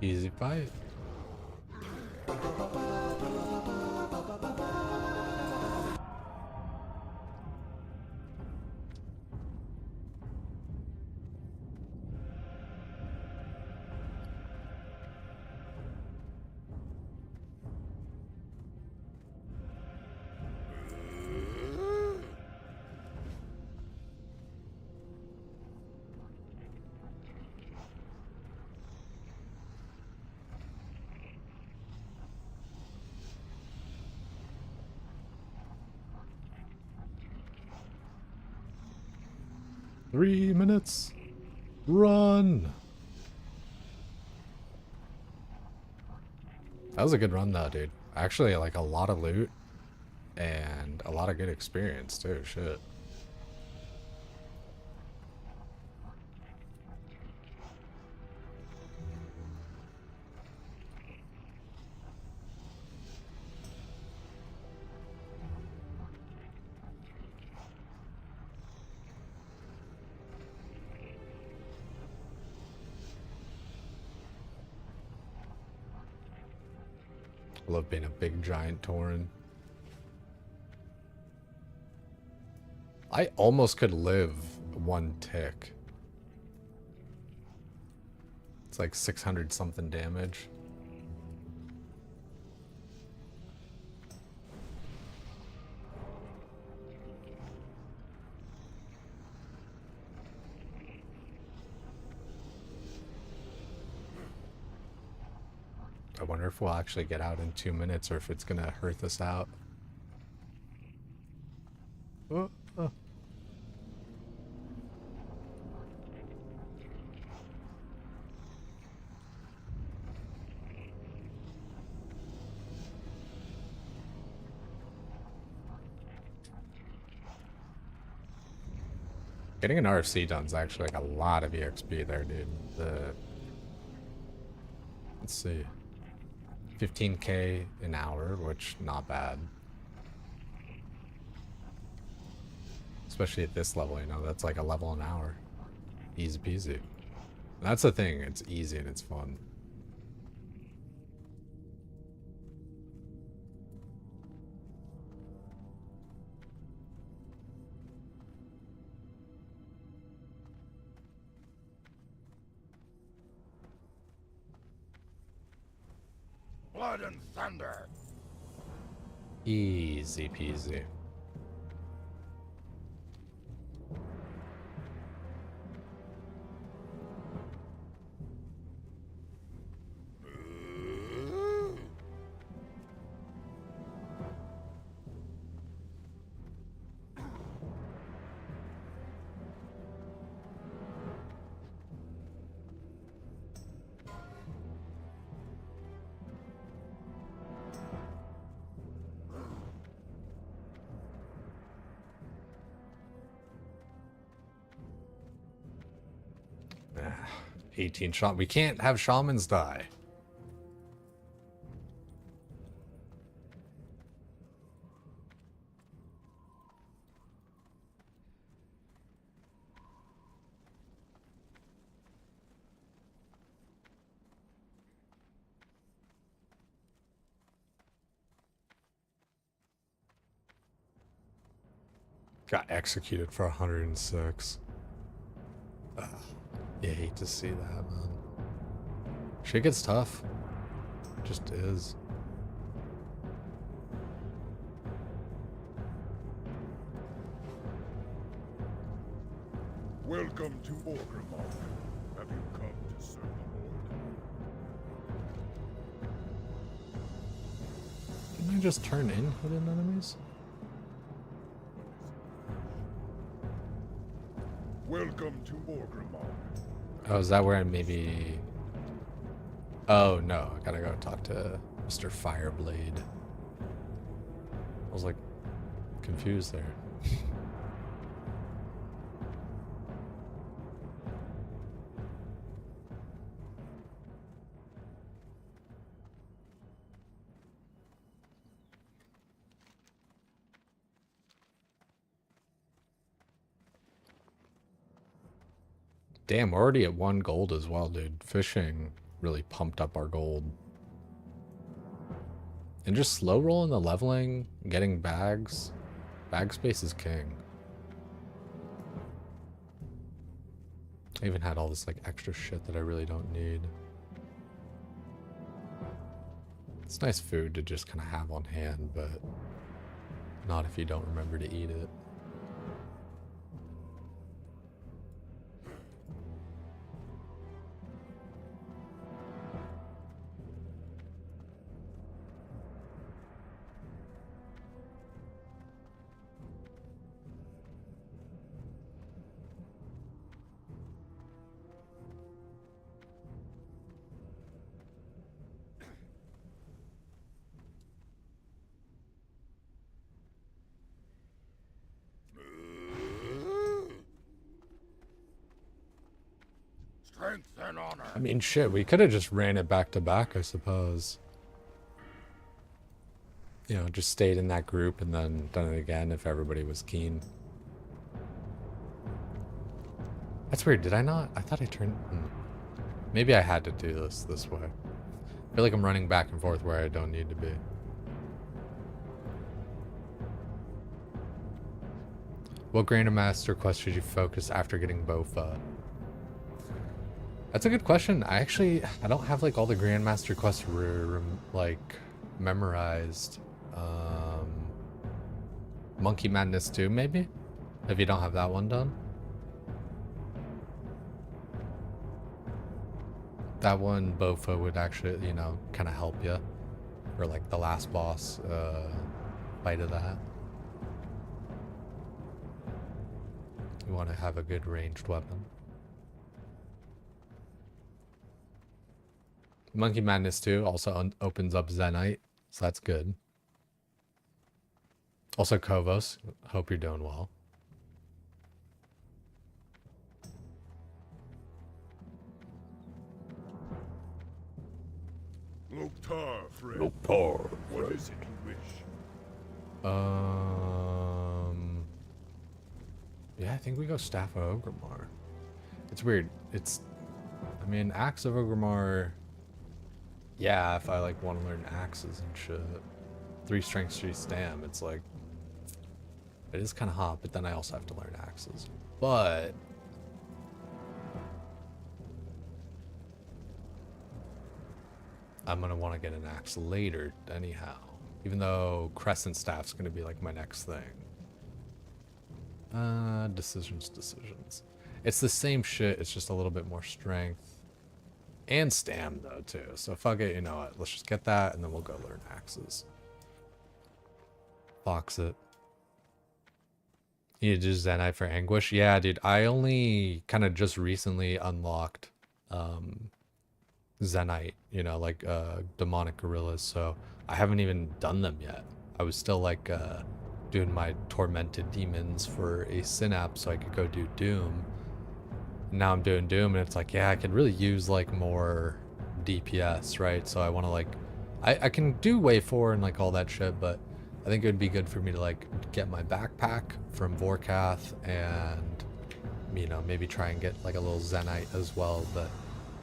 Easy fight. Three minutes. Run. That was a good run though, dude. Actually, like a lot of loot and a lot of good experience too. Shit. I love being a big giant Tauren. I almost could live one tick. It's like 600 something damage. I wonder if we'll actually get out in 2 minutes or if it's gonna hurt us out. Oh, oh. Getting an RFC done is actually like a lot of EXP there, dude. Let's see. 15k an hour, which not bad. Especially at this level, you know, that's like a level an hour. Easy peasy. That's the thing, it's easy and it's fun. blood and thunder. Easy peasy. Ah, 18 shot. We can't have shamans die. Got executed for 106. Ugh. You hate to see that, man. Shit gets tough. It just is. Welcome to Orgrimmar. Have you come to serve the Lord? Didn't I just turn in hidden enemies? Welcome to Orgrimmar. Oh, is that where I maybe... Oh, no. I gotta go talk to Mr. Fireblade. I was like, confused there. Damn, we're already at 1 gold as well, dude. Fishing really pumped up our gold. And just slow rolling the leveling, getting bags. Bag space is king. I even had all this like extra shit that I really don't need. It's nice food to just kind of have on hand, but not if you don't remember to eat it. Strength and honor. I mean, shit, we could have just ran it back to back, I suppose. You know, just stayed in that group and then done it again if everybody was keen. That's weird, did I not? I thought I turned... Maybe I had to do this way. I feel like I'm running back and forth where I don't need to be. What Grandmaster quest should you focus after getting Bofa? That's a good question. I don't have like all the Grandmaster quests like memorized. Monkey Madness 2 maybe? If you don't have that one done. That one Bofa would actually, you know, kind of help you. Or like the last boss fight of that. You want to have a good ranged weapon. Monkey Madness 2 also opens up Zenite, so that's good. Also Kovos, hope you're doing well. Loktar, friend. Loktar, What is it you wish? Yeah, I think we go Staff of Ogrimmar. It's weird. I mean, Axe of Ogrimmar. Yeah, if I like want to learn axes and shit. 3 strength, 3 stam. It's like, it is kind of hot, but then I also have to learn axes. But I'm gonna want to get an axe later anyhow. Even though Crescent Staff's gonna be like my next thing. Decisions. It's the same shit, it's just a little bit more strength. And stam though too. So fuck it, you know what? Let's just get that and then we'll go learn axes. Fox it. You need to do Zenite for Anguish? Yeah, dude, I only kind of just recently unlocked Zenite, you know, like demonic gorillas, so I haven't even done them yet. I was still like doing my tormented demons for a synapse so I could go do Doom. Now I'm doing Doom and it's like, yeah, I could really use like more DPS, right? So I want to like, I can do Way 4 and like all that shit, but I think it would be good for me to like get my backpack from Vorkath and, you know, maybe try and get like a little Zenite as well, but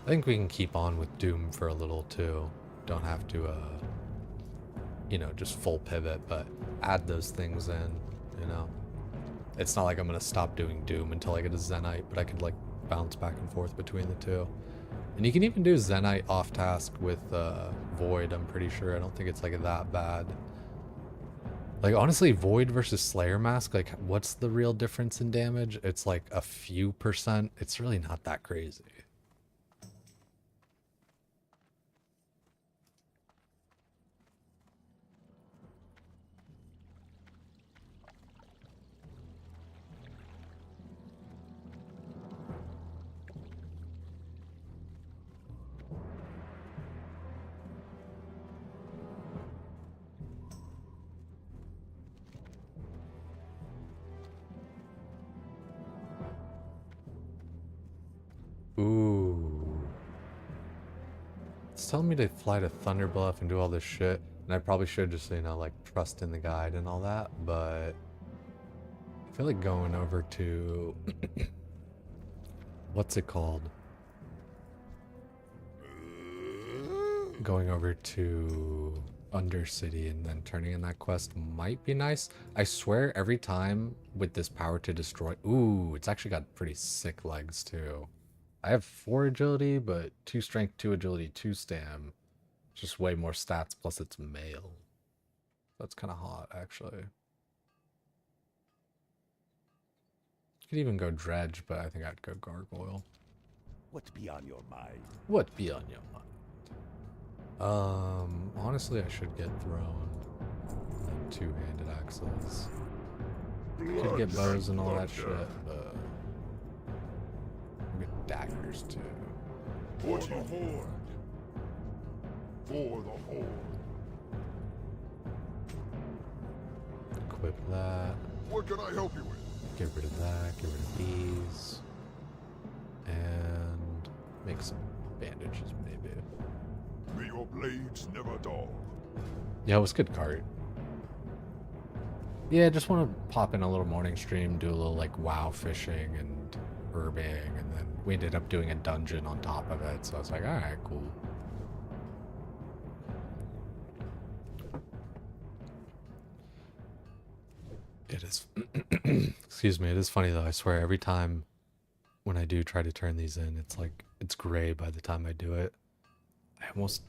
I think we can keep on with Doom for a little too. Don't have to, you know, just full pivot, but add those things in, you know. It's not like I'm gonna stop doing Doom until I get a Zenite, but I could like bounce back and forth between the two. And you can even do Zenite off task with Void, I'm pretty sure. I don't think it's like that bad. Like honestly, Void versus Slayer Mask, like what's the real difference in damage? It's like a few percent. It's really not that crazy. Ooh. It's telling me to fly to Thunderbluff and do all this shit. And I probably should just, you know, like trust in the guide and all that. But I feel like going over to... what's it called? Going over to Undercity and then turning in that quest might be nice. I swear every time with this power to destroy... Ooh, it's actually got pretty sick legs too. I have 4 agility, but 2 strength, 2 agility, 2 stam. Just way more stats, plus it's male. That's kind of hot, actually. Could even go Dredge, but I think I'd go Gargoyle. What be on your mind? What be on your mind? Honestly, I should get thrown like 2-handed axes. Could get bows and all that shit, but... I'll get daggers, too. For the Horde. For the Horde. Equip that. What can I help you with? Get rid of that, get rid of these. And make some bandages, maybe. May your blades never dull. Yeah, it was good cart. Yeah, just want to pop in a little morning stream, do a little like WoW fishing and herbing, and then we ended up doing a dungeon on top of it, so I was like, alright, cool. It is, excuse me, it is funny though, I swear, every time when I do try to turn these in, it's like, it's gray by the time I do it. I almost...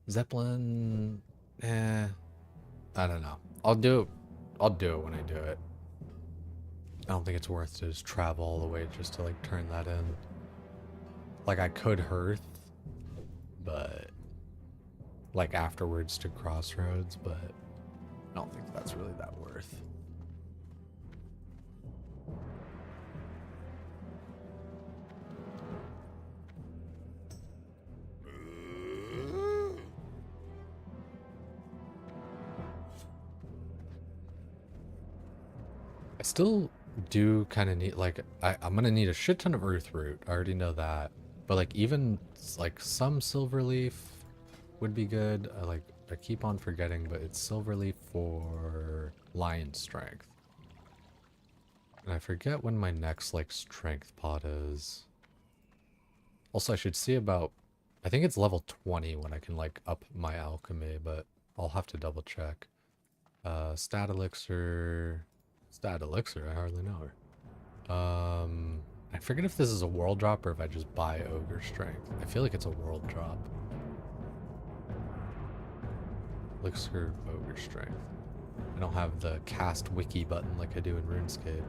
Zeppelin... I don't know. I'll do it when I do it. I don't think it's worth to just travel all the way just to like turn that in. Like I could Hearth, but like afterwards to Crossroads, but I don't think that's really that worth. I still do kind of need, like, I'm gonna need a shit ton of earth root. I already know that. But like even like some silver leaf would be good. I keep on forgetting, but it's silver leaf for lion strength. And I forget when my next like strength pot is. Also, I should see about, I think it's level 20 when I can like up my alchemy, but I'll have to double check. Stat elixir, I hardly know her. I forget if this is a world drop or if I just buy Ogre Strength. I feel like it's a world drop. Elixir of Ogre Strength. I don't have the cast wiki button like I do in RuneScape.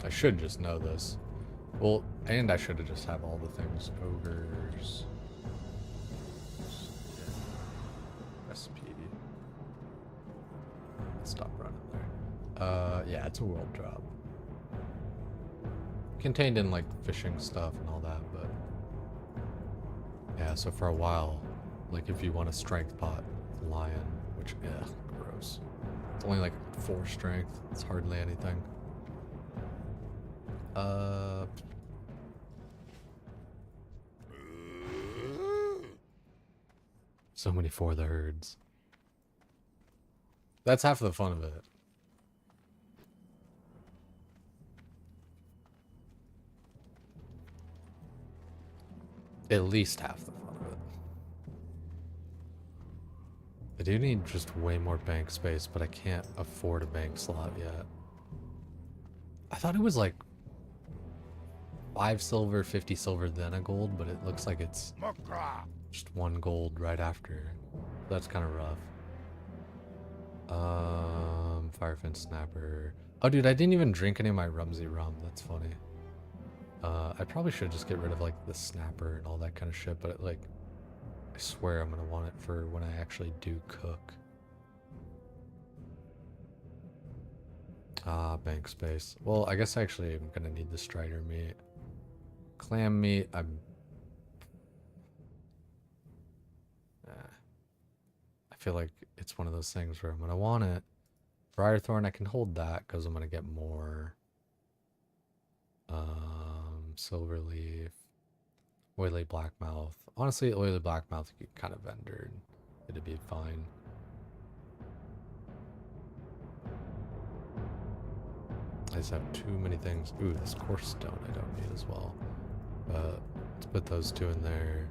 I should just know this. Well, and I should have just have all the things. Ogres. Recipe. Stop running there. Yeah, it's a world drop. Contained in like fishing stuff and all that, but yeah, so for a while, like if you want a strength pot, lion, which gross. It's only like 4 strength. It's hardly anything. So many for the herds. That's half the fun of it. At least half the fun of it. I do need just way more bank space, but I can't afford a bank slot yet. I thought it was like 5 silver, 50 silver, then a gold, but it looks like it's just 1 gold right after. That's kind of rough. Firefin Snapper. Oh, dude, I didn't even drink any of my Rumsey rum. That's funny. I probably should just get rid of like the snapper and all that kind of shit, but like, I swear I'm gonna want it for when I actually do cook. Ah, bank space. Well, I guess actually I'm gonna need the strider meat. Clam meat, I feel like it's one of those things where I'm gonna want it. Briarthorn, I can hold that because I'm gonna get more. Silverleaf, oily blackmouth. Honestly, oily blackmouth you could kind of vendor and it'd be fine. I just have too many things. Ooh, this coarse stone I don't need as well. Let's put those 2 in there.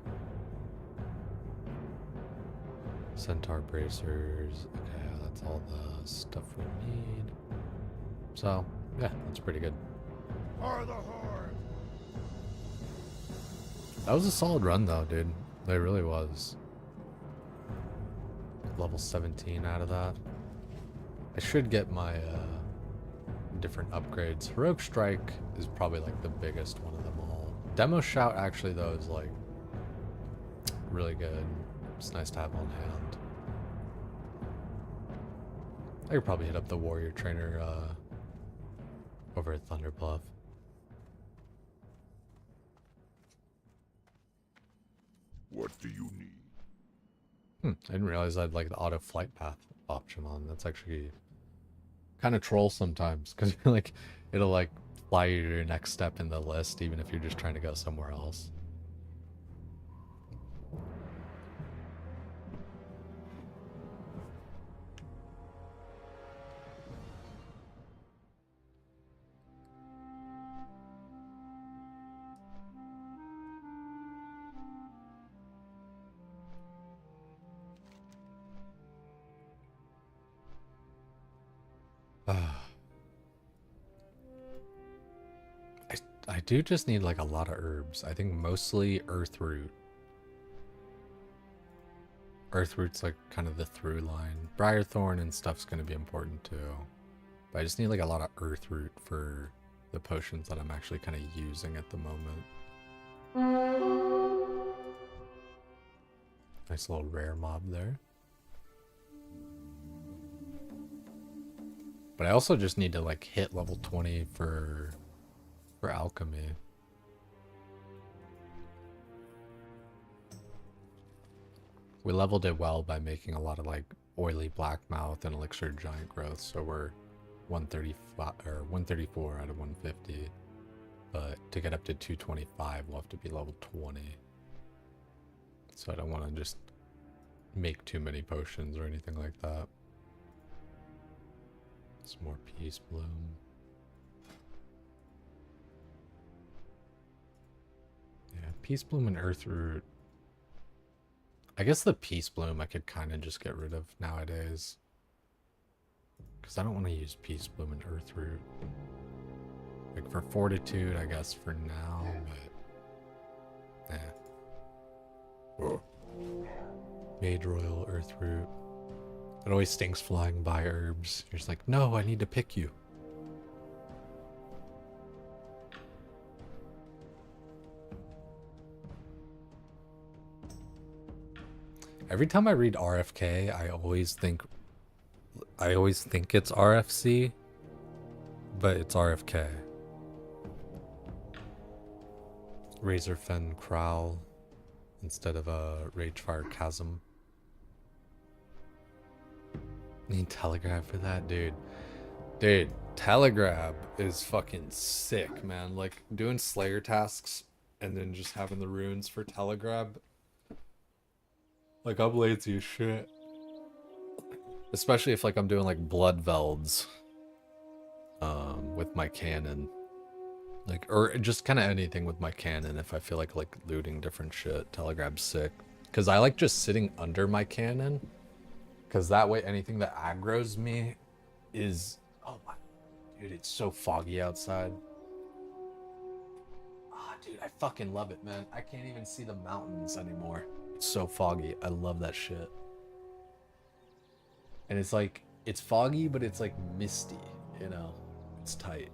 Centaur bracers. Okay, that's all the stuff we need. So, yeah, that's pretty good. For the horde. That was a solid run though, dude. It really was. Level 17 out of that. I should get my different upgrades. Heroic Strike is probably like the biggest one of them all. Demo Shout actually though is like really good. It's nice to have on hand. I could probably hit up the Warrior Trainer over at Thunder Bluff. What do you need? I didn't realize I'd like the auto flight path option on. That's actually kind of troll sometimes because you're like it'll like fly you to your next step in the list even if you're just trying to go somewhere else. I do just need like a lot of herbs. I think mostly earthroot. Earthroot's like kind of the through line. Briarthorn and stuff's going to be important too. But I just need like a lot of earthroot for the potions that I'm actually kind of using at the moment. Nice little rare mob there. But I also just need to like hit level 20 for alchemy. We leveled it well by making a lot of like oily blackmouth and elixir giant growth, so we're 135 or 134 out of 150. But to get up to 225 we'll have to be level 20. So I don't want to just make too many potions or anything like that. Some more Peace Bloom. Yeah, Peace Bloom and Earthroot. I guess the Peace Bloom I could kind of just get rid of nowadays. Because I don't want to use Peace Bloom and Earth Root. Like for Fortitude, I guess for now, but... Eh. Mage Royal, Earth Root. It always stinks flying by herbs. You're just like, no, I need to pick you. Every time I read RFK, I always think it's RFC, but it's RFK. Razorfen Crowl instead of a Ragefire Chasm. Need Telegrab for that, dude. Dude, Telegrab is fucking sick, man. Like doing Slayer tasks and then just having the runes for Telegrab. Like I'm lazy as shit. Especially if like I'm doing like Blood Velds with my cannon. Like, or just kind of anything with my cannon if I feel like looting different shit. Telegrab's sick. Because I like just sitting under my cannon. Because that way anything that aggroes me is... Oh my... Dude, it's so foggy outside. Ah, dude, I fucking love it, man. I can't even see the mountains anymore. It's so foggy. I love that shit. And it's like... It's foggy, but it's like misty, you know? It's tight.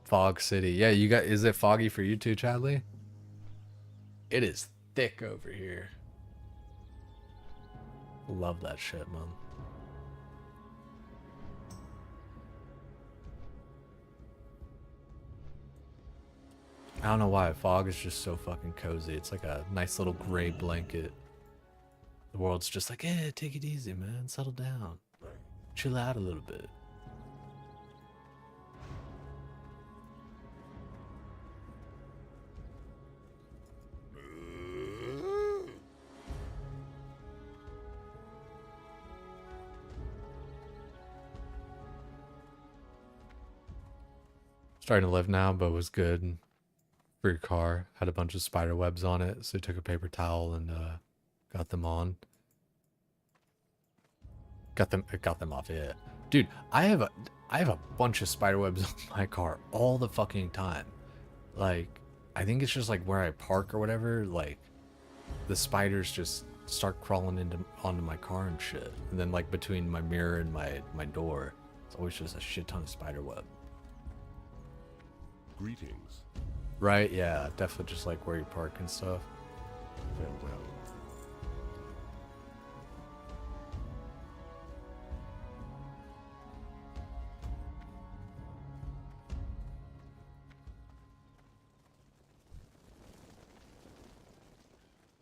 Fog City. Yeah, you got... Is it foggy for you too, Chadley? It is thick over here. Love that shit, man. I don't know why. Fog is just so fucking cozy. It's like a nice little gray blanket. The world's just like, eh, take it easy, man. Settle down. Chill out a little bit. Starting to live now, but was good for your car. Had a bunch of spider webs on it, so I took a paper towel and got them on. Got them off. Yeah, dude, I have a bunch of spider webs on my car all the fucking time. Like, I think it's just like where I park or whatever. Like, the spiders just start crawling onto my car and shit. And then like between my mirror and my door, it's always just a shit ton of spider web. Greetings. Right, yeah, definitely just like where you park and stuff. Farewell.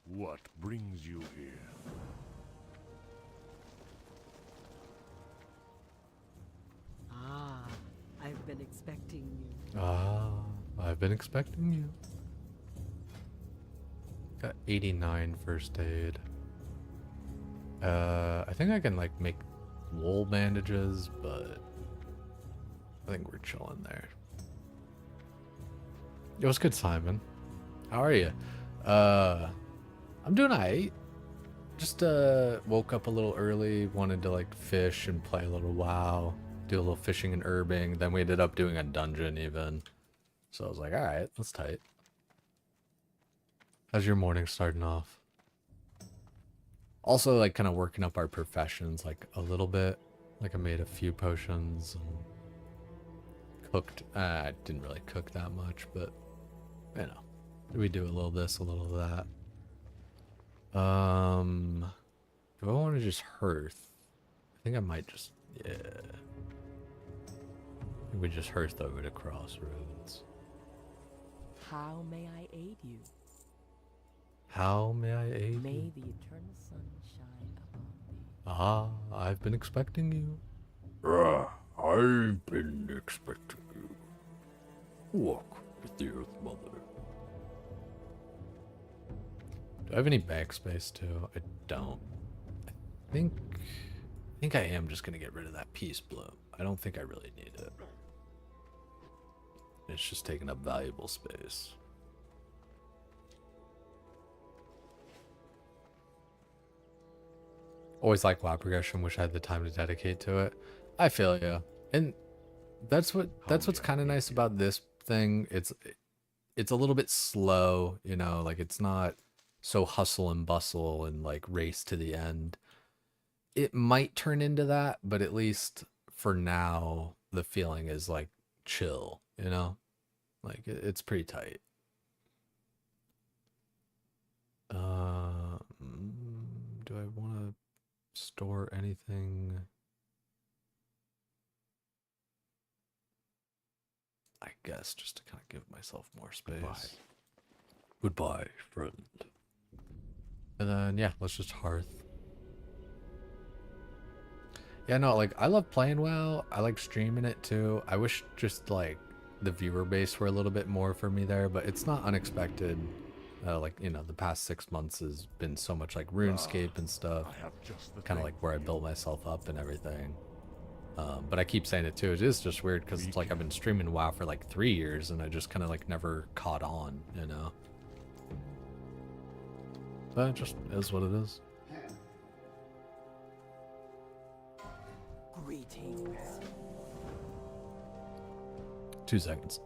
What brings you here? Ah, I've been expecting you. Ah, I've been expecting you. Got 89 first aid. I think I can like make wool bandages, but I think we're chilling there. It was good, Simon. How are you? I'm doing alright. Just woke up a little early, wanted to like fish and play a little WoW, do a little fishing and herbing. Then we ended up doing a dungeon even. So I was like, alright, that's tight. How's your morning starting off? Also like kind of working up our professions like a little bit. Like I made a few potions and cooked. I didn't really cook that much, but you know, we do a little this, a little that. Do I want to just hearth? I think I might just, yeah. We just hearth over to Crossroads. How may I aid you? How may I aid you? May the eternal sun shine upon thee. Ah, I've been expecting you. I've been expecting you. Walk with the Earth Mother. Do I have any backspace too? I don't. I think I am just gonna get rid of that Peace Bloom. I don't think I really need it. It's just taking up valuable space. Always like WoW progression. Wish I had the time to dedicate to it. I feel you, and that's what's kind of nice about this thing. It's a little bit slow, you know, like it's not so hustle and bustle and like race to the end. It might turn into that, but at least for now, the feeling is like chill, you know, like it's pretty tight. Do I want to store anything? I guess just to kind of give myself more space. Goodbye, friend. And then, yeah, let's just hearth. Yeah, no, like, I love playing WoW. I like streaming it, too. I wish just, like, the viewer base were a little bit more for me there, but it's not unexpected. Like, you know, the past 6 months has been so much, like, RuneScape and stuff. Kind of like where I built myself up and everything. But I keep saying it, too. It is just weird, because it's like I've been streaming WoW for, like, 3 years, and I just kind of, like, never caught on, you know? But it just is what it is. Greetings. 2 seconds.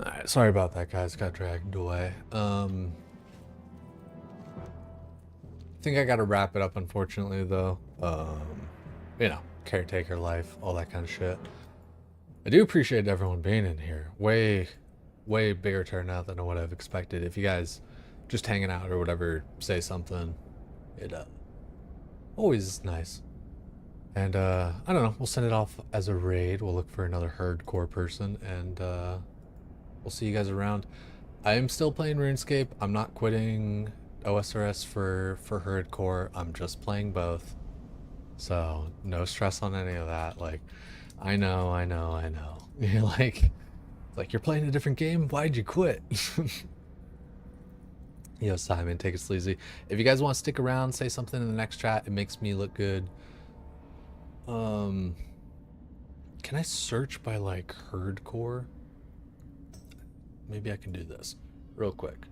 Alright, sorry about that, guys. Got dragged away. I think I gotta wrap it up, unfortunately, though. You know, caretaker life, all that kind of shit. I do appreciate everyone being in here. Way bigger turnout than I would have expected. If you guys just hanging out or whatever, say something, it always is nice. And I don't know, we'll send it off as a raid. We'll look for another hardcore person, and we'll see you guys around. I am still playing RuneScape. I'm not quitting OSRS for hardcore. I'm just playing both. So no stress on any of that. Like, I know. You're like you're playing a different game. Why'd you quit? Yo, Simon, take it sleazy. If you guys want to stick around, say something in the next chat. It makes me look good. Can I search by like hardcore? Maybe I can do this real quick.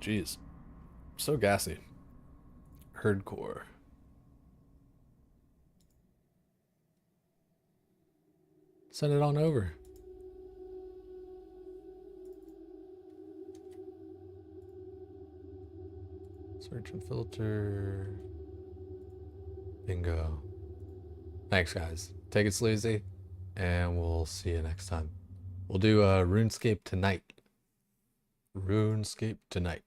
Jeez, so gassy. Hardcore. Send it on over. Search and filter. Bingo. Thanks, guys. Take it sleazy, and we'll see you next time. We'll do RuneScape tonight. RuneScape tonight.